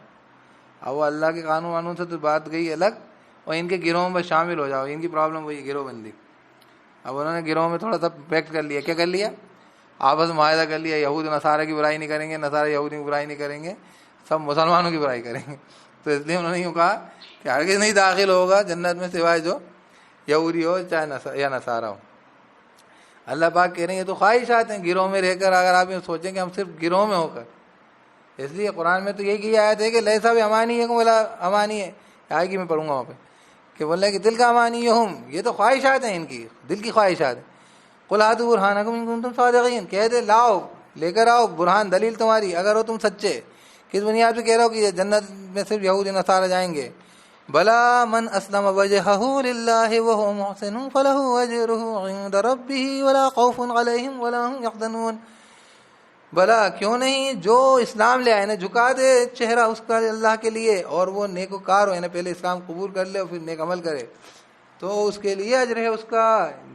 A: اب وہ اللہ کے قانون وانون سے تو بات گئی الگ، اور ان کے گروہوں میں شامل ہو جاؤ. ان کی پرابلم وہی گروہ بندی. اب انہوں نے گروہ میں تھوڑا سا پیکٹ کر لیا. کیا کر لیا؟ آپس میں معاہدہ کر لیا، یہود نصارہ کی برائی نہیں کریں گے، نصارہ یہودی کی برائی نہیں کریں گے، سب مسلمانوں کی برائی کریں گے. تو اس لیے انہوں نے یوں کہا کہ ہرگز نہیں داخل ہوگا جنت میں سوائے جو یہودی ہو چاہے یا نصارہ ہو. اللہ پاک کہہ رہے ہیں یہ تو خواہشات ہیں گروہ میں رہ کر. اگر آپ یہ سوچیں کہ ہم صرف گروہ میں ہو کر، اس لیے قرآن میں تو یہی کی آیت ہے کہ لیسا بھی امانی ہے بولا امانی ہے، آئے گی میں پڑھوں گا وہاں پہ کہ بولے کہ دل کا امانی ہم، یہ تو خواہشات ہیں ان کی، دل کی خواہشات ہیں. قل ہاتوا برہانکم ان کنتم صادقین، کہہ دے لاؤ لے کر آؤ برہان دلیل تمہاری اگر ہو تم سچے. کس بنیاد پہ کہہ رہا ہو کہ جنت میں صرف یہود نصارہ جائیں گے؟ بلا من اسلم وجهه لله وهو محسن فله اجره عند ربه ولا خوف عليهم ولا هم يحزنون. بلا کیوں نہیں، جو اسلام لے آئے نا، جھکا دے چہرہ اس کا اللہ کے لیے، اور وہ نیکوکار ہو، پہلے اسلام قبول کر لے اور پھر نیک عمل کرے تو اس کے لیے اجر ہے اس کا.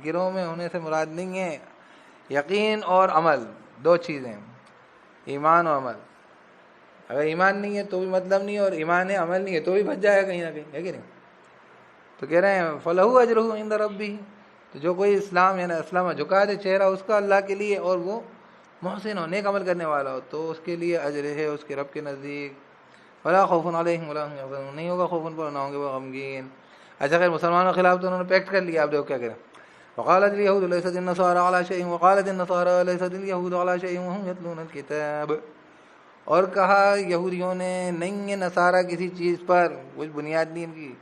A: گروہ میں ہونے سے مراد نہیں ہے یقین اور عمل، دو چیزیں، ایمان اور عمل. اگر ایمان نہیں ہے تو بھی مطلب نہیں، اور ایمان ہے عمل نہیں ہے تو بھی بچ جائے گا کہیں نہ کہیں، ہے کہ نہیں؟ تو کہہ رہے ہیں فلہو اجرہ عند ربہ، تو جو کوئی اسلام یعنی اسلام جھکا دے چہرہ اس کا اللہ کے لیے اور وہ محسن ہو، نیک عمل کرنے والا ہو، تو اس کے لیے اجر ہے اس کے رب کے نزدیک. ولا خوف علیہم ولا هم يحزنون، نہیں ہوگا خوف ان پر، نہ ہوں گے وہ غمگین. اچھا خیر مسلمانوں کے خلاف تو انہوں نے پیکٹ کر لیا. آپ دیکھو کیا کریں. وقالت اليهود ليست النصارى على شيء وقالت النصارى ليست اليهود على شيء وهم يتلون الكتاب، اور کہا یہودیوں نے نہیں ہے نصارہ کسی چیز پر، کچھ بنیاد نہیں ان کی،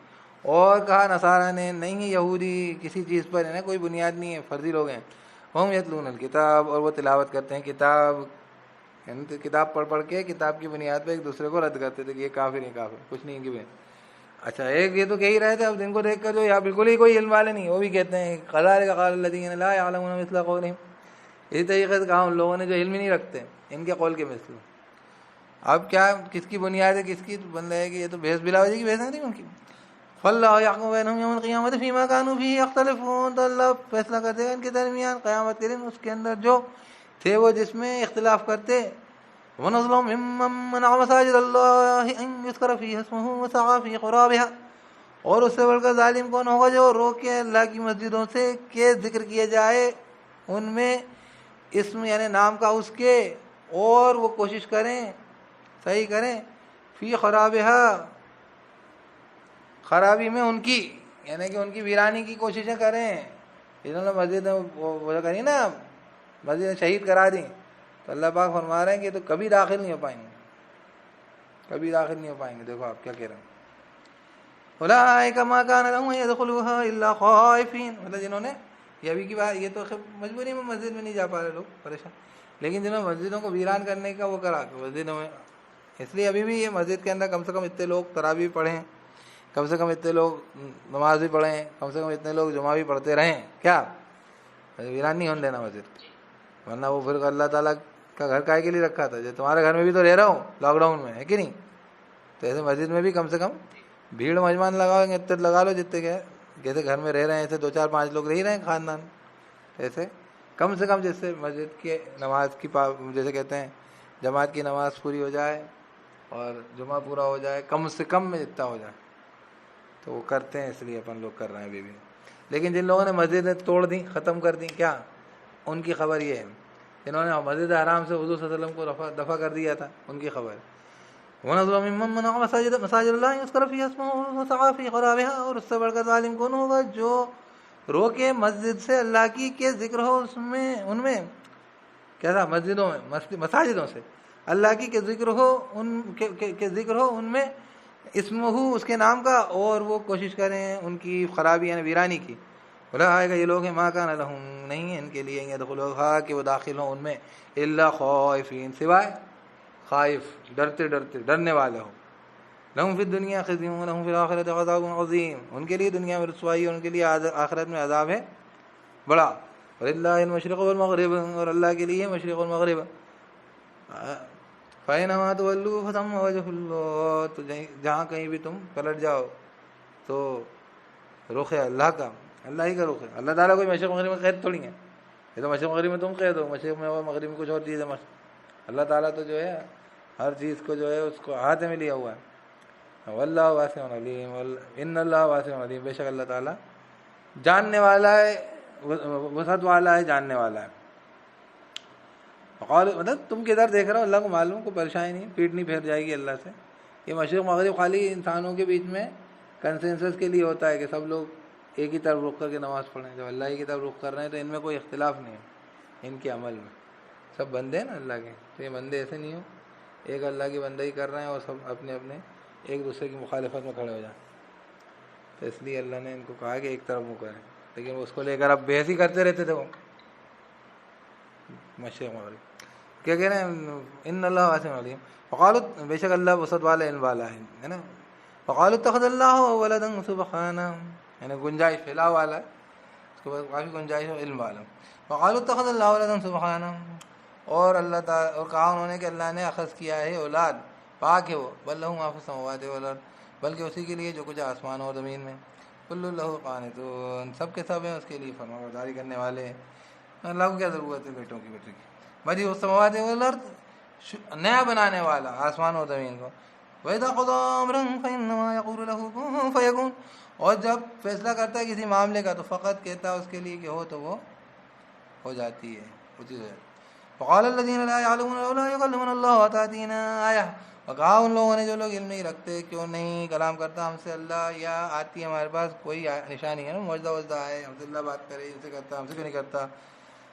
A: اور کہا نصارہ نے نہیں ہے یہودی کسی چیز پر، انہیں کوئی بنیاد نہیں ہے، فرضی لوگ ہیں. ہم یتلون الکتاب، اور وہ تلاوت کرتے ہیں کتاب، یعنی کتاب پڑھ پڑھ کے کتاب کی بنیاد پہ ایک دوسرے کو رد کرتے تھے کہ یہ کافر ہے، کافر کچھ نہیں ان کی. اچھا ایک یہ تو کہہ ہی رہے تھے، اب جن کو دیکھ کر جو یا بالکل ہی کوئی علم والے نہیں، وہ بھی کہتے ہیں کذالک قال الذین لا یعلمون مثل قولہم، اسی طریقے سے کہا ان لوگوں نے جو علم ہی نہیں رکھتے ان کے قول کے مثل. اب کیا کس کی بنیاد ہے کس کی بندہ ہے کہ یہ تو بحث بلا وجہ کی بحث نہیں ان کی. فاللہ یحکم بینہم یوم القیامۃ فیما کانوا فیہ یختلفون، تو اللہ فیصلہ کر دے گا ان کے درمیان قیامت کے دن اس کے اندر جو تھے وہ جس میں اختلاف کرتے. وَنَظْلُمْ مِمَّن مَّنَعَ مَسَاجِدَ اللَّهِ أَن يُذْكَرَ فِيهَا اسْمُهُ وَسَعَىٰ فِي خَرَابِهَا، اور اس سے بڑھ کر ظالم کون ہوگا جو روکے اللہ کی مسجدوں سے کہ ذکر کیا جائے ان میں اسم یعنی نام کا اس کے، اور وہ کوشش کریں صحیح کریں فی خرابها، خرابی میں ان کی، یعنی کہ ان کی ویرانی کی کوششیں کریں. انہوں نے مسجد وہ کری نا، مسجد شہید کرا دی، تو اللہ پاک فرما رہے ہیں کہ تو کبھی داخل نہیں ہو پائیں گے، کبھی داخل نہیں ہو پائیں گے. دیکھو آپ کیا کہہ رہے ہیں. اولئک ما کان لهم يدخلوها الا خائفین، مطلب جنہوں نے یہ ابھی کی بات، یہ تو مجبوری میں مسجد میں نہیں جا پا رہے لوگ پریشان، لیکن جنہوں نے مسجدوں کو ویران کرنے کا وہ کرا کہ مسجدوں میں، اس لیے ابھی بھی یہ مسجد کے اندر کم سے کم اتنے لوگ تراویح پڑھیں، کم سے کم اتنے لوگ نماز بھی پڑھیں، کم سے کم اتنے لوگ جمعہ بھی پڑھتے رہیں. کیا ویران نہیں ہونے دینا مسجد، ورنہ وہ پھر اللہ تعالیٰ کا گھر کائے کے لیے رکھا تھا. جو تمہارے گھر میں بھی تو رہ رہا ہوں لاک ڈاؤن میں، ہے کہ نہیں؟ تو ایسے مسجد میں بھی کم سے کم بھیڑ مجمان لگاؤ گے اتنے لگا لو جتنے کے جیسے گھر میں رہ رہے ہیں، ایسے 2-4-5 لوگ رہ رہے ہیں خاندان، ایسے کم سے کم جس سے مسجد کے نماز کی جیسے کہتے ہیں جماعت کی نماز پوری ہو جائے اور جمعہ پورا ہو جائے، کم سے کم میں جتنا ہو جائے تو وہ کرتے ہیں. اس لیے اپن لوگ کر رہے ہیں ابھی بھی. لیکن جن لوگوں نے مسجدیں توڑ دیں، ختم کر دیں، کیا ان کی خبر یہ ہے، جنہوں نے مسجد حرام سے حضور صلی اللہ علیہ وسلم کو دفع کر دیا تھا، ان کی خبر. وَنَظْلُمْ مِمَّن مَّنَعَ مَسَاجِدَ اللَّهِ يُذْكَرَ فِيهَا اسْمُهُ وَسَعَىٰ فِي خَرَابِهَا، اور اس سے بڑھ کر ظالم کون ہوگا جو روکے مسجد سے اللہ کی کہ ذکر ہو اس میں، ان میں کیا تھا، مسجدوں میں، مساجدوں سے اللہ کی کہ ذکر ہو ان کہ ذکر ہو ان میں اسمہ اس کے نام کا، اور وہ کوشش کریں ان کی خرابی یعنی ویرانی کی. اولئک یہ لوگ ہیں ما کان لہم، نہیں ہے ان کے لیے یدخلوها کہ وہ داخل ہوں ان میں، الا خائفین سوائے خائف ڈرتے ڈرتے ڈرنے والے ہوں. لہم فی الدنیا خزی ولہم فی الآخرۃ عذاب عظیم، ان کے لیے دنیا میں رسوائی اور ان کے لیے آخرت میں عذاب ہے بڑا. وَلِلَّهِ الْمَشْرِقُ وَالْمَغْرِبُ, اور اللہ کے لیے مشرق اور مغرب. فَأَيْنَمَا تُوَلُّوا فَثَمَّ وَجْهُ اللَّهِ, تو جہاں کہیں بھی تم پلٹ جاؤ تو رخ ہے اللہ کا, اللہ ہی کا رخ ہے. اللہ تعالیٰ کوئی مشرق مغرب میں قید تھوڑی ہے. یہ تو مشرق مغرب میں تم قید ہو, مشرق میں اور مغرب میں کچھ اور چیز ہے. اللہ تعالیٰ تو جو ہے ہر چیز کو جو ہے اس کو ہاتھ میں لیا ہوا ہے. واللہ واسع علیم, ان اللہ واسع علیم, بے شک اللہ تعالیٰ جاننے والا ہے, وسعت والا ہے, جاننے والا ہے. مطلب تم کدھر دیکھ رہے ہو, اللہ کو معلوم, کو پریشانی نہیں, پیٹ نہیں پھیر جائے گی اللہ سے. یہ مشرق مغرب خالی انسانوں کے بیچ میں کنسنسس کے لیے ہوتا ہے کہ سب لوگ ایک ہی طرف رخ کر کے نماز پڑھیں. جب اللہ کی طرف رخ کر رہے ہیں تو ان میں کوئی اختلاف نہیں ہے ان کے عمل میں. سب بندے ہیں نا اللہ کے, تو یہ بندے ایسے نہیں ہو ایک اللہ کی بندگی کر رہے ہیں اور سب اپنے اپنے ایک دوسرے کی مخالفت میں کھڑے ہو جائیں. تو اس لیے اللہ نے ان کو کہا کہ ایک طرف منہ کریں, لیکن اس کو لے کر اب بحث ہی کرتے رہتے تھے وہ مشرق مغرب. کیا کہہ رہے ہیں, ان اللہ واسع علیم. وقالوا, بے شک اللہ وسعت والا, علم والا ہے نا. وقالوا اتخذ اللہ ولدا سبحانہ, یعنی گنجائش پھیلاؤ والا ہے, اس کے بعد کافی گنجائش ہے, علم والا. وقالوا اتخذ اللہ ولدا سبحانہ, اور اللہ تعالیٰ, اور کہا انہوں نے کہ اللہ نے اخذ کیا ہے اولاد, پاک ہے وہ. بل لہ ما فی السماوات والارض, بلکہ اسی کے لیے جو کچھ آسمان اور زمین میں. کل لہ قانتون, سب کے سب ہیں اس کے لیے فرما برداری کرنے والے ہیں. اللہ کو کیا ضرورت ہے بیٹوں کی, بیٹے کی. بدیع السماوات والارض, نیا بنانے والا آسمان اور زمین کو. وَإِذَا قَضَىٰ أَمْرًا فَإِنَّمَا يَقُولُ لَهُ كُن فَيَكُونُ, اور جب فیصلہ کرتا ہے کسی معاملے کا تو فقط کہتا ہے اس کے لیے کہ ہو, تو وہ ہو جاتی ہے, وہ چیز ہو جاتی ہے. وقال الذين لا يعلمون لولا يكلمنا الله وتأتينا آية, اور کہا ان لوگوں نے جو لوگ علم نہیں رکھتے, کیوں نہیں کلام کرتا ہم سے اللہ, یا آتی ہے ہمارے پاس کوئی نشانی ہے نا, معجزہ وجدہ ہے, ہم سے اللہ بات کرے, ان سے کرتا, ہم سے کیوں نہیں کرتا.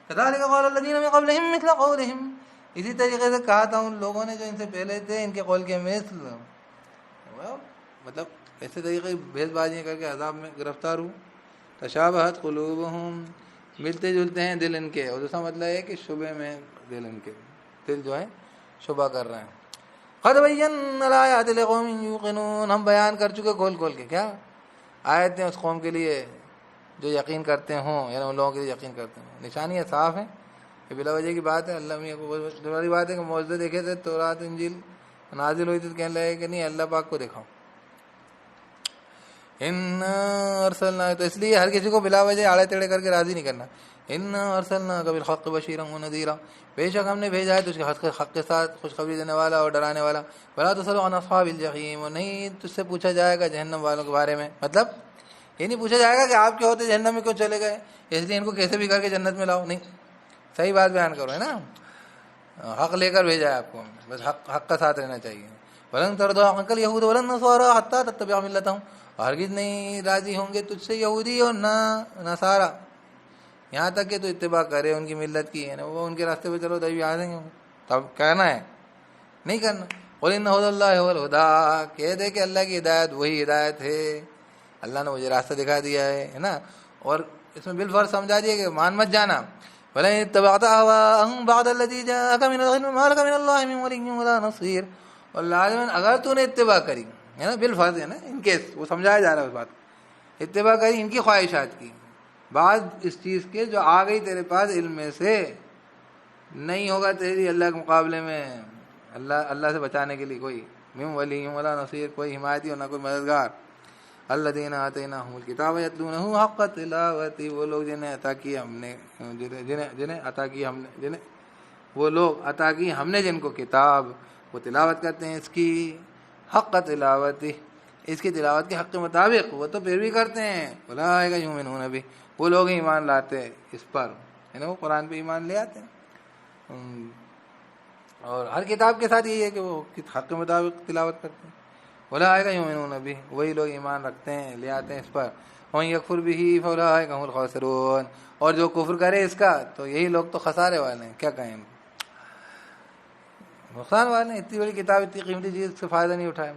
A: كذلك قال الذين من قبلهم مثل قولهم, اسی طریقے سے کہا تھا ان لوگوں نے جو ان سے پہلے تھے ان کے قول کے مثل. مطلب ایسے طریقے بھیز بازیاں کر کے عذاب میں گرفتار ہوں. تشابہت قلوبہم, ملتے جلتے ہیں دل ان کے, اور دوسرا مطلب ہے کہ شبہ میں دل ان کے, دل جو ہے شبہ کر رہے ہیں. قد بینا الآیات لقوم یوقنون, ہم بیان کر چکے کھول کھول کے کیا آیتیں اس قوم کے لیے جو یقین کرتے ہوں, یعنی ان لوگوں کے لیے یقین کرتے ہیں. نشانیاں صاف ہیں, یہ بلا وجہ کی بات ہے. اللہ میں دوسری بات ہے کہ معجزے دیکھے تھے, تورات انجیل نازل ہوئی تھی, تو کہنے لگے کہ نہیں اللہ پاک کو دیکھاؤ. ان ارسلنا, تو اس لیے ہر کسی کو بلا وجہ آڑے ٹیڑے کر کے راضی نہیں کرنا. ان ارسلنا بالحق بشیرا ونذیرا, بے شک ہم نے بھیجا ہے تجھ کے حق کے ساتھ خوشخبری دینے والا اور ڈرانے والا. ولا تسأل عن اصحاب الجحیم, اور نہیں تجھ سے پوچھا جائے گا جہنم والوں کے بارے میں. مطلب یہ نہیں پوچھا جائے گا کہ آپ کیا ہوتے جہنم میں کیوں چلے گئے, اس لیے ان کو کیسے بھی کر کے جنت میں لاؤ. نہیں, صحیح بات بیان کرو, ہے نا, حق لے کر بھیجا ہے آپ کو, بس حق کا ساتھ رہنا چاہیے. ولن ترضى عنك اليهود ولا النصارى حتى تتبع ملتهم, ہرگز نہیں راضی ہوں گے تجھ سے یہودی اور نہ نصارہ, یہاں تک کہ تو اتباع کرے ان کی ملت کی, ہے نا, وہ ان کے راستے پہ چلو تبھی آ جائیں گے. تب کہنا ہے, نہیں کرنا. قل ان هدى الله هو الهدى, کہہ دے کہ اللہ کی ہدایت وہی ہدایت ہے, اللہ نے مجھے راستہ دکھا دیا ہے نا. اور اس میں بالفرض سمجھا دیا کہ مان مت جانا. ولئن اتبعت اهواءهم بعد الذي جاءك من العلم ما لك من الله من ولي ولا نصير, اور لازماً اگر تو نے اتباع کری, ہے نا, بالفرض ہے نا, ان کیس وہ سمجھایا جا رہا ہے اس بات, اتباع کری ان کی خواہشات کی, بعد اس چیز کے جو آ گئی تیرے پاس علم میں سے, نہیں ہوگا تیری اللہ کے مقابلے میں اللہ سے بچانے کے لیے کوئی من ولی ولا نصیر, کوئی حمایتی اور نہ کوئی مددگار. الذین آتیناہم الکتاب یتلونہ حق تلاوتہ, وہ لوگ جنہیں عطا کی ہم نے, جنہیں عطا کی ہم نے, وہ لوگ عطا کی ہم نے جن کو کتاب, وہ تلاوت کرتے ہیں اس کی حق تلاوتہ, اس کی تلاوت کے حق کے مطابق, وہ تو پیروی کرتے ہیں. اولئک یؤمنون بہ, وہ لوگ ایمان لاتے ہیں اس پر, ہے نا, وہ قرآن پہ ایمان لے آتے ہیں. اور ہر کتاب کے ساتھ یہی ہے کہ وہ حق کے مطابق تلاوت کرتے ہیں. اولئک یؤمنون بہ, وہی لوگ ایمان رکھتے ہیں, لے آتے ہیں اس پر. ومن یکفر بہ فاولئک هم الخاسرون, اور جو کفر کرے اس کا تو یہی لوگ تو خسارے والے ہیں. کیا کہیں, نقصان والے ہیں. اتنی بڑی کتاب, اتنی قیمتی چیز سے فائدہ نہیں اٹھایا.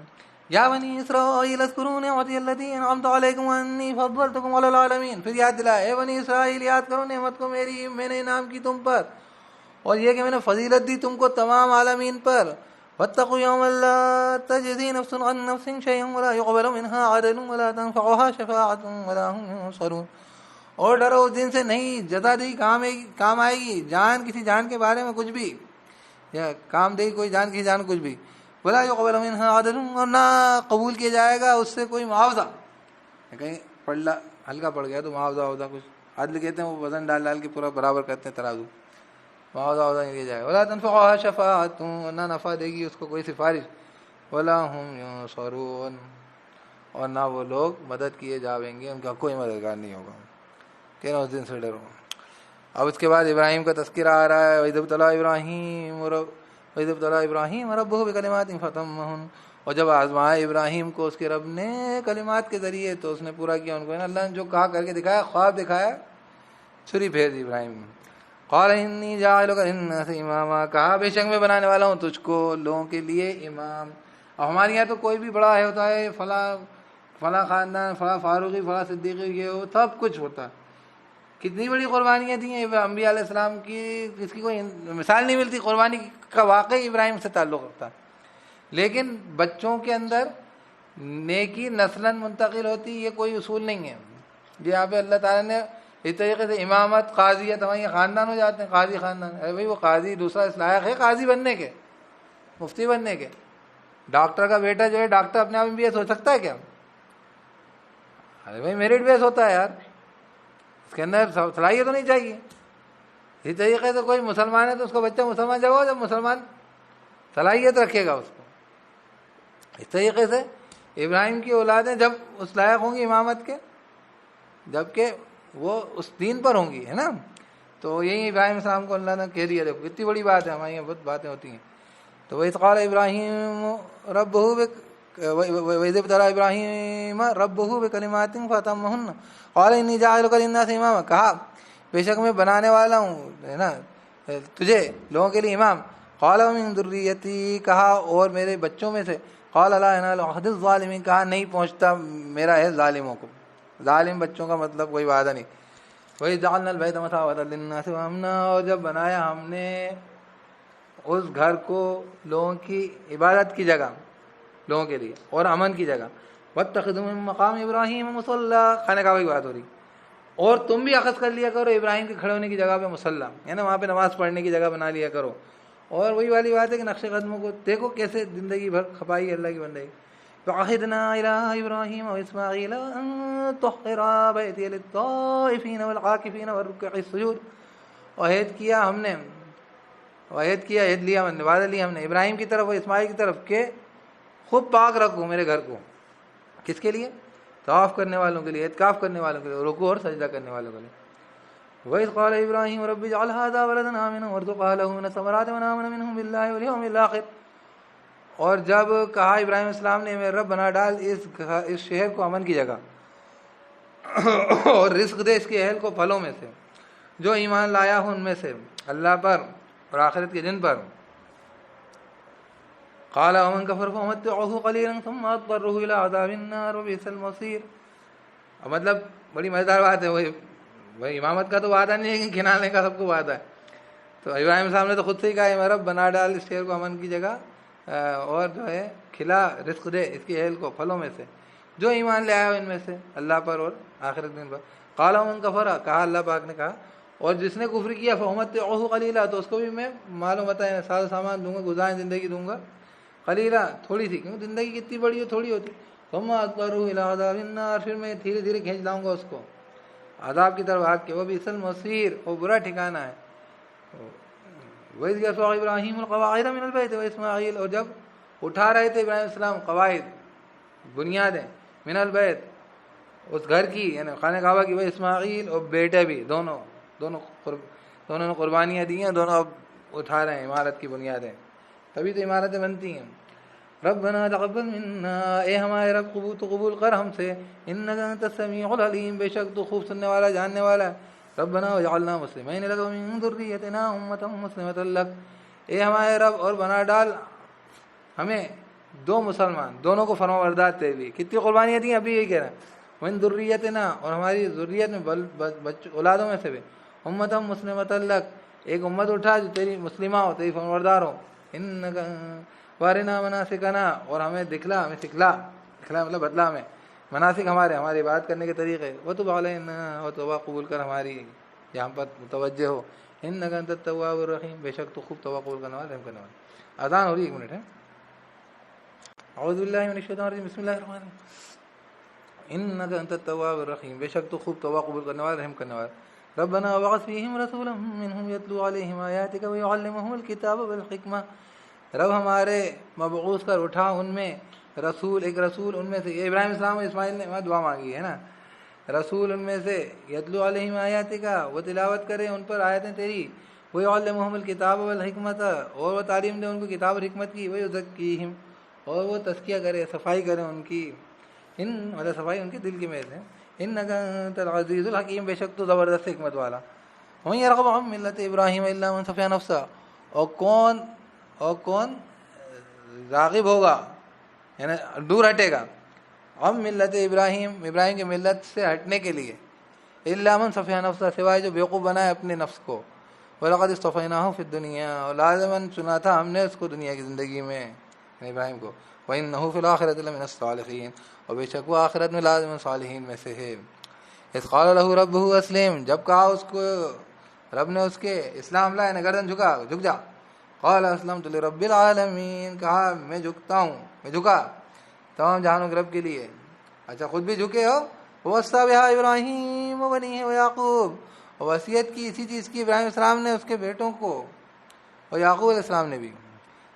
A: یا بنی اسرائیل اذکروا نعمتی التی انعمت علیکم وانی فضلتکم علی العالمین, پھر یاد دلائے, اے بنی اسرائیل یاد کرو نعمت کو میری, میں نے انعام کی تم پر, اور یہ کہ میں نے فضیلت دی تم کو تمام عالمین پر. واتقوا یوما لا تجزی نفس عن نفس شیئا ولا يقبل منها عدل ولا تنفعها شفاعة ولا هم ينصرون, اور ڈرو اس دن سے نہیں جزا دہی کام آئے گی جان کسی جان کے بارے میں کچھ بھی، یا کام دہی کوئی جان کسی جان کچھ بھی، بولا یقبل منہا عدل، اور نہ قبول کیا جائے گا اس سے کوئی معاوضہ، کہیں پڑلا ہلکا پڑ گیا تو معاوضہ کچھ، عدل کہتے ہیں وہ وزن ڈال کے پورا برابر کرتے ہیں ترازو، معاوضہ نہیں دیا جائے گا، ولا تنفعها شفاعۃ، نہ نفع دے گی اس کو کوئی سفارش، ولا هم ینصرون، اور نہ وہ لوگ مدد کیے جاویں گے، ان کا کوئی مددگار نہیں ہوگا، کہ اس دن سے ڈرو۔ اب اس کے بعد ابراہیم کا تذکرہ آ رہا ہے، وَإِذِ ابْتَلَىٰ إِبْرَاهِيمَ رَبُّهُ بِكَلِمَاتٍ فَأَتَمَّهُنَّ، اور جب آزمائے ابراہیم کو اس کے رب نے کلمات کے ذریعے تو اس نے پورا کیا ان کو، اللہ نے جو کہا کر کے دکھایا، خواب دکھایا، چھری پھیر دی ابراہیم نے۔ قال انی جاعلک للناس اماما، کہا بے شک میں بنانے والا ہوں تجھ کو لوگوں کے لیے امام۔ اب ہمارے یہاں تو کوئی بھی بڑا ہے ہوتا ہے، فلاں خاندان، فلاں فاروقی، فلاں صدیقی، یہ وہ سب کچھ ہوتا ہے، کتنی بڑی قربانیاں دی ہیں انبیاء علیہ السلام کی، اس کی کوئی مثال نہیں ملتی، قربانی کا واقعی ابراہیم سے تعلق رکھتا ہے۔ لیکن بچوں کے اندر نیکی نسلاً منتقل ہوتی، یہ کوئی اصول نہیں ہے، یہاں پہ اللہ تعالیٰ نے اس طریقے سے امامت، قاضیت، ہمارے یہاں خاندان ہو جاتے ہیں، قاضی خاندان، ارے بھائی وہ قاضی دوسرا اس لائق ہے قاضی بننے کے، مفتی بننے کے؟ ڈاکٹر کا بیٹا جو ہے ڈاکٹر اپنے آپ میں BS ہو سکتا ہے کیا؟ ارے بھائی میرٹ بیس ہوتا ہے یار، اس کے اندر صلاحیت تو نہیں چاہیے۔ اسی طریقے سے کوئی مسلمان ہے تو اس کا بچہ مسلمان جب ہو، جب مسلمان صلاحیت رکھے گا اس کو۔ اس طریقے سے ابراہیم کی اولادیں جب اس لائق ہوں گی امامت کے، جبکہ وہ اس دین پر ہوں گی، ہے نا، تو یہی ابراہیم السلام کو اللہ نے کہہ دیا۔ دیکھو کتنی بڑی بات ہے، ہمارے یہاں بہت باتیں ہوتی ہیں۔ تو وَإِذْ قَالَ إِبْرَاهِيمُ وَإِذِ ابْتَلَىٰ إِبْرَاهِيمَ رَبُّهُ بِكَلِمَاتٍ فَأَتَمَّهُنَّ قَالَ إِنِّي جَاعِلُكَ لِلنَّاسِ إِمَامًا، کہا بے شک میں بنانے والا ہوں، ہے نا، تجھے لوگوں کے لیے امام۔ قَالَ وَمِن ذُرِّيَّتِي، کہا اور میرے بچوں میں سے۔ قَالَ لَا يَنَالُ عَهْدِ الظَّالِمِينَ، کہا نہیں پہنچتا میرا ہے ظالموں کو، ظالم بچوں کا مطلب کوئی وعدہ نہیں۔ وَإِذْ جَعَلْنَا الْبَيْتَ مَثَابَةً لِلنَّاسِ وَأَمْنًا، اور جب بنایا ہم نے اس گھر کو لوگوں کی عبادت کی جگہ، لوگوں کے لیے، اور امن کی جگہ۔ وَاتَّخِذُوا مِن مَّقَامِ إِبْرَاهِيمَ مُصَلًّى، خانہ کعبہ کی بات ہو رہی، اور تم بھی اخذ کر لیا کرو ابراہیم کے کھڑے ہونے کی جگہ پہ مصلی، ہے نا، وہاں پہ نماز پڑھنے کی جگہ بنا لیا کرو۔ اور وہی والی بات ہے کہ نقش قدموں کو دیکھو کیسے زندگی بھر کھپائی اللہ کی بندگی۔ وَعَهِدْنَا إِلَىٰ إِبْرَاهِيمَ وَإِسْمَاعِيلَ أَن طَهِّرَا بَيْتِيَ لِلطَّائِفِينَ وَالْعَاكِفِينَ وَالرُّكَّعِ السُّجُودِ، عہد لیا ہم نے، وعدہ لیا ہم نے ابراہیم کی طرف اور اسماعیل کی طرف کہ خوب پاک رکھوں میرے گھر کو، کس کے لیے؟ طواف کرنے والوں کے لیے، اعتکاف کرنے والوں کے لیے، رکوع اور سجدہ کرنے والوں کے لیے۔ وَإِذْ قَالَ إِبْرَاهِيمُ رَبِّ اجْعَلْ هَٰذَا بَلَدًا آمِنًا وَارْزُقْ أَهْلَهُ مِنَ الثَّمَرَاتِ مَنْ آمَنَ مِنْهُم بِاللَّهِ وَالْيَوْمِ الْآخِرِ، اور جب کہا ابراہیم السلام نے میرے رب بنا ڈال اس شہر کو امن کی جگہ، اور رزق دے اس کے اہل کو پھلوں میں سے، جو ایمان لایا ہوں ان میں سے اللہ پر اور آخرت کے دن پر۔ قال ومن كفر فأمتعه قليلا ثم أضطره إلى عذاب النار وبئس المصير۔ مطلب بڑی مزیدار بات ہے، وہی امامت کا تو وعدہ نہیں ہے کہ کھلانے کا سب کو وعدہ ہے۔ تو ابراہیم صاحب نے تو خود سے ہی کہا ہے میرا رب بنا ڈال اس شہر کو امن کی جگہ، اور جو ہے کھلا رزق دے اس کے اہل کو پھلوں میں سے، جو ایمان لے آیا ان میں سے اللہ پر اور آخرت دن پر۔ قال ومن كفر، کہا اللہ پاک نے کہا، اور جس نے کفر کیا فأمتعه قلیلا، تو اس کو بھی میں معلوم بتایا ساز و سامان دوں گا، گزاریں زندگی دوں گا، قلیلا تھوڑی سی، کیوں زندگی کتنی بڑی ہو تھوڑی ہوتی، ثم اضطره الى عذاب النار، پھر میں دھیرے دھیرے کھینچ لاؤں گا اس کو عذاب کی طرف آگ کے، وبئس المصیر، وہ برا ٹھکانہ ہے۔ وَإِذْ يَرْفَعُ إِبْرَاهِيمُ الْقَوَاعِدَ مِنَ الْبَيْتِ وَإِسْمَاعِيلُ، اور جب اٹھا رہے تھے ابراہیم السلام قواعد، بنیادیں، من البیت، اس گھر کی، یعنی خانہ کعبہ کی، وہ اسماعیل اور بیٹے بھی، دونوں نے قربانیاں دی ہیں، دونوں اب اٹھا رہے ہیں عمارت کی بنیادیں، تبھی تو عمارتیں بنتی ہیں۔ ربنا تقبل منا، اے ہمارے رب قبول کر ہم سے، انک انت السمیع العلیم، بے شک تو خوب سننے والا جاننے والا ہے۔ ربنا وجعلنا مسلمین لک ومن ذریتنا امۃ مسلمۃ لک، اے ہمارے رب اور بنا ڈال ہمیں دو مسلمان، دونوں کو فرمانبردار تیرے لیے۔ کتنی قربانیاں دی ابھی یہی کہہ رہے ہیں، ومن ذریتنا، اور ہماری ذریت میں اولادوں میں سے بھی، امۃ مسلمۃ لک، ایک امت اٹھا جو تیری مسلمہ ہو، تیری فرمانبردار ہو، انک وارنا مناسکنا، اور ہمیں دکھلا، ہمیں سکھلا مطلب بتلا ہمیں، مناسک ہماری بات کرنے کے طریقے، وہ تو علینا وہ توبہ قبول کر ہماری یہاں پر متوجہ ہو، انک انت التواب الرحیم، بے شک تو خوب توبہ قبول کرنے والا رحم کرنے والا۔ اذان ہو رہی ہے، 1 منٹ ہے۔ اعوذ باللہ من الشیطان الرجیم، بسم اللہ الرحمن الرحیم، انک انت التواب الرحیم، بے شک تو خوب توبہ قبول کرنے والا رحم کرنے والا۔ ربنا وابعث فیہم رسولا منہم یتلو علیہم آیاتک ویعلمہم الکتاب والحکمہ، رب ہمارے مبعوث کر اٹھا ان میں ایک رسول ان میں سے، یہ ابراہیم السلام اور اسماعیل نے وہاں دعا مانگی ہے نا، رسول ان میں سے یتلو علیہم آیاتک، وہ تلاوت کرے ان پر آیتیں تیری، ویعلمہم الکتاب والحکمۃ، اور وہ تعلیم دے ان کو کتاب اور حکمت کی، ویزکیہم، اور وہ تزکیہ کرے، صفائی کرے ان کی، مطلب صفائی ان کے دل کی میں سے، انک انت العزیز الحکیم، بے شک تو زبردست حکمت والا۔ ومن یرغب عن ملت ابراہیم الا من سفیہ نفسہ، اور کون راغب ہوگا یعنی دور ہٹے گا، ہم ملت ابراہیم کی ملت سے ہٹنے کے لیے، الا من سفیہ نفسہ، سوائے جو بیوقوف بنائے اپنے نفس کو، وَلَقَدِ اصْطَفَيْنَاهُ فِي الدُّنْيَا، اور لازماً چنا تھا ہم نے اس کو دنیا کی زندگی میں، یعنی ابراہیم کو، وَإِنَّهُ فِي الْآخِرَةِ لَمِنَ الصَّالِحِينَ، اور بے شک وہ آخرت میں لازم صالحین میں سے ہے۔ اذ قال له ربه اسلم، جب کہا اس کو رب نے اس کے اسلام لا، یعنی گردن جھک جا، قال اسلمت لرب العالمین، کہا میں جھکتا ہوں، میں جھکا تمام جہانوں کے رب کے لیے۔ اچھا خود بھی جھکے ہو، وَوَصَّى بِهَا ابراہیم وبنیہ ویعقوب، اور وصیت کی اسی چیز کی ابراہیم السلام نے اس کے بیٹوں کو، اور یعقوب علیہ السلام نے بھی،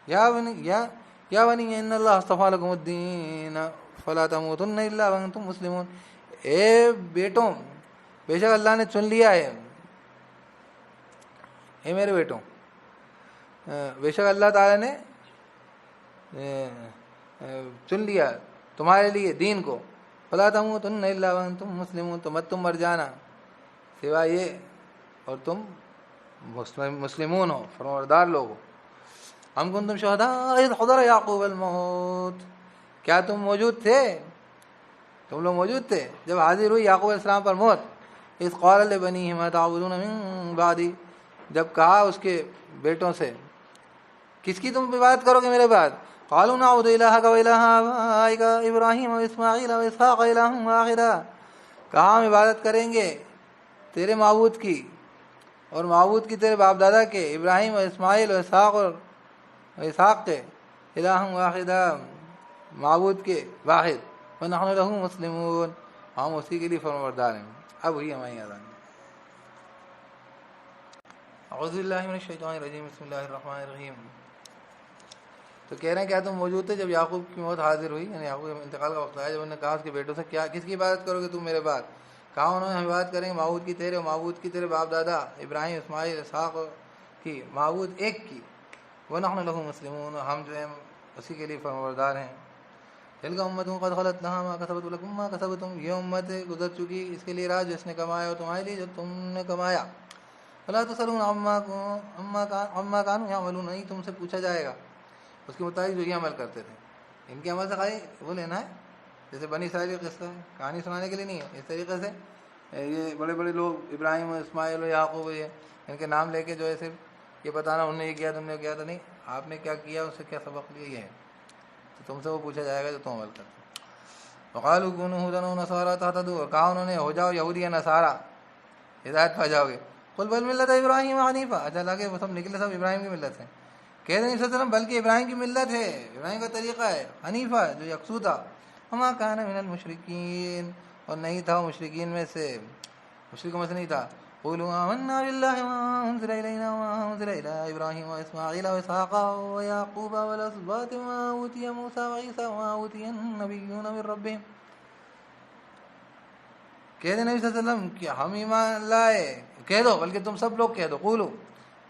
A: یا بنی ان اللہ اصطفیٰ لکم الدین فلا تموتن الا وانتم مسلمون، اے بیٹوں بے شک اللہ نے چن لیا ہے، اے میرے بیٹوں بے شک اللہ تعالیٰ نے چن لیا تمہارے لیے دین کو، فلا تموتن الا وانتم مسلمون، تو مت تم مر جانا سوائے یہ اور تم مسلمون ہو، فرمانبردار لوگ ہو۔ ام کنتم شہداء اذ حضر یعقوب الموت، کیا تم موجود تھے، تم لوگ موجود تھے جب حاضر ہوئی یعقوب علیہ السلام پر موت، اذ قال لبنیہ ما تعبدون من بعدی، جب کہا اس کے بیٹوں سے کس کی تم عبادت کرو گے میرے بعد، قالوا نعبد الہک و الہ آبائک ابراہیم و اسماعیل و اسحاق الہ واحد، کہا ہم عبادت کریں گے تیرے معبود کی اور معبود کی تیرے باپ دادا کے، ابراہیم و اسماعیل و اسحاق کے، الہ واحد، معبود کے واحد، ونحن لہ مسلمون، ہم اسی کے لیے فرمانبردار ہیں۔ اب ہوئی ہماری اذان۔ اعوذ باللہ من الشیطان الرجیم، بسم اللہ الرحمن الرحیم۔ تو کہہ رہے ہیں کیا تم موجود تھے جب یعقوب کی موت حاضر ہوئی، یعنی یعقوب کے انتقال کا وقت آیا، جب انہوں نے کہا اس کے بیٹوں سے کیا کس کی عبادت کرو گے تم میرے بعد، کہا انہوں نے ہم عبادت کریں گے معبود کی تیرے اور معبود کی تیرے باپ دادا ابراہیم اسماعیل اسحاق کی، معبود ایک کی، وَنَحْنُ لَهُ مُسْلِمُونَ، ہم جو ہیں اسی کے لیے فرمانبردار ہیں۔ تِلْكَ أُمَّةٌ قَدْ خَلَتْ لَهَا مَا كَسَبَتْ وَلَكُم مَّا كَسَبْتُمْ، یہ امت گزر چکی اس کے لیے راج جس نے کمایا اور تمہارے لیے جو تم نے کمایا، وَلَا تُسْأَلُونَ عَمَّا كَانُوا يَعْمَلُونَ، نہیں تم سے پوچھا جائے گا اس کے مطابق جو یہ عمل کرتے تھے، ان کے عمل سے خالی وہ لینا ہے، جیسے بنی اسرائیل کا قصہ ہے، کہانی سنانے کے لیے نہیں ہے، اس طریقے سے یہ بڑے بڑے لوگ ابراہیم و اسماعیل و یعقوب، یہ ان کے نام لے کے جو ہے صرف یہ بتانا انہوں نے یہ کیا تم نے کیا تھا، نہیں آپ نے کیا کیا اس سے کیا سبق لیا، یہ ہے تو تم سے وہ پوچھا جائے گا جو تم عمل کرتے۔ وقالوا كونوا هودا ونصارى تهتدوا، کہا انہوں نے ہو جاؤ یہودی یا نصارہ ہدایت پا جاؤ گے، قل بل ملت ابراہیم حنیفا، اچھا لگے وہ سب نکلے سب ابراہیم کی ملت سے، کہہ رہے ہیں وسلم بلکہ ابراہیم کی ملت ہے، ابراہیم کا طریقہ ہے، حنیفہ جو یکسو تھا، وما كان من المشرکین، اور نہیں تھا وہ مشرکین میں سے، مشرکوں میں سے نہیں تھا۔ قولوا آمنا بالله وما انزل الينا وما انزل الى ابراہیم واسماعیل واسحاق ویعقوب والاسباط وما اوتي موسى وعیسى وما اوتي النبیون من ربهم، کہہ دے نبی صلی اللہ علیہ وسلم کہ ہم ایمان لائے، کہہ دو بلکہ تم سب لوگ کہہ دو، قولو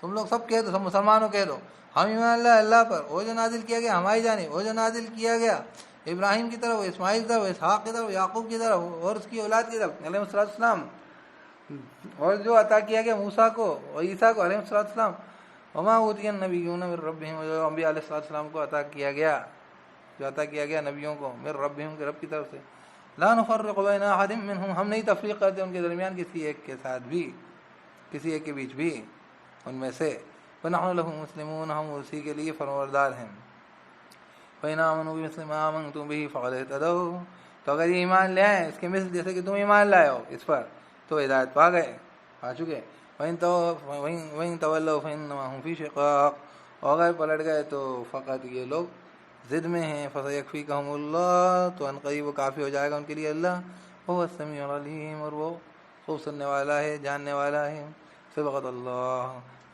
A: تم لوگ سب کہہ دو، سب مسلمانوں کہہ دو، ہم ایمان لائے اللہ پر، وہ جو نازل کیا گیا ہماری جانب، وہ جو نازل کیا گیا ابراہیم کی طرف، اسماعیل کی طرف، اسحاق کی طرف، یعقوب کی طرف اور اس کی اولاد کی طرف علیہ السلام، اور جو عطا کیا گیا موسیٰ کو اور عیسیٰ کو علیہ السلام، وما اوتی النبیون من ربهم، جو انبیاء علیہ السلام کو عطا کیا گیا، جو عطا کیا گیا نبیوں کو، من ربهم کے رب کی طرف سے، لا نفرق بین احد منهم، ہم نہیں تفریق کرتے ان کے درمیان کسی ایک کے ساتھ بھی، کسی ایک کے بیچ بھی ان میں سے، ونحن له مسلمون، ہم اسی کے لیے فرمانبردار ہیں۔ فإن آمنوا بمثل ما آمنتم به فقد اهتدوا، تو اگر یہ ایمان لے آئیں اس کے مثل جیسے کہ تم ایمان لائے ہو اس پر تو ہدایت پا گئے، پا چکے. وَإِن تَوَلَّوْا فَإِنَّمَا هُمْ فِي شِقَاقٍ، اور اگر پلٹ گئے تو فقط یہ لوگ ضد میں ہیں. فَسَيَكْفِيكَهُمُ اللَّهُ، تو ان قریب وہ کافی ہو جائے گا ان کے لیے اللہ. وَهُوَ السَّمِيعُ الْعَلِيمُ، اور وہ خوب سننے والا ہے، جاننے والا ہے. صبغۃ اللہ،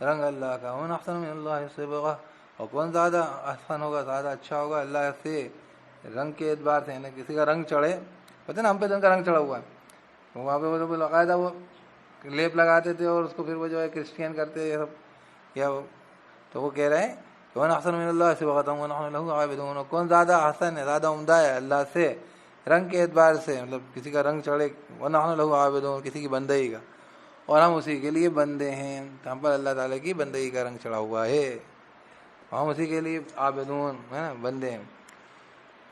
A: رنگ اللہ کا. وَمَنْ أَحْسَنُ مِنَ اللَّهِ صِبْغَةً، اور کون زیادہ احسن ہوگا، زیادہ اچھا ہوگا اللہ سے رنگ کے اعتبار سے. یعنی کسی کا رنگ چڑھے، پتہ نا ہم پہ تو ان کا رنگ چڑھا ہوا ہے، وہاں پہ وہ تو باقاعدہ وہ لیپ لگاتے تھے اور اس کو پھر وہ جو ہے کرسچین کرتے یہ سب، یا تو وہ کہہ رہے ہیں وَمَنْ أَحْسَنُ مِنَ اللَّهِ صِبْغَةً وَنَحْنُ لَهُ عَابِدُونَ، اور کون زیادہ حسن ہے، زیادہ عمدہ ہے اللہ سے رنگ کے اعتبار سے، مطلب کسی کا رنگ چڑھے. وَنَحْنُ لَهُ عَابِدُونَ، کسی کی بندگی کا، اور ہم اسی کے لیے بندے ہیں. ہم پر اللہ تعالیٰ کی بندگی کا رنگ چڑھا ہوا ہے، ہم اسی کے لیے عابدون ہے نا، بندے ہیں.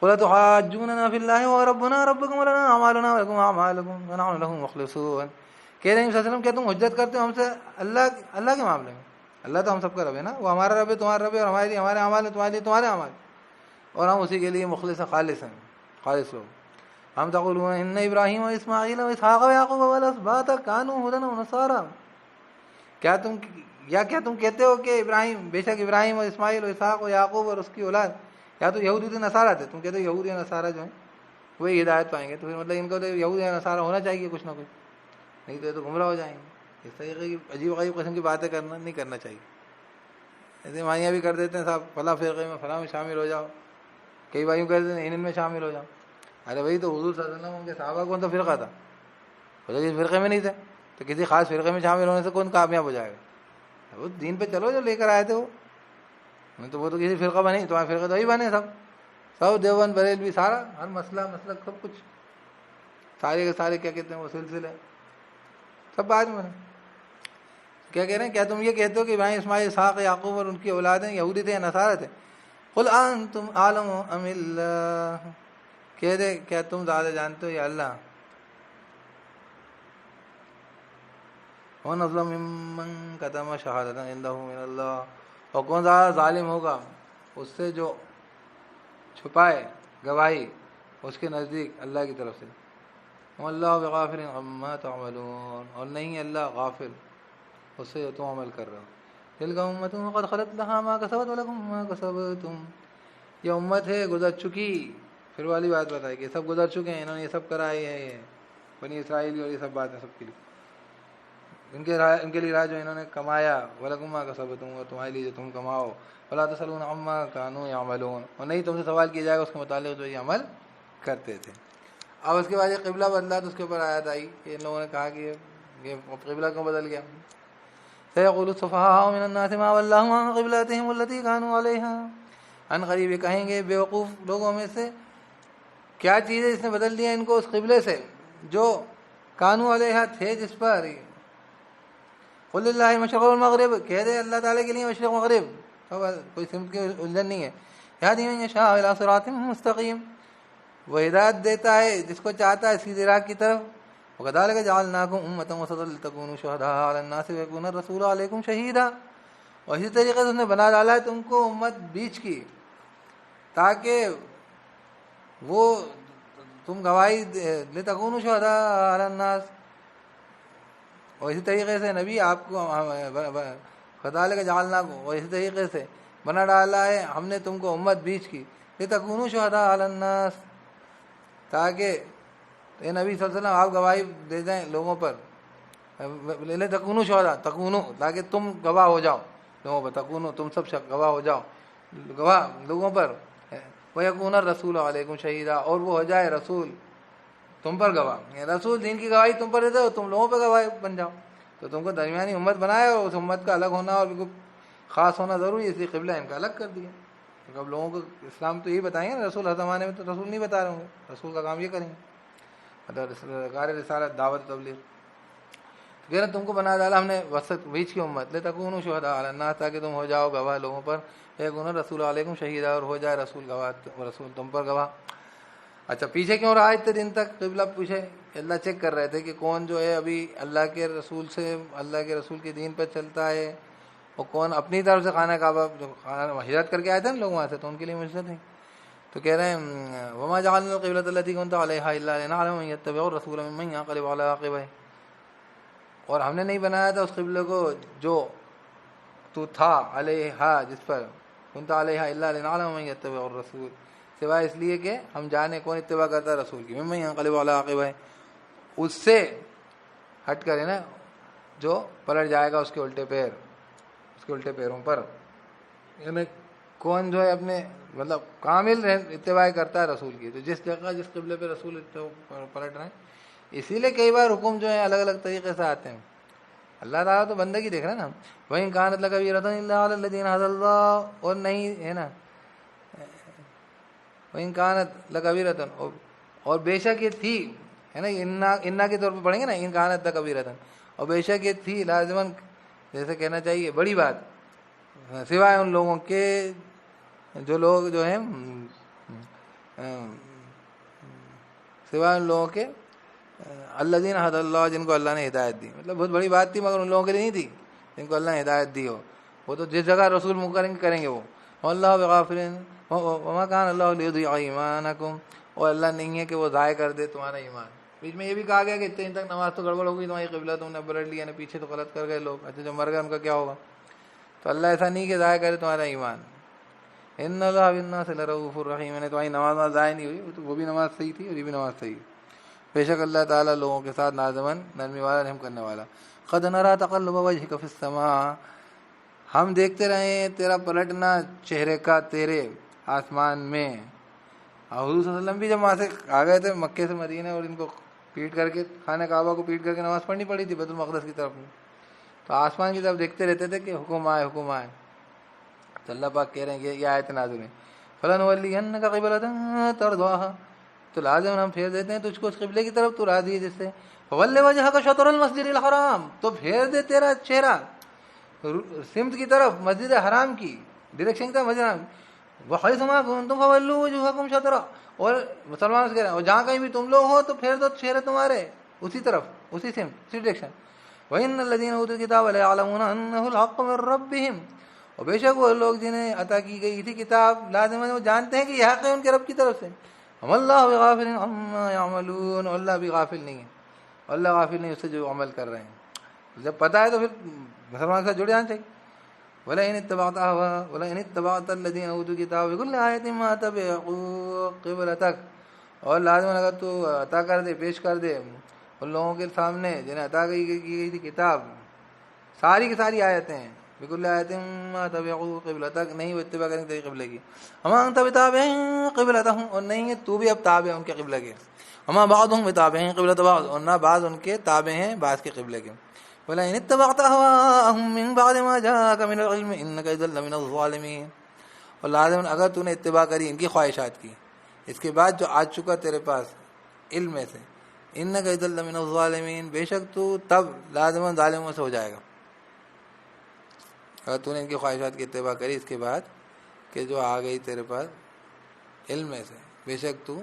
A: قُلْ تُحَاجُّونَنَا فِي اللَّهِ وَرَبُّنَا رَبُّكُمْ وَلَنَا أَعْمَالُنَا وَلَكُمْ أَعْمَالُكُمْ وَنَحْنُ لَهُ مُخْلِصُونَ. کہہ رہے ہیں صلی اللہ علیہ وسلم، کیا تم حجت کرتے ہو ہم سے اللہ کے معاملے میں؟ اللہ تو ہم سب کا رب ہے نا، وہ ہمارا رب ہے، تمہارا رب ہے، اور ہمارے لیے ہمارے اعمال ہیں، تمہارے لیے تمہارے اعمال، اور ہم اسی کے لیے مخلص خالص ہیں، خالص لوگ. ہم تقولون ان ابراہیم و اسماعیل و اسحاق و یعقوب والاسباط کانوا ھدی ونصارا، کیا تم کہتے ہو کہ ابراہیم، بے شک ابراہیم اور اسماعیل و اسحاق و یعقوب اور اس کی اولاد یا تو یہودی تھے نصارہ تھے، تم کہتے ہو یہودی اور نصارہ جو ہیں وہی ہدایت پائیں گے. تو پھر مطلب ان کو تو یہودی اور نصارہ ہونا چاہیے کچھ نہ کچھ، نہیں تو یہ تو گمراہ ہو جائیں گے. اس طریقے کی عجیب غریب قسم کی باتیں نہیں کرنا چاہیے. ایسے مائیاں بھی کر دیتے ہیں صاحب، فلاں فرقے میں فلاں میں شامل ہو جاؤ، کئی بھائیوں کہتے ہیں ان میں شامل ہو جاؤ. ارے وہی تو حضور صلی اللہ علیہ وسلم ان کے صحابہ کون سا فرقہ تھا، وہ کسی فرقے میں نہیں تھے، تو کسی خاص فرقے میں شامل ہونے سے کون کامیاب ہو جائے گا؟ وہ دین پہ چلو جو لے کر آئے تھے وہ تو کسی فرقہ بنے، تمہارے فرقے تو وہی بنے سب دیوبند بریلوی سارا، ہر مسئلہ مسلک سب کچھ، سارے کے سارے کیا کہتے ہیں وہ سلسلے سب بعد میں. کیا کہہ رہے ہیں، کیا تم یہ کہتے ہو کہ ابراہیم اسماعیل اسحاق یعقوب اور ان کی اولادیں یہودی تھے یا نصارہ تھے؟ قل انتم اعلم ام اللہ، کہہ دے کیا تم زیادہ جانتے ہو یا اللہ؟ وَمَنْ أَظْلَمُ مِمَّنْ كَتَمَ شَهَادَةً عِندَهُ مِنَ اللَّهِ، اور کون زیادہ ظالم ہوگا اس سے جو چھپائے گواہی اس کے نزدیک اللہ کی طرف سے. وَمَا اللَّهُ بِغَافِلٍ عَمَّا تَعْمَلُونَ، اور نہیں اللہ غافل اس سے جو تم عمل کر رہے ہو. تِلْكَ أُمَّةٌ قَدْ خَلَتْ لَهَا مَا كَسَبَتْ وَلَكُم مَا كَسَبْتُمْ، یہ امت ہے گزر چکی. پھر والی بات بتائی کہ سب گزر چکے ہیں، انہوں نے یہ سب کرائی ہے، یہ بنی اسرائیل اور یہ سب باتیں سب کے لیے، ان کے لیے راہ جو انہوں نے کمایا. وَلَكُم مَا كَسَبْتُمْ، اور تمہارے لیے جو تم کماؤ. وَلَا تُسْأَلُونَ عَمَّا كَانُوا يَعْمَلُونَ، اور نہیں تم سے سوال کیا جائے گا اس کے متعلق جو یہ عمل کرتے تھے. اب اس کے بعد یہ قبلہ بدلا تو اس کے اوپر آیت آئی کہ ان لوگوں نے کہا کہ یہ قبلہ کیوں بدل گیا. سَيَقُولُ السُّفَهَاءُ مِنَ النَّاسِ مَا وَلَّاهُمْ عَنْ قِبْلَتِهِمُ الَّتِي كَانُوا عَلَيْهَا، ان قریب یہ کہیں گے بیوقوف لوگوں میں سے، کیا چیز ہے جس نے بدل دیا ان کو اس قبلے سے جو کانوا علیہا تھے جس پر. قل للہ المشرق والمغرب، کہہ دے اللہ تعالیٰ کے لیے مشرق مغرب، کوئی سمت کی الجھن نہیں ہے. یہدی من یشاء الی صراط مستقیم، وہ ہدایت دیتا ہے جس کو چاہتا ہے سیدھے راہ کی طرف. وَكَذَلِكَ جَعَلْنَاكُمْ أُمَّةً وَسَطًا لِتَكُونُوا شُهَدَاءَ عَلَى النَّاسِ وَيَكُونَ الرَّسُولُ عَلَيْكُمْ شَهِيدًا، اور اسی طریقے سے اس نے بنا ڈالا ہے تم کو امت بیچ کی تاکہ وہ تم گواہی لِتَكُونُوا شُهَدَاءَ عَلَى النَّاسِ، اور اسی طریقے سے نبی آپ کو كَذَلِكَ جَعَلْنَاكُمْ، اور اسی طریقے سے بنا ڈالا ہے ہم نے تم کو امت بیچ کی لِتَكُونُوا شُهَدَاءَ عَلَى النَّاسِ، تاکہ اے نبی صلی اللہ علیہ وسلم آپ گواہی دے دیں لوگوں پر. تکونو شہداء، تکونو تاکہ تم گواہ ہو جاؤ لوگوں پر، تکونو تم سب گواہ ہو جاؤ گواہ لوگوں پر. وَيَكُونَ الرَّسُولُ عَلَيْكُمْ شَهِيدًا، اور وہ ہو جائے رسول تم پر گواہ. رسول دین کی گواہی تم پر دیتے ہو، تم لوگوں پر گواہ بن جاؤ. تو تم کو درمیانی امت بنایا اور اس امت کا الگ ہونا اور بالکل خاص ہونا ضروری ہے، اس لیے قبلہ ان کا الگ کر دیا. اب لوگوں کو اسلام تو یہی بتائیں گے نا، رسول ہر زمانے میں تو رسول نہیں بتا رہے ہوں گے، رسول کا کام یہ کریں گے، کار رسالت دعوت تبلیغ. کہہ رہے تم کو بنا ڈالا ہم نے وسط بیچ کی امت لِتَكُونُوا شُهَدَاءَ عَلَى النَّاسِ، تاکہ تم ہو جاؤ گواہ لوگوں پر. وَيَكُونَ الرَّسُولُ عَلَيْكُمْ شَهِيدًا، اور ہو جائے رسول گواہ، رسول تم پر گواہ. اچھا پیچھے کیوں رہا اتنے دن تک قبلہ پوچھے؟ اللہ چیک کر رہے تھے کہ کون جو ہے ابھی اللہ کے رسول سے، اللہ کے رسول کے دین پر چلتا ہے، اور کون اپنی طرف سے خانہ کعبہ جو ہجرت کر کے آئے تھے نا لوگ وہاں سے، تو ان کے لیے مجھے نہیں. تو کہہ رہے ہیں وما جعلنا القبلۃ التي كنت عليها الا لنعلم من يتبع الرسول ممن ينقلب على عقبيه، اور ہم نے نہیں بنایا تھا اس قبلے کو جو تو تھا علیہا جس پر كنت عليها الا لنعلم من يتبع الرسول، سوائے اس لیے کہ ہم جانے کون اتباع کرتا ہے رسول کی، ممن ينقلب على عقبيه، اس سے ہٹ کر ہے نا جو پلٹ جائے گا اس کے الٹے پیر، اس کے الٹے پیروں پر، یعنی کون جو ہے اپنے مطلب کامل اتباع کرتا ہے رسول کی، تو جس جگہ جس قبلے پہ رسول پلٹ رہے ہیں. اسی لیے کئی بار حکم جو ہے الگ الگ طریقے سے آتے ہیں. اللہ تعالیٰ تو بندگی دیکھ رہے ہیں نا. وَإِن كَانَتْ لَكَبِيرَةٌ إِلَّا عَلَى الَّذِينَ هَدَى اللَّهُ، اور نہیں ہے نا وَإِن كَانَتْ لَكَبِيرَةٌ، اور بے شک یہ تھی ہے نا، انا کے طور پہ پڑھیں گے نا ان كَانَتْ لَكَبِيرَةٌ، اور بے شک یہ تھی لازماً جیسے کہنا چاہیے بڑی بات، سوائے ان لوگوں کے جو لوگ جو ہیں سوائے ان لوگوں کے الذین ھدی اللہ، جن کو اللہ نے ہدایت دی. مطلب بہت بڑی بات تھی مگر ان لوگوں کے لیے نہیں تھی جن کو اللہ نے ہدایت دی ہو. وہ تو جس جگہ رسول مقرر کریں گے وہ. واللہ بغافل وما کان اللہ لیضیع ایمانکم، اور اللہ نہیں ہے کہ وہ ضائع کر دے تمہارا ایمان. بیچ میں یہ بھی کہا گیا کہ اتنے تک نماز تو گڑبڑ ہو گئی تمہاری قبلہ تم نے پلٹ لیا، پیچھے تو غلط کر گئے لوگ، اچھا جو مر گئے ان کا کیا ہوگا؟ تو اللہ ایسا نہیں کہ ضائع کرے تمہارا ایمان. ان اللہ بالناس لرؤوف الرحیم، میں نے تمہاری نماز ضائع نہیں ہوئی، وہ بھی نماز صحیح تھی اور یہ بھی نماز صحیح. بے شک اللہ تعالیٰ لوگوں کے ساتھ نازمن، نرمی والا، رحم کرنے والا. قد نرى تقلب وجهك في السماء، ہم دیکھتے رہے ہیں تیرا پلٹنا چہرے کا تیرے آسمان میں. حضور صلی اللہ علیہ وسلم بھی جب وہاں سے آ گئے تھے مکے سے مدینے، اور ان کو پیٹ کر کے خانہ کعبہ کو پیٹ کر کے نماز پڑھنی پڑی تھی بیت المقدس کی طرف میں، تو آسمان کی طرف دیکھتے رہتے تھے کہ حکم آئے حکم آئے. تو اللہ پاک کہہ رہے ہیں یہ آیت نازل ہیں فَلَنُوَلِّيَنَّكَ قِبْلَةً تَرْضَاهَا، تو لازم ہم پھیر دیتے ہیں تجھ کو اس قبلے کی طرف تو راضی ہے جس سے. فَوَلِّ وَجْهَكَ شَطْرَ الْمَسْجِدِ الْحَرَامِ، تو پھیر دے تیرا چہرہ سمت کی طرف مسجد حرام کی، ڈائریکشن کی طرف مسجد حرام. وَحَيْثُ مَا كُنتُمْ فَوَلُّوا وُجُوهَكُمْ شَطْرَهُ، اور مسلمان سے کہہ رہے ہیں اور جہاں کہیں بھی تم لوگ ہو تو پھیر دو چہرے تمہارے اسی طرف، اسی سمت، اسی ڈائریکشن. وَإِنَّ الَّذِينَ أُوتُوا الْكِتَابَ لَيَعْلَمُونَ أَنَّهُ الْحَقُّ مِنْ رَبِّهِمْ، اور بے شک وہ لوگ جنہیں عطا کی گئی تھی کتاب لازم ہے وہ جانتے ہیں کہ یہ حق ہے ان کے رب کی طرف سے. وَمَا اللَّهُ بِغَافِلٍ عَمَّا يَعْمَلُونَ، اور اللہ بھی غافل نہیں ہے، اللہ غافل نہیں اس سے جو عمل کر رہے ہیں. جب پتہ ہے تو پھر مسلمان کے ساتھ جڑ جانا چاہیے. وَلَئِنِ اتَّبَعْتَ الَّذِينَ أُوتُوا الْكِتَابَ بِكُلِّ آيَةٍ مَا تَبِعُوا قِبْلَتَكَ، اور لازم اگر تو عطا کر دے، پیش کر دے ان لوگوں کے سامنے جنہیں عطا کی گئی تھی کتاب ساری کی ساری آیتیں، بِكُلِّ آيَةٍ مَا تَبِعُوا قِبْلَتَكَ، نہیں وہ اتباع کریں تیری قبلے کی. وَمَا أَنْتَ بِتَابِعٍ قِبْلَتَهُمْ، اور نہیں ہے تو بھی اب تابع ان کے قبلے کے. وَمَا بَعْضُهُمْ بِتَابِعٍ قِبْلَةَ بَعْضٍ، اور نہ بعض ان کے تابع ہیں بعض کے قبلے کے. وَلَئِنِ اتَّبَعْتَ أَهْوَاءَهُمْ مِنْ بَعْدِ مَا جَاءَكَ مِنَ الْعِلْمِ إِنَّكَ إِذًا لَمِنَ الظَّالِمِينَ، اور لازم اگر تو نے اتباع کری ان کی خواہشات کی اس کے بعد جو آ چکا تیرے پاس علم میں سے، إِنَّكَ إِذًا لَمِنَ الظَّالِمِينَ، بے شک تو تب لازماً ظالموں سے ہو جائے گا اگر تو نے ان کی خواہشات کی اتباع کری اس کے بعد کہ جو آ گئی تیرے پاس علم میں سے، بے شک تو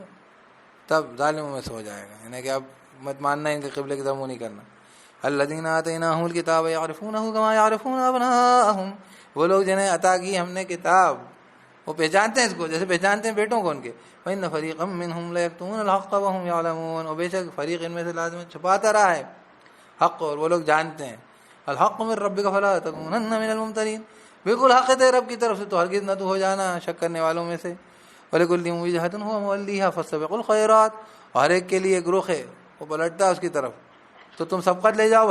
A: تب ظالموں میں سے ہو جائے گا. یعنی کہ اب مت ماننا ان کے قبلے کی طرف منہ نہیں کرنا. الذین آتیناہم الکتاب یعرفونہ کما یعرفون ابناءہم، وہ لوگ جنہیں عطا کی ہم نے کتاب وہ پہچانتے ہیں اس کو جیسے پہچانتے ہیں بیٹوں کو ان کے. وَإِنَّ فَرِيقًا مِّنْهُمْ لَيَكْتُمُونَ الْحَقَّ وَهُمْ يَعْلَمُونَ، اور بے شک فریق ان میں سے لازم چھپاتا رہا ہے حق اور وہ لوگ جانتے ہیں. الحق من ربک فلا تکونن من الممترین، بالکل حق ہے تیرے رب کی طرف سے تو ہرگز نہ تو ہو جانا شک کرنے والوں میں سے. وَلِكُلِّ وِجْهَةٌ هُوَ مُوَلِّيهَا فَاسْتَبِقُوا الْخَيْرَاتِ، اور ہر ایک کے لیے ایک رخ ہے وہ پلٹتا ہے اس کی طرف، تو تم سبقت لے جاؤ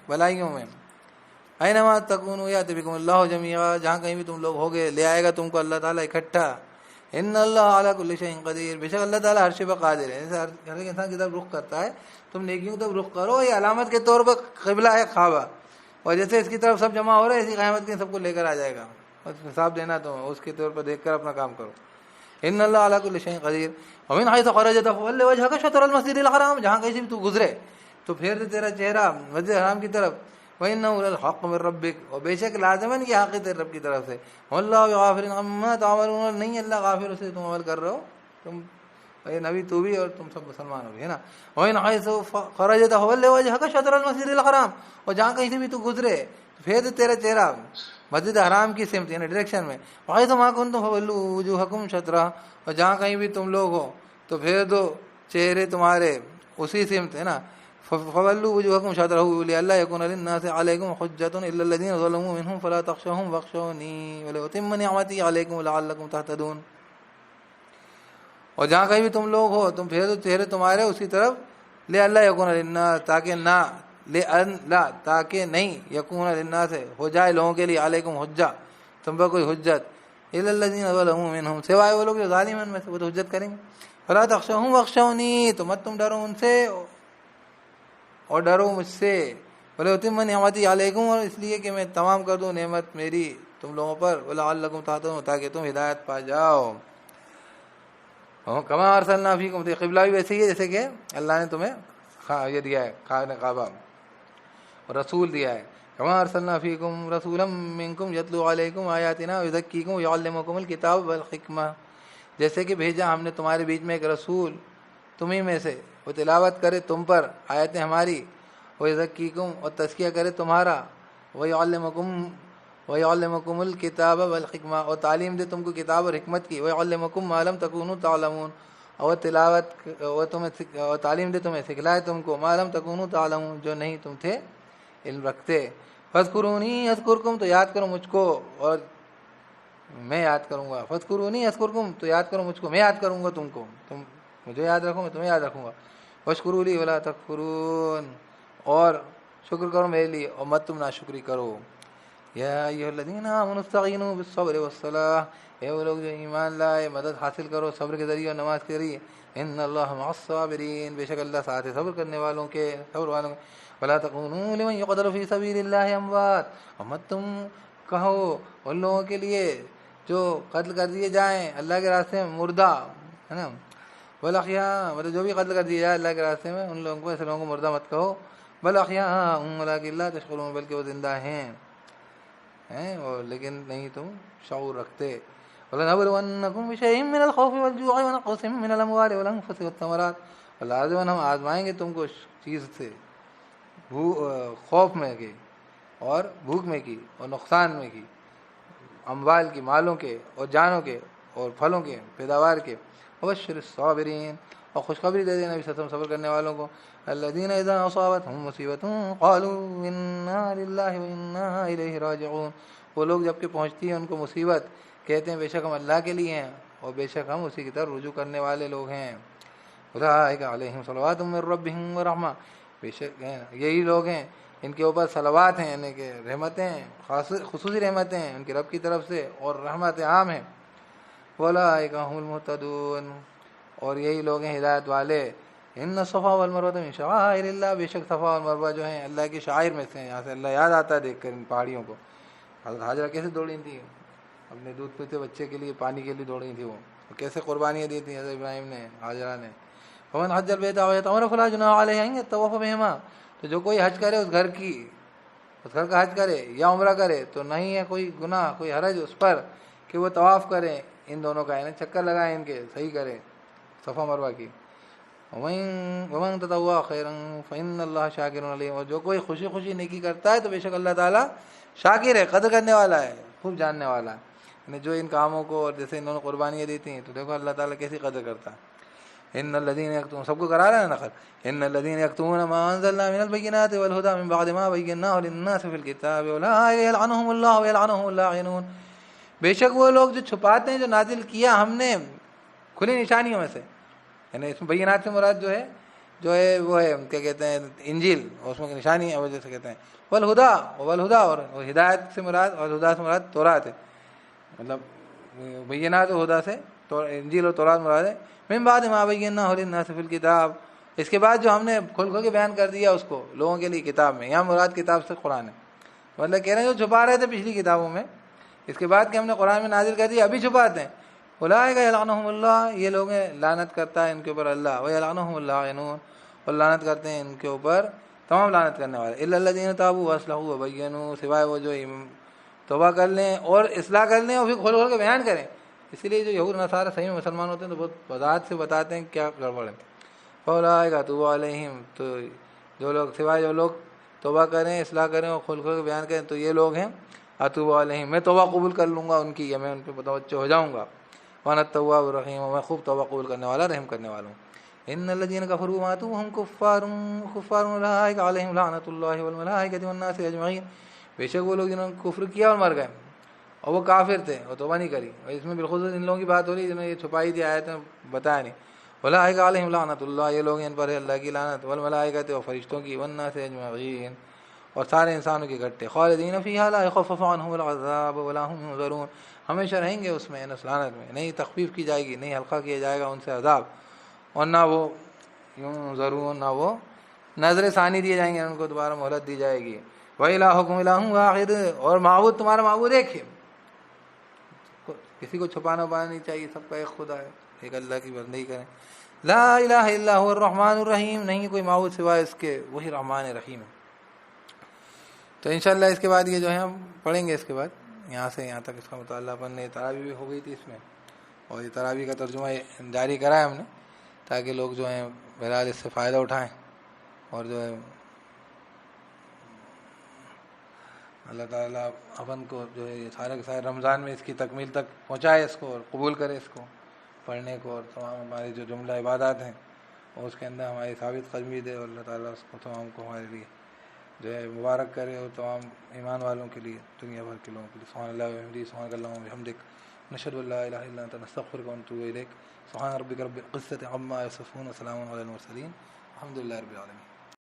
A: بھلائیوں میں. اینما تکونوا یأت بکم اللہ جمیعا، جہاں کہیں بھی تم لوگ ہوگے لے آئے گا تم کو اللہ تعالیٰ اکٹھا. ان اللہ علی کل شیء قدیر، بے شک اللہ تعالیٰ ہر شے پر قادر ہے. جیسے ہر ایک انسان کی طرف رخ کرتا ہے تم نیکیوں کی طرف رخ کرو، یہ علامت کے طور پر قبلہ ہے کعبہ، اور جیسے اس کی طرف سب جمع ہو رہے ہیں اسی قیامت کے سب کو لے کر آ جائے گا. حساب دینا تو اس کے طور پر دیکھ کر اپنا کام کرو. ان اللہ علی کل شیء قدیر. ومن حیث خرجت فول وجهک شطر المسجد الحرام، جہاں کہیں سے بھی تو گزرے تو پھیر دے تیرا چہرہ مسجد حرام کی طرف. وَإِنَّهُ لَلْحَقُّ مِن رَّبِّكَ، اور بے شک لازماً یہ حق ہے تیرے رب کی طرف سے. وَاللَّهُ بِغَافِلٍ عَمَّا تَعْمَلُونَ، نہیں اللہ غافل سے تم عمل کر رہے ہو، تم اے نبی تو بھی اور تم سب مسلمان ہو گئے نا. وَإِنْ حَيْثُ خَرَجْتَ فَوَلِّ وَجْهَكَ شَطْرَ الْمَسْجِدِ الْحَرَامِ، اور جہاں کہیں سے بھی تو گزرے تو پھیر تیرا چہرہ مسجد حرام کی سمت یعنی ڈائریکشن میں، بھائی تم کن تم فولو وجوہکم شطرہ، اور جہاں کہیں بھی تم لوگ ہو تو پھیر دو چہرے تمہارے اسی سمت ہے نا، فولو وجوہکم شطرہ لئلا یکون للناس علیکم حجۃ الا الذین ظلموا منہم فلا تخشوہم واخشونی ولأتم نعمتی علیکم لعلکم تہتدون، اور جہاں کہیں بھی تم لوگ ہو تم پھیر دو چہرے تمہارے اسی طرف، لئلا یکون للناس تاکہ نہ، لا تاکہ نہیں، یکون للناس ہو جائے لوگوں کے لیے، علیکم حجہ تم پر کوئی حجت، الا الذین ظلموا منہم سوائے وہ لوگ جو ظالم ہیں ان میں سے، وہ تو حجت کریں گے، فلا تخشوہم واخشونی تو مت تم ڈرو ان سے اور ڈرو مجھ سے، ولأتم نعمتی علیکم اور اس لیے کہ میں تمام کر دوں نعمت میری تم لوگوں پر، ولعلکم تہتدون تاکہ تم ہدایت پا جاؤ، کما ارسلنا فیکم، قبلہ بھی ویسے ہی ہے جیسے کہ اللہ نے تمہیں یہ دیا ہے خانہ کعبہ اور رسول دیا ہے، کما ارسلنا فیکم رسولا منکم یتلو علیکم آیاتنا ویزکیکم ویعلمکم الکتاب والحکمہ، جیسے کہ بھیجا ہم نے تمہارے بیچ میں ایک رسول تمہیں میں سے، وہ تلاوت کرے تم پر آیتیں ہماری، ویزکیکم اور تزکیہ کرے تمہارا، ویعلمکم الکتاب والحکمہ اور تعلیم دے تم کو کتاب اور حکمت کی، ویعلمکم ما لم تکونوا تعلمون اور تلاوت اور تعلیم دے تمہیں سکھلائے تم کو، ما لم تکونوا تعلمون جو نہیں تم تھے علم رکھتے، فاذکرونی اذکرکم تو یاد کرو مجھ کو اور میں یاد کروں گا، فاذکرونی اذکرکم تو یاد کرو مجھ کو میں یاد کروں گا تم کو، تم مجھے یاد رکھو میں تمہیں یاد رکھوں گا، واشکروا لی ولا تکفرون اور شکر کرو میرے لیے اور مت تم ناشکری کرو، یا ایھا الذین آمنوا استعینوا بالصبر والصلاۃ، اے وہ لوگ جو ایمان لائے مدد حاصل کرو صبر کے ذریعے اور نماز کے ذریعے، ان اللہ مع الصابرین بے شک اللہ ساتھ ہے صبر کرنے والوں کے، صبر والوں کے، ولا تکونوا لمن یقتل فی سبیل اللہ اموات اور مت تم کہو ان لوگوں کے لیے جو قتل کر دیے جائیں اللہ کے راستے میں مردہ ہے نا، بل احیاء مطلب جو بھی قتل کر دیا جائے اللہ کے راستے میں ان لوگوں کو، ایسے لوگوں کو مردہ مت کہو، بل احیاء ولکن لا تشعرون بلکہ وہ زندہ ہیں اور لیکن نہیں تم شعور رکھتے، وَلَنَبْلُوَنَّكُمْ بِشَيْءٍ مِّنَ الْخَوْفِ وَالْجُوعِ وَنَقْصٍ مِّنَ الْأَمْوَالِ وَالْأَنفُسِ وَالثَّمَرَاتِ، اور لازماً ہم آزمائیں گے تم کو چیز سے، خوف میں کی اور بھوک میں کی اور نقصان میں کی، اموال کی مالوں کے اور جانوں کے اور پھلوں کے پیداوار کے، وبشر الصابرین اور خوشخبری دے دینا بھی صبر کرنے والوں کو، الذین اذا اصابتهم مصیبۃ قالوا انا للہ وانا الیہ راجعون، وہ لوگ جب کہ پہنچتی ہے ان کو مصیبت کہتے ہیں بے شک ہم اللہ کے لیے ہیں اور بے شک ہم اسی کی طرف رجوع کرنے والے لوگ ہیں، اولئک علیہم صلوات من ربہم ورحمہ، بے شک یہی لوگ ہیں ان کے اوپر صلوات ہیں یعنی کہ رحمتیں خصوصی رحمتیں ہیں ان کے رب کی طرف سے اور رحمت عام ہیں، اولئک هم المهتدون اور یہی لوگ ہیں ہدایت والے، ان الصفا والمروہ من شعائر اللہ، بے شک صفا اور مروہ جو ہیں اللہ کی شعائر میں سے ہیں، یہاں سے اللہ یاد آتا ہے دیکھ کر ان پہاڑیوں کو، حضرت حاجرہ کیسے دوڑی تھی اپنے دودھ پیتے بچے کے لیے پانی کے لیے دوڑی تھی، وہ کیسے قربانیاں دی تھیں حضرت ابراہیم نے حاجرہ نے، فمن حج البیت او اعتمر فلا جناح علیہ ان یطوف بہما، تو جو کوئی حج کرے اس گھر کا حج کرے یا عمرہ کرے تو نہیں ہے کوئی گناہ کوئی حرج اس پر کہ وہ طواف کرے ان دونوں کا، یعنی چکر لگائیں ان کے صحیح کرے صفا مروہ کی، ومن تطوع خیرا فإن اللہ شاکر علیم، اور جو کوئی خوشی خوشی نیکی کرتا ہے تو بے شک اللہ تعالیٰ شاکر ہے قدر کرنے والا ہے خوب جاننے والا ہے، یعنی جو ان کاموں کو اور جیسے انہوں نے قربانیاں دی تھیں تو دیکھو اللہ تعالیٰ کیسی قدر کرتا ہے، ان الذین یکتمون سب کو کرا رہا ہے نقل، ان الذین یکتمون ما انزلنا من البینات والہدی من بعد ما بیناہ للناس فی الکتاب اولئک یلعنہم اللہ ویلعنہم اللاعنون، بے شک وہ لوگ جو چھپاتے ہیں جو نازل کیا ہم نے کھلی نشانیوں میں سے، یعنی اس میں بینات سے مراد جو ہے وہ ہے کیا کہتے ہیں انجیل، اور اس میں کی نشانی ہے وہ جیسے کہتے ہیں والہدا اور ہدایت سے مراد اور ہدا سے مراد تورات ہے، مطلب بینات و ہدا سے انجیل اور تورات مراد ہے، من بعد ما بیناہ للناس فی الکتاب، اس کے بعد جو ہم نے کھول کھول کے بیان کر دیا اس کو لوگوں کے لیے کتاب میں، یہاں مراد کتاب سے قرآن ہے، مطلب کہہ رہے ہیں جو چھپا رہے تھے پچھلی کتابوں میں اس کے بعد کہ ہم نے قرآن میں نازل کر دیا ابھی چھپاتے ہیں، اولئک یلعنہم اللہ، یہ لوگ لعنت کرتا ہے ان کے اوپر اللہ، ویلعنہم اللاعنون اور لعنت کرتے ہیں ان کے اوپر تمام لعنت کرنے والے، الا الذین تابوا واصلحوا وبینوا، سوائے وہ جو توبہ کر لیں اور اصلاح کر لیں اور پھر کھول کھول کے بیان کریں، اسی لیے جو یہود نصارہ صحیح میں مسلمان ہوتے ہیں تو بہت وضاحت سے بتاتے ہیں کیا گڑبڑ ہے، فاولئک اتوب علیہم، تو جو لوگ توبہ کریں، اصلاح کریں اور کھل کھل کے بیان کریں تو یہ لوگ ہیں اتوب علیہم، میں توبہ قبول کر لوں گا ان کی، یا میں ان پہ متوجہ ہو جاؤں گا، وانا التواب الرحیم، میں خوب توبہ قبول کرنے والا، رحم کرنے والا ہوں۔ ان الذين كفروا وماتوا وهم كفار اولئك عليهم لعنۃ اللہ والملائکۃ والناس اجمعین، بے شک وہ لوگ جنہوں نے کفر کیا اور مر گئے اور وہ کافر تھے اور توبہ نہیں کری، اور اس میں بالخصوص ان لوگوں کی بات ہو رہی ہے جنہوں نے یہ چھپائی تھی آیت میں بتایا نہیں، اولئک علیہم لعنۃ اللہ، یہ لوگ ان پر ہے اللہ کی لعنت، والملائکۃ اور فرشتوں کی، والناس اجمعین اور سارے انسانوں کی اکٹھے، خالدین فیہا لا یخفف عنہم العذاب ولا هم ينظرون، ہمیشہ رہیں گے اس میں، اس لعنت میں، نہیں تخفیف کی جائے گی، نہیں ہلکا کیا جائے گا ان سے عذاب، اور نہ وہ یوں ضرور، نہ وہ نظر ثانی دیے جائیں گے، ان کو دوبارہ مہلت دی جائے گی۔ وَإِلَٰهُكُمْ إِلَٰهٌ وَاحِدٌ، اور معبود تمہارا معبود ایک ہے، کسی کو چھپانا پانا نہیں چاہیے، سب کا ایک خدا ہے، ایک اللہ کی بندگی کریں۔ لا الہ الا هو الرحمن الرحیم، نہیں کوئی معبود سوائے اس کے، وہی رحمان رحیم ہے۔ تو انشاءاللہ اس کے بعد یہ جو ہے ہم پڑھیں گے، اس کے بعد یہاں سے یہاں تک اس کا مطالعہ اپن نے، تراویح بھی ہو گئی تھی اس میں، اور یہ تراویح کا ترجمہ جاری کرا ہے ہم نے تاکہ لوگ جو ہیں بہرحال اس سے فائدہ اٹھائیں، اور جو ہے اللہ تعالیٰ اپن کو جو ہے یہ سارے کے سارے رمضان میں اس کی تکمیل تک پہنچائے اس کو، اور قبول کرے اس کو پڑھنے کو، اور تمام ہماری جو جملہ عبادات ہیں اور اس کے اندر ہماری ثابت قدمی دے، اور اللہ تعالیٰ اس کو تمام کو ہمارے لیے جو ہے مبارک کرے، اور تمام ایمان والوں کے لیے، دنیا بھر کے لوگوں کے لیے۔ سبحان اللہ وبحمدہ، سبحانک اللہم وبحمدک، نشہد ان لا الہ الا انت نستغفرک ونتوب الیک، سبحان ربک رب العزۃ عما یصفون، وسلام علی المرسلین، الحمد للہ رب العالمین۔